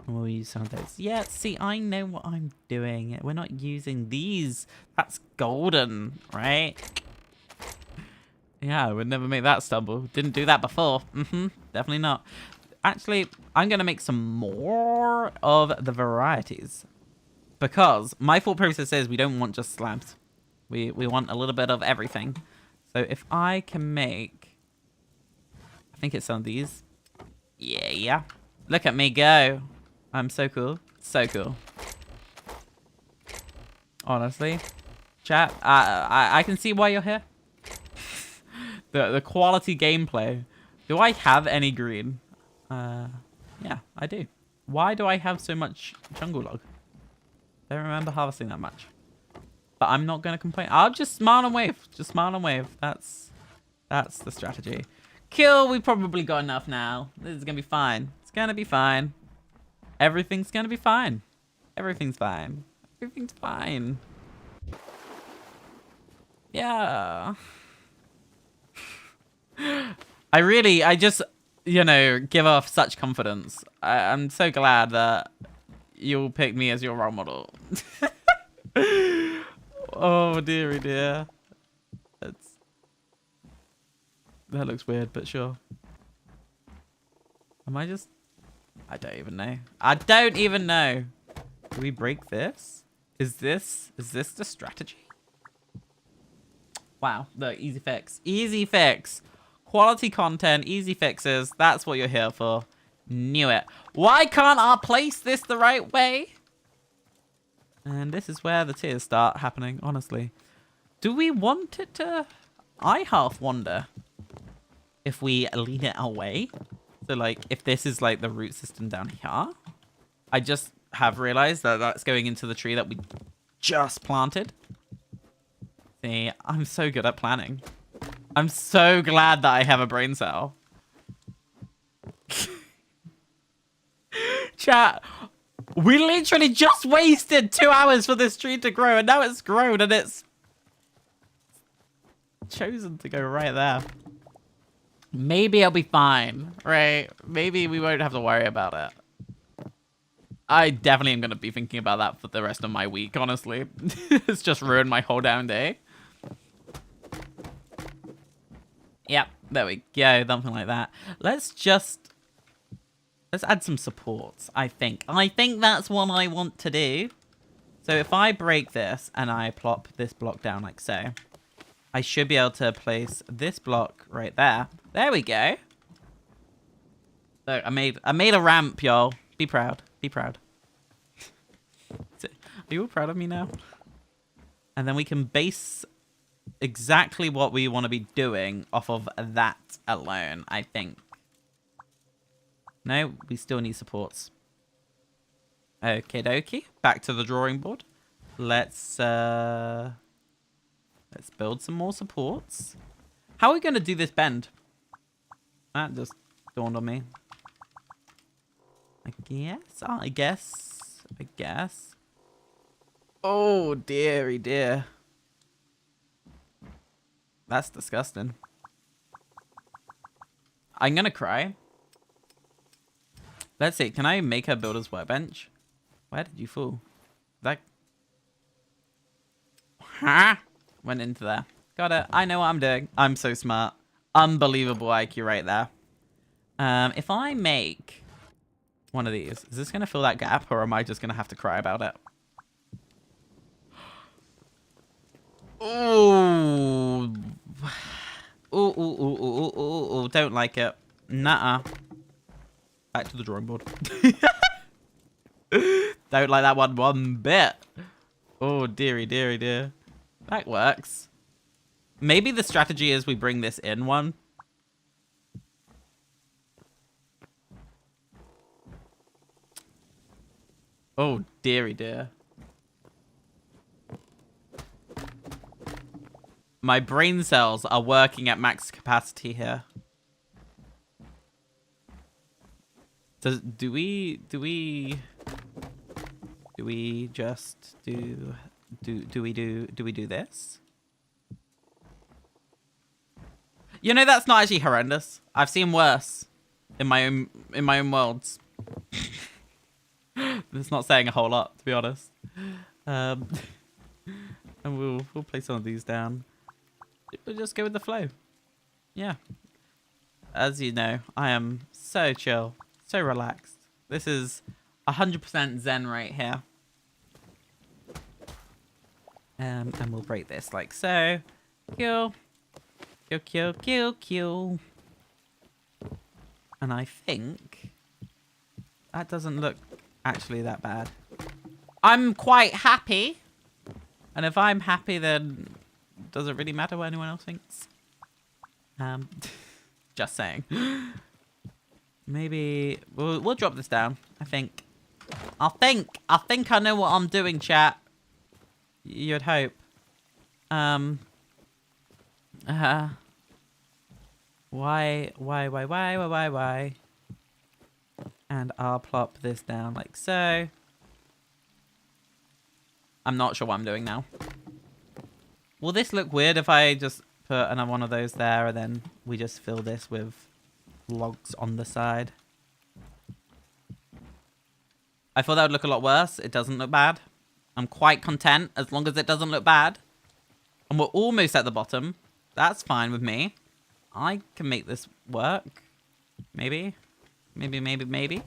We'll use some of those. Yeah, see, I know what I'm doing. We're not using these. That's golden, right? Yeah, I would never make that stumble. Didn't do that before. Definitely not. Actually, I'm going to make some more of the varieties. Because my thought process is we don't want just slabs. We want a little bit of everything. So if I can make... I think it's some of these. Yeah. Look at me go. I'm so cool. So cool. Honestly. Chat, I can see why you're here. The quality gameplay. Do I have any green? Yeah, I do. Why do I have so much jungle log? Don't remember harvesting that much. But I'm not going to complain. I'll just smile and wave. Just smile and wave. That's the strategy. Kill, we probably got enough now. This is going to be fine. It's going to be fine. Everything's going to be fine. Everything's fine. Everything's fine. Yeah. I just, you know, give off such confidence. I'm so glad that you'll pick me as your role model. Oh, dearie dear. That looks weird, but sure. Am I just... I don't even know. I don't even know. Do we break this? Is this the strategy? Wow, look, easy fix. Easy fix. Quality content, easy fixes. That's what you're here for. Knew it. Why can't I place this the right way? And this is where the tears start happening, honestly. Do we want it to... I half wonder if we lean it away. So, like, if this is, like, the root system down here. I just have realized that that's going into the tree that we just planted. See, I'm so good at planning. I'm so glad that I have a brain cell. Chat, we literally just wasted 2 hours for this tree to grow, and now it's grown, and it's chosen to go right there. Maybe I'll be fine, right? Maybe we won't have to worry about it. I definitely am going to be thinking about that for the rest of my week, honestly. It's just ruined my whole damn day. Yep, there we go, something like that. Let's add some supports, I think. I think that's what I want to do. So if I break this and I plop this block down like so, I should be able to place this block right there. There we go. Look, I made a ramp, y'all. Be proud. Be proud. Are you all proud of me now? And then we can base exactly what we want to be doing off of that alone, I think. No, we still need supports. Okie dokie. Back to the drawing board. Let's build some more supports. How are we going to do this bend? That just dawned on me. I guess. Oh, dearie dear. That's disgusting. I'm going to cry. Let's see. Can I make her builder's workbench? Where did you fall? That... Huh? Went into there. Got it. I know what I'm doing. I'm so smart. Unbelievable IQ right there. If I make one of these, is this going to fill that gap, or am I just going to have to cry about it? Ooh. Ooh. Don't like it. Nuh-uh. Back to the drawing board. Don't like that one bit. Oh, dearie dear. That works. Maybe the strategy is we bring this in one. Oh, dearie dear. My brain cells are working at max capacity here. Do we just do we do this? You know, that's not actually horrendous. I've seen worse in my own worlds. That's not saying a whole lot, to be honest. And we'll place some of these down. We'll just go with the flow. Yeah. As you know, I am so chill, so relaxed. This is 100% zen right here. And we'll break this like so. Kill. Kill, kill, kill, kill. And I think that doesn't look actually that bad. I'm quite happy. And if I'm happy, then does it really matter what anyone else thinks? Just saying. Maybe we'll drop this down. I think I know what I'm doing, chat. You'd hope. Why? And I'll plop this down like so. I'm not sure what I'm doing now. Will this look weird if I just put another one of those there and then we just fill this with logs on the side? I thought that would look a lot worse. It doesn't look bad. I'm quite content as long as it doesn't look bad. And we're almost at the bottom. That's fine with me. I can make this work. Maybe. Maybe.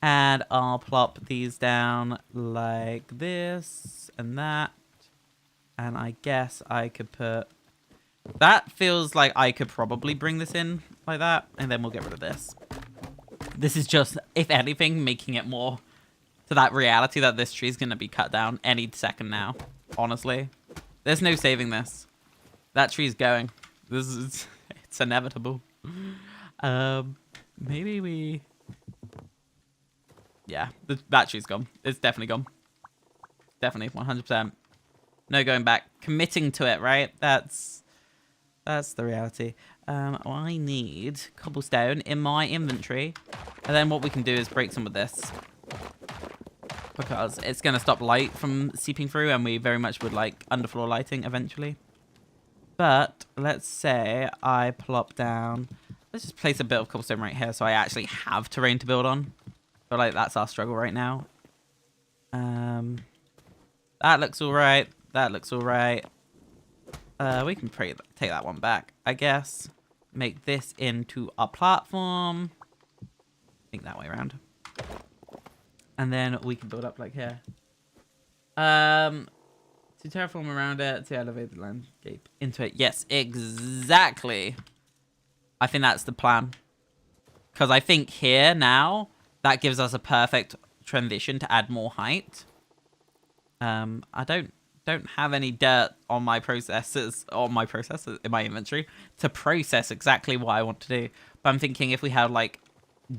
And I'll plop these down like this and that. And I guess I could put... That feels like I could probably bring this in like that. And then we'll get rid of this. This is just, if anything, making it more to that reality that this tree is going to be cut down any second now. Honestly. There's no saving this. That tree's going. It's inevitable. Maybe we... Yeah, that tree's gone. It's definitely gone. Definitely, 100%. No going back. Committing to it, right? That's the reality. I need cobblestone in my inventory. And then what we can do is break some of this. Because it's going to stop light from seeping through. And we very much would like underfloor lighting eventually. But let's say I plop down... Let's just place a bit of cobblestone right here so I actually have terrain to build on. I feel like that's our struggle right now. That looks alright. That looks alright. We can take that one back, I guess. Make this into a platform. I think that way around. And then we can build up like here. To terraform around it, to elevate the landscape into it. Yes, exactly. I think that's the plan. Because I think here now, that gives us a perfect transition to add more height. I don't have any dirt on my processors, in my inventory to process exactly what I want to do. But I'm thinking if we have like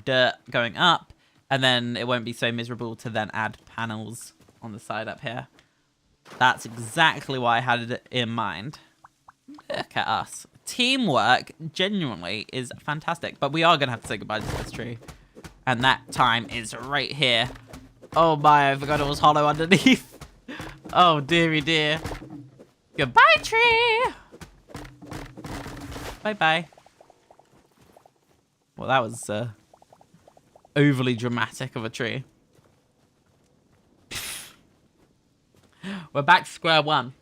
dirt going up, and then it won't be so miserable to then add panels on the side up here. That's exactly what I had it in mind. Look at us. Teamwork genuinely is fantastic. But we are going to have to say goodbye to this tree. And that time is right here. Oh my, I forgot it was hollow underneath. Oh dearie dear. Goodbye, tree. Bye-bye. Well, that was overly dramatic of a tree. We're back to square one.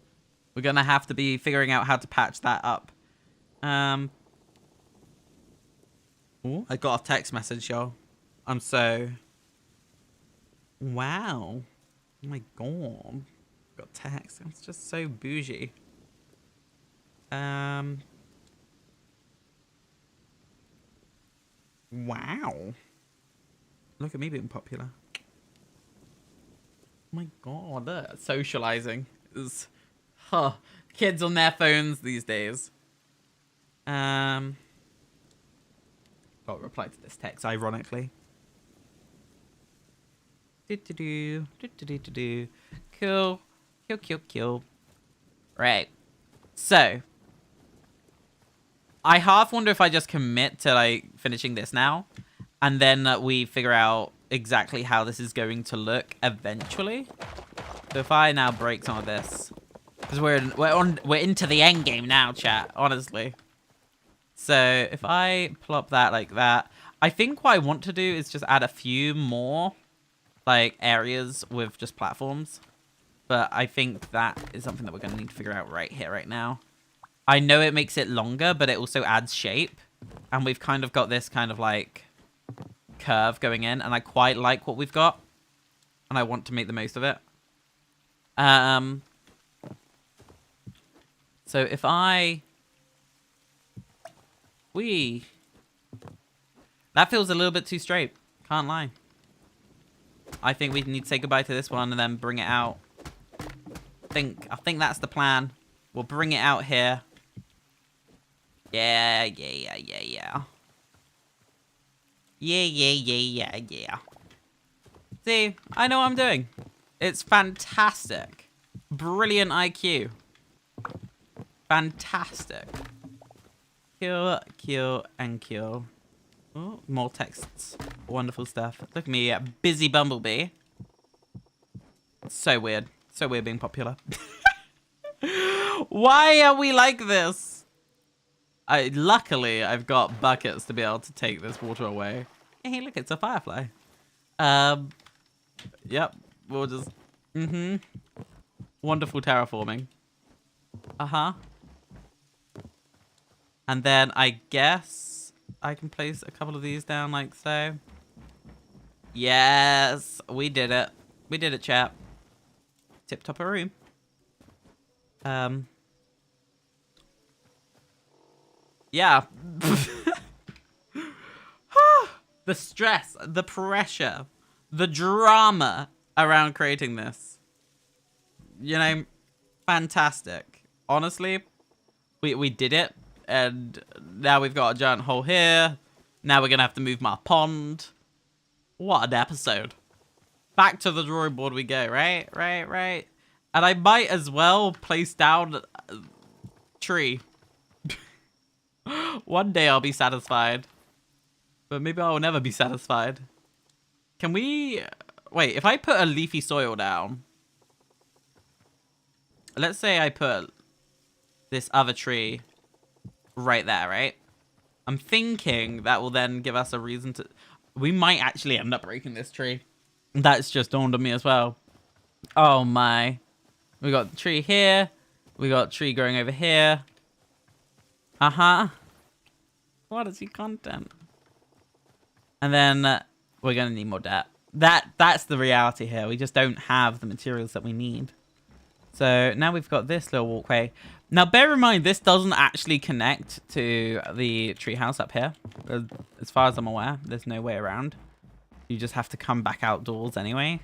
We're going to have to be figuring out how to patch that up. Ooh, I got a text message, y'all. I'm so... Wow. Oh my god. Got text. It's just so bougie. Wow. Look at me being popular. Oh my god, look, socializing is... Huh. Kids on their phones these days. Got to reply to this text, ironically. Cool. Kill. Right. So. I half wonder if I just commit to, like, finishing this now. And then we figure out exactly how this is going to look eventually. So if I now break some of this. Because we're into the end game now, chat, honestly. So if I plop that like that, I think what I want to do is just add a few more like areas with just platforms. But I think that is something that we're going to need to figure out right here, right now. I know it makes it longer, but it also adds shape. And we've kind of got this kind of like curve going in. And I quite like what we've got. And I want to make the most of it. So if that feels a little bit too straight. Can't lie. I think we need to say goodbye to this one and then bring it out. I think that's the plan. We'll bring it out here. Yeah. Yeah. See, I know what I'm doing. It's fantastic. Brilliant IQ. Fantastic. Kill, and kill. Oh, more texts. Wonderful stuff. Look at me, busy bumblebee. So weird. So weird being popular. Why are we like this? Luckily, I've got buckets to be able to take this water away. Hey, look, it's a firefly. Yep. We'll just... Wonderful terraforming. And then I guess I can place a couple of these down like so. Yes, we did it. We did it, chap. Tip top of room. Yeah. The stress, the pressure, the drama around creating this. You know, fantastic. Honestly, we did it. And now we've got a giant hole here. Now we're going to have to move my pond. What an episode. Back to the drawing board we go, right? Right. And I might as well place down a tree. One day I'll be satisfied. But maybe I will never be satisfied. Can we... Wait, if I put a leafy soil down... Let's say I put this other tree right there, right? I'm thinking that will then give us a reason to... We might actually end up breaking this tree. That's just dawned on me as well. Oh my. We got the tree here. We got tree growing over here. Quality content. And then we're going to need more dirt. That's the reality here. We just don't have the materials that we need. So now we've got this little walkway. Now bear in mind, this doesn't actually connect to the treehouse up here. As far as I'm aware, there's no way around. You just have to come back outdoors anyway.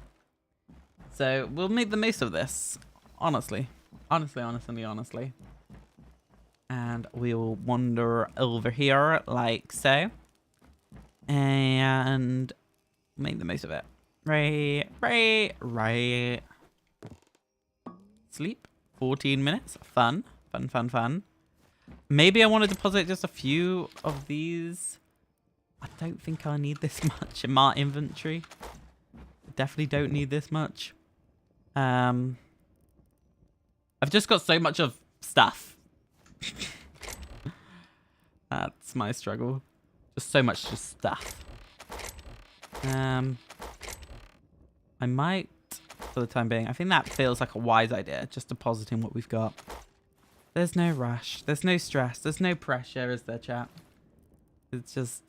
So we'll make the most of this. Honestly. Honestly. And we'll wander over here like so. And make the most of it. Right. Sleep. 14 minutes. Fun. Maybe I want to deposit just a few of these. I don't think I need this much in my inventory. Definitely don't need this much. I've just got so much of stuff. That's my struggle. Just so much just stuff. I might, for the time being, I think that feels like a wise idea, just depositing what we've got. There's no rush. There's no stress. There's no pressure, is there, chat? It's just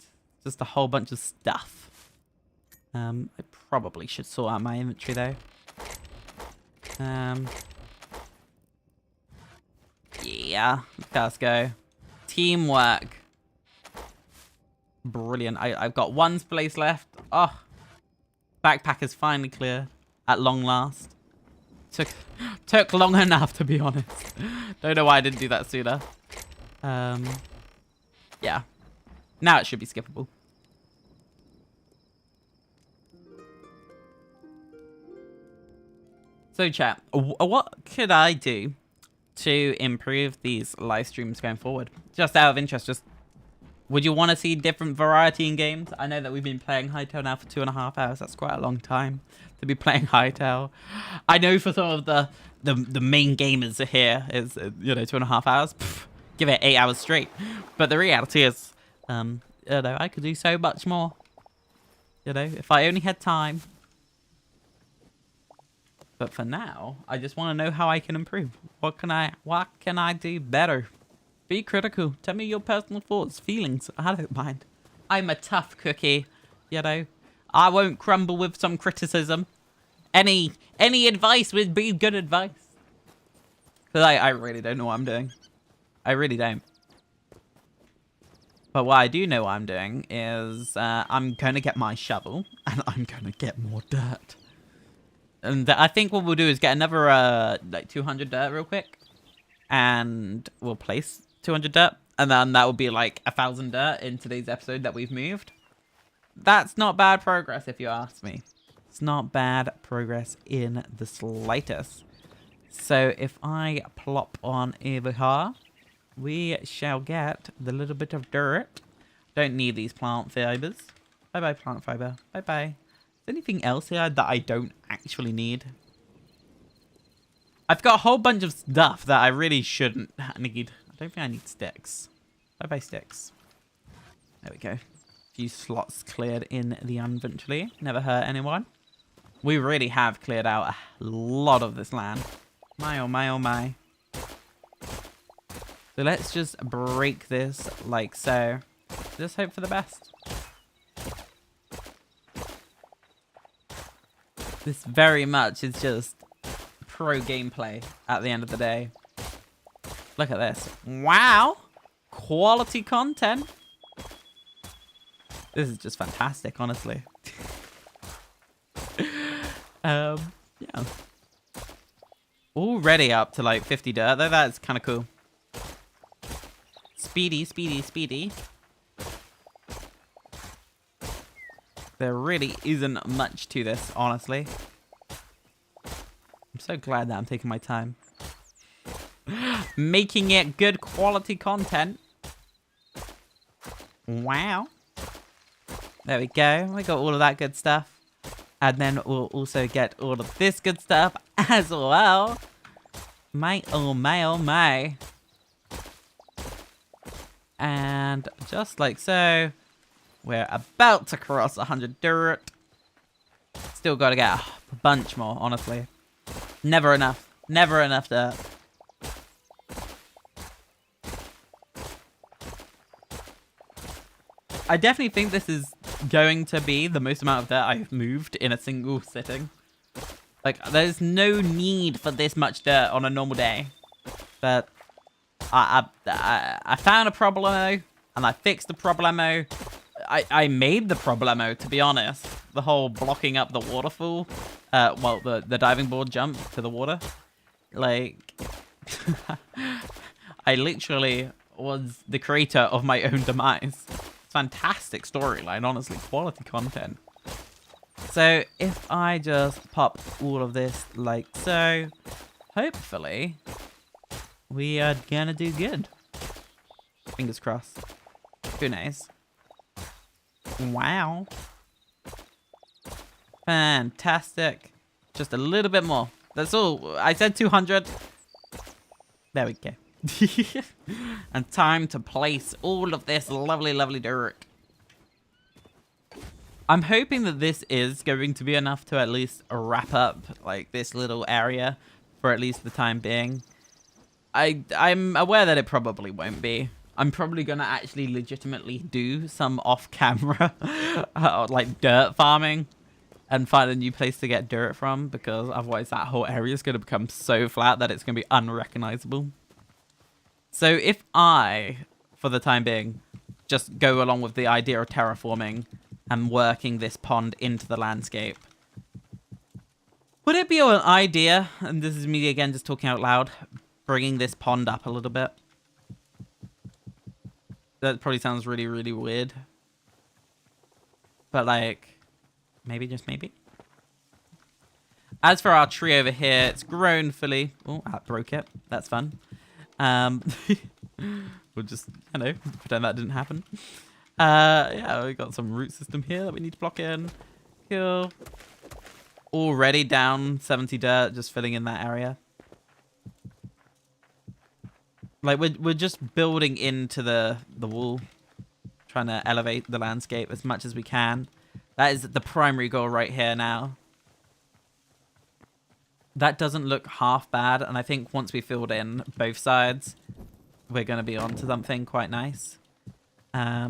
a whole bunch of stuff. I probably should sort out my inventory, though. Yeah, let's go. Teamwork. Brilliant. I've got one place left. Oh, backpack is finally clear at long last. Took long enough, to be honest. Don't know why I didn't do that sooner. Yeah. Now it should be skippable. So chat, what could I do to improve these live streams going forward? Just out of interest, would you want to see different variety in games? I know that we've been playing Hytale now for 2.5 hours. That's quite a long time to be playing Hytale. I know for some of the main gamers here is 2.5 hours. Pff, give it 8 hours straight. But the reality is, I could do so much more. If I only had time. But for now, I just want to know how I can improve. What can I do better? Be critical. Tell me your personal thoughts, feelings. I don't mind. I'm a tough cookie. I won't crumble with some criticism. Any advice would be good advice. Because I really don't know what I'm doing. I really don't. But what I do know what I'm doing is I'm going to get my shovel and I'm going to get more dirt. And I think what we'll do is get another like 200 dirt real quick. And we'll place 200 dirt. And then that will be like 1,000 dirt in today's episode that we've moved. That's not bad progress if you ask me. It's not bad progress in the slightest. So if I plop on over here, we shall get the little bit of dirt. Don't need these plant fibers. Bye-bye, plant fiber. Bye-bye. Is there anything else here that I don't actually need? I've got a whole bunch of stuff that I really shouldn't need. I don't think I need sticks. Bye-bye, sticks. There we go. A few slots cleared in the inventory. Never hurt anyone. We really have cleared out a lot of this land. My, oh my, oh my. So let's just break this like so. Just hope for the best. This very much is just pro gameplay at the end of the day. Look at this. Wow. Quality content. This is just fantastic, honestly. Yeah. Already up to like 50 dirt, though. That's kind of cool. Speedy, speedy, speedy. There really isn't much to this, honestly. I'm so glad that I'm taking my time. Making it good quality content. Wow. There we go. We got all of that good stuff. And then we'll also get all of this good stuff as well. My, oh my, oh my. And just like so, we're about to cross 100 dirt. Still got to get a bunch more, honestly. Never enough. Never enough dirt. I definitely think this is going to be the most amount of dirt I've moved in a single sitting. Like, there's no need for this much dirt on a normal day. But I found a problemo, and I fixed the problemo. I made the problemo, to be honest. The whole blocking up the waterfall. Well, the diving board jump to the water. Like, I literally was the creator of my own demise. Fantastic storyline, honestly. Quality content. So, if I just pop all of this like so, hopefully, we are gonna do good. Fingers crossed. Who knows? Wow. Fantastic. Just a little bit more. That's all. I said 200. There we go. And time to place all of this lovely, lovely dirt. I'm hoping that this is going to be enough to at least wrap up like this little area for at least the time being. I'm aware that it probably won't be. I'm probably going to actually legitimately do some off-camera like dirt farming and find a new place to get dirt from, because otherwise that whole area is going to become so flat that it's going to be unrecognizable. So if I, for the time being, just go along with the idea of terraforming and working this pond into the landscape, would it be an idea, and this is me again just talking out loud, bringing this pond up a little bit? That probably sounds really, really weird. But like, maybe, just maybe. As for our tree over here, it's grown fully. Oh, I broke it. That's fun. We'll just, you know, pretend that didn't happen. Yeah, we got some root system here that we need to block in. Cool. Already down 70 dirt, just filling in that area. Like, we're just building into the wall, trying to elevate the landscape as much as we can. That is the primary goal right here now. That doesn't look half bad, and I think once we filled in both sides, we're going to be on to something quite nice. I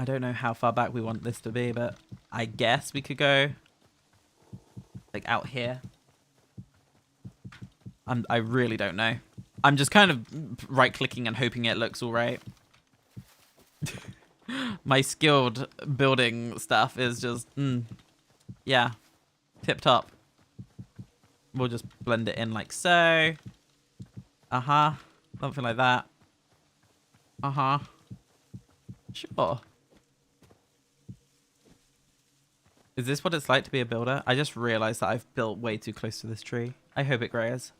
don't know how far back we want this to be, but I guess we could go like out here. I really don't know. I'm just kind of right-clicking and hoping it looks all right. My skilled building stuff is just, yeah, tip-top. We'll just blend it in like so. Uh-huh. Something like that. Uh-huh. Sure. Is this what it's like to be a builder? I just realized that I've built way too close to this tree. I hope it grows.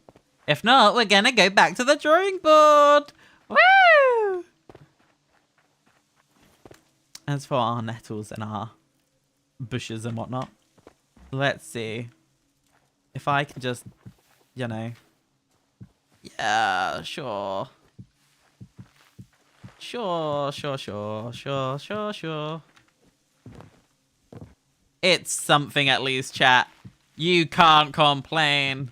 If not, we're gonna go back to the drawing board. Woo! As for our nettles and our bushes and whatnot, let's see if I can just, you know, yeah, sure. Sure. It's something at least, chat. You can't complain.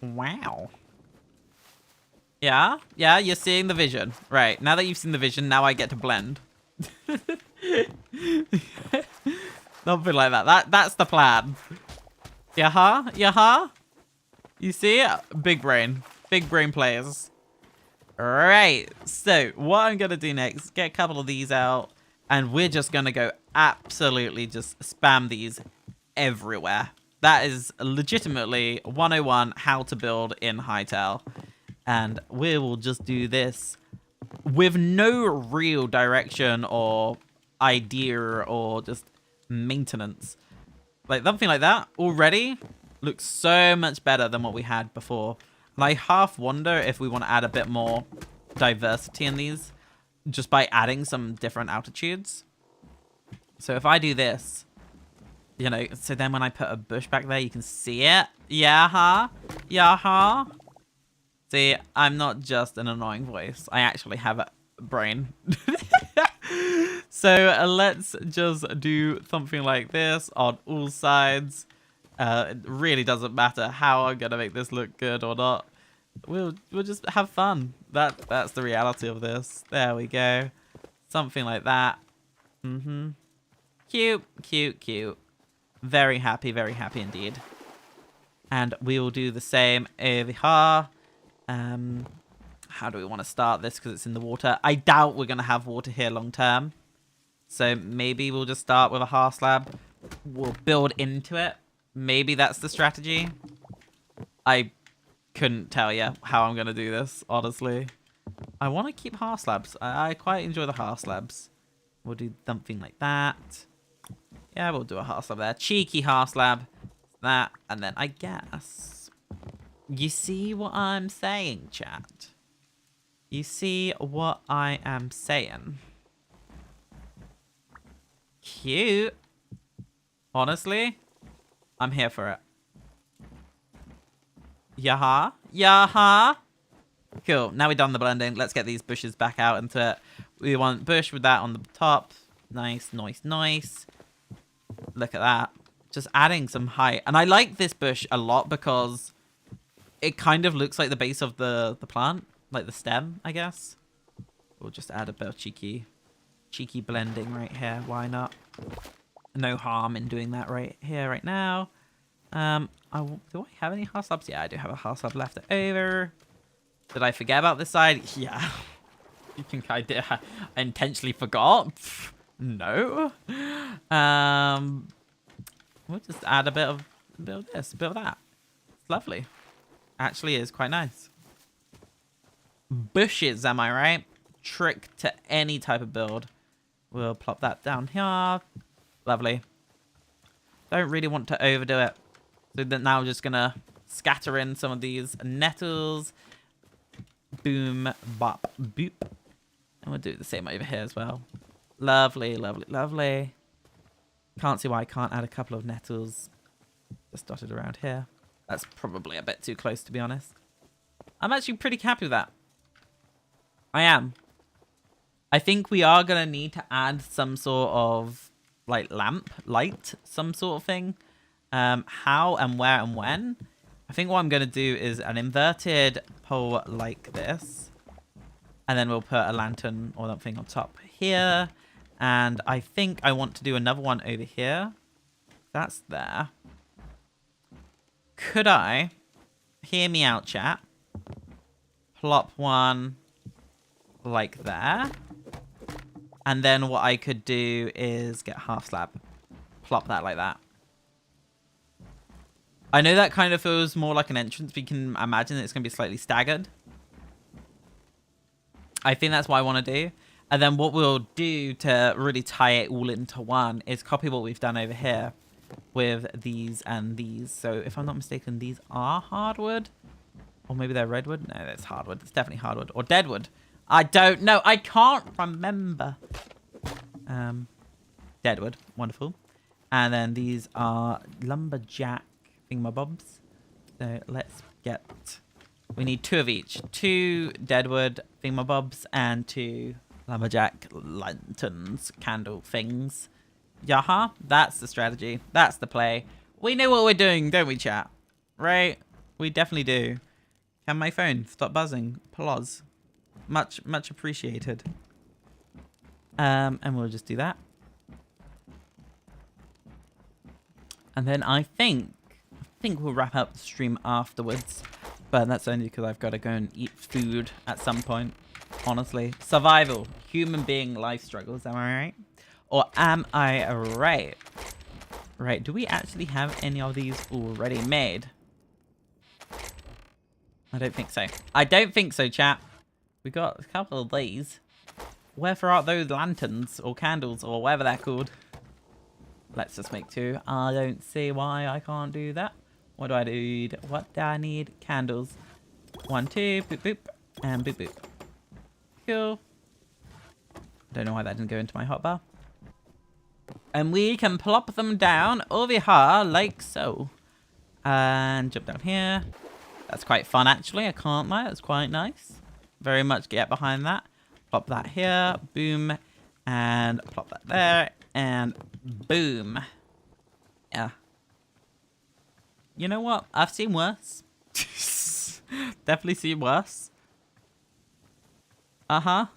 Wow. Yeah, you're seeing the vision. Right, now that you've seen the vision, now I get to blend. Something like that. That's the plan. Yeah. You see it? Big brain players. Right, so what I'm gonna do next, get a couple of these out, and we're just gonna go absolutely just spam these everywhere. That is legitimately 101 how to build in Hytale. And we will just do this with no real direction or idea or just maintenance. Like something like that already looks so much better than what we had before. And I half wonder if we want to add a bit more diversity in these just by adding some different altitudes. So if I do this, you know, so then when I put a bush back there, you can see it. Yeah. See, I'm not just an annoying voice. I actually have a brain. So let's just do something like this on all sides. It really doesn't matter how I'm gonna make this look good or not. We'll just have fun. That's the reality of this. There we go. Something like that. Cute. Very happy indeed. And we will do the same over here. How do we want to start this because it's in the water? I doubt we're going to have water here long term. So maybe we'll just start with a half slab. We'll build into it. Maybe that's the strategy. I couldn't tell you how I'm going to do this, honestly. I want to keep half slabs. I quite enjoy the half slabs. We'll do something like that. Yeah, we'll do a half slab there. Cheeky half slab. That. And then I guess... You see what I'm saying, chat? You see what I am saying? Cute. Honestly, I'm here for it. Yaha. Cool. Now we've done the blending. Let's get these bushes back out into it. We want bush with that on the top. Nice. Look at that. Just adding some height. And I like this bush a lot because it kind of looks like the base of the plant. Like the stem, I guess. We'll just add a bit of cheeky blending right here. Why not? No harm in doing that right here, right now. Do I have any half slabs? Yeah, I do have a half slab left over. Did I forget about this side? Yeah. You think I did? I intentionally forgot? Pff, no. We'll just add a bit of this, a bit of that. It's lovely. Actually is quite nice. Bushes, am I right? Trick to any type of build. We'll plop that down here. Lovely. Don't really want to overdo it. So then now we're just gonna scatter in some of these nettles. Boom, bop, boop. And we'll do the same over here as well. Lovely. Can't see why I can't add a couple of nettles just dotted around here. That's probably a bit too close, to be honest. I'm actually pretty happy with that. I am. I think we are going to need to add some sort of like light, some sort of thing. How and where and when. I think what I'm going to do is an inverted pole like this. And then we'll put a lantern or something on top here. And I think I want to do another one over here. That's there. Could I hear me out, chat. Plop one like there. And then what I could do is get half slab. Plop that like that. I know that kind of feels more like an entrance. We can imagine it's going to be slightly staggered. I think that's what I want to do. And then what we'll do to really tie it all into one is copy what we've done over here with these and these. So if I'm not mistaken, these are hardwood. Or maybe they're redwood. No, that's hardwood. It's definitely hardwood. Or deadwood. I don't know. I can't remember. Deadwood. Wonderful. And then these are lumberjack thingamabobs. So let's get... We need 2 of each. 2 deadwood thingamabobs and 2 lumberjack lanterns, candle things. Yaha. That's the strategy. That's the play. We know what we're doing, don't we, chat? Right? We definitely do. Can my phone stop buzzing? Applause. Much appreciated. And we'll just do that. And then I think we'll wrap up the stream afterwards. But that's only because I've got to go and eat food at some point. Honestly. Survival. Human being life struggles. Am I right? Or am I right? Right. Do we actually have any of these already made? I don't think so. I don't think so, chat. We got a couple of these. Where are those lanterns or candles or whatever they're called? Let's just make 2. I don't see why I can't do that. What do I need? What do I need? Candles. 1, 2, boop, boop, and boop, boop. Cool. Don't know why that didn't go into my hotbar. And we can plop them down over here like so. And jump down here. That's quite fun, actually. I can't lie. That's quite nice. Very much get behind that. Plop that here. Boom. And plop that there. And boom. Yeah. You know what? I've seen worse. Definitely seen worse. Uh-huh.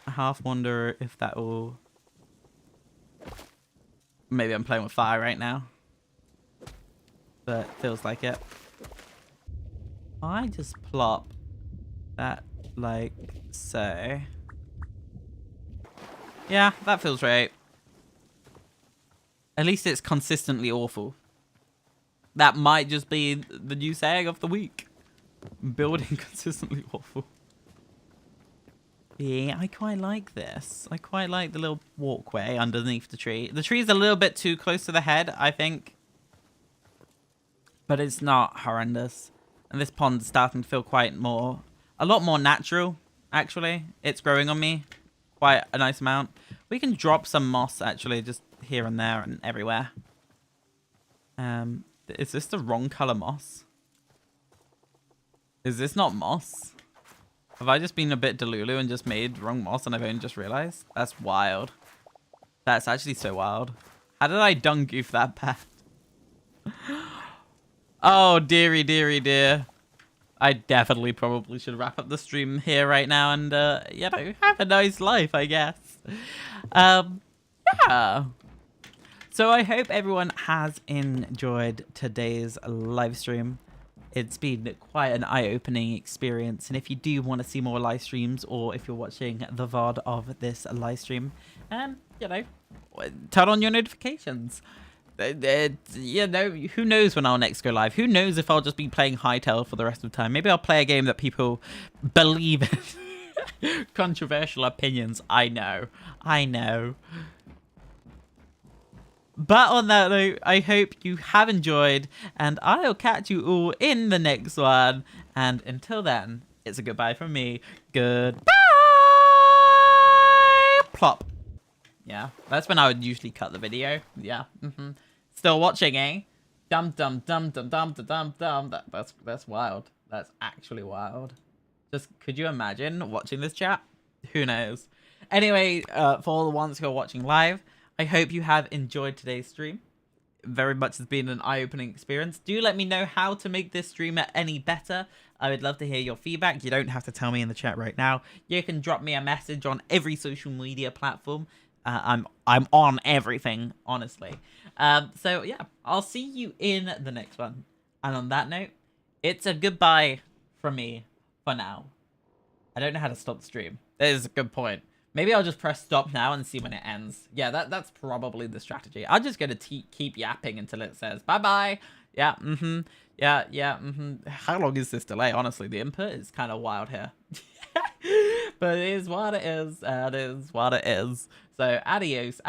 I half wonder if that will... Maybe I'm playing with fire right now. But feels like it. I just plop that like so. Yeah, that feels right. At least it's consistently awful. That might just be the new saying of the week. Building consistently awful. Yeah, I quite like this. I quite like the little walkway underneath the tree. The tree's a little bit too close to the head, I think. But it's not horrendous. And this pond's starting to feel a lot more natural, actually. It's growing on me quite a nice amount. We can drop some moss, actually, just here and there and everywhere. Is this the wrong color moss? Is this not moss? Have I just been a bit delulu and just made wrong moss and I've only just realized? That's wild. That's actually so wild. How did I dung goof that bad? Oh, dearie, dearie, dear. I definitely probably should wrap up the stream here right now and, you know, have a nice life, I guess. Yeah. So I hope everyone has enjoyed today's live stream. It's been quite an eye-opening experience. And if you do want to see more live streams or if you're watching the VOD of this live stream, you know, turn on your notifications. You know, who knows when I'll next go live? Who knows if I'll just be playing Hytale for the rest of the time? Maybe I'll play a game that people believe in. Controversial opinions. I know. But on that note, I hope you have enjoyed, and I'll catch you all in the next one. And until then, it's a goodbye from me. Goodbye! Plop. Yeah, that's when I would usually cut the video. Yeah. Still watching, eh? Dum dum dum dum dum dum dum. That's wild. That's actually wild. Just could you imagine watching this chat? Who knows? Anyway, for all the ones who are watching live, I hope you have enjoyed today's stream. Very much has been an eye-opening experience. Do let me know how to make this stream any better. I would love to hear your feedback. You don't have to tell me in the chat right now. You can drop me a message on every social media platform. I'm on everything, honestly. So yeah, I'll see you in the next one. And on that note, it's a goodbye from me for now. I don't know how to stop the stream. That is a good point. Maybe I'll just press stop now and see when it ends. Yeah, that's probably the strategy. I'm just going to keep yapping until it says bye-bye. Yeah, yeah, How long is this delay? Honestly, the input is kind of wild here. But it is what it is. It is what it is. So, adios.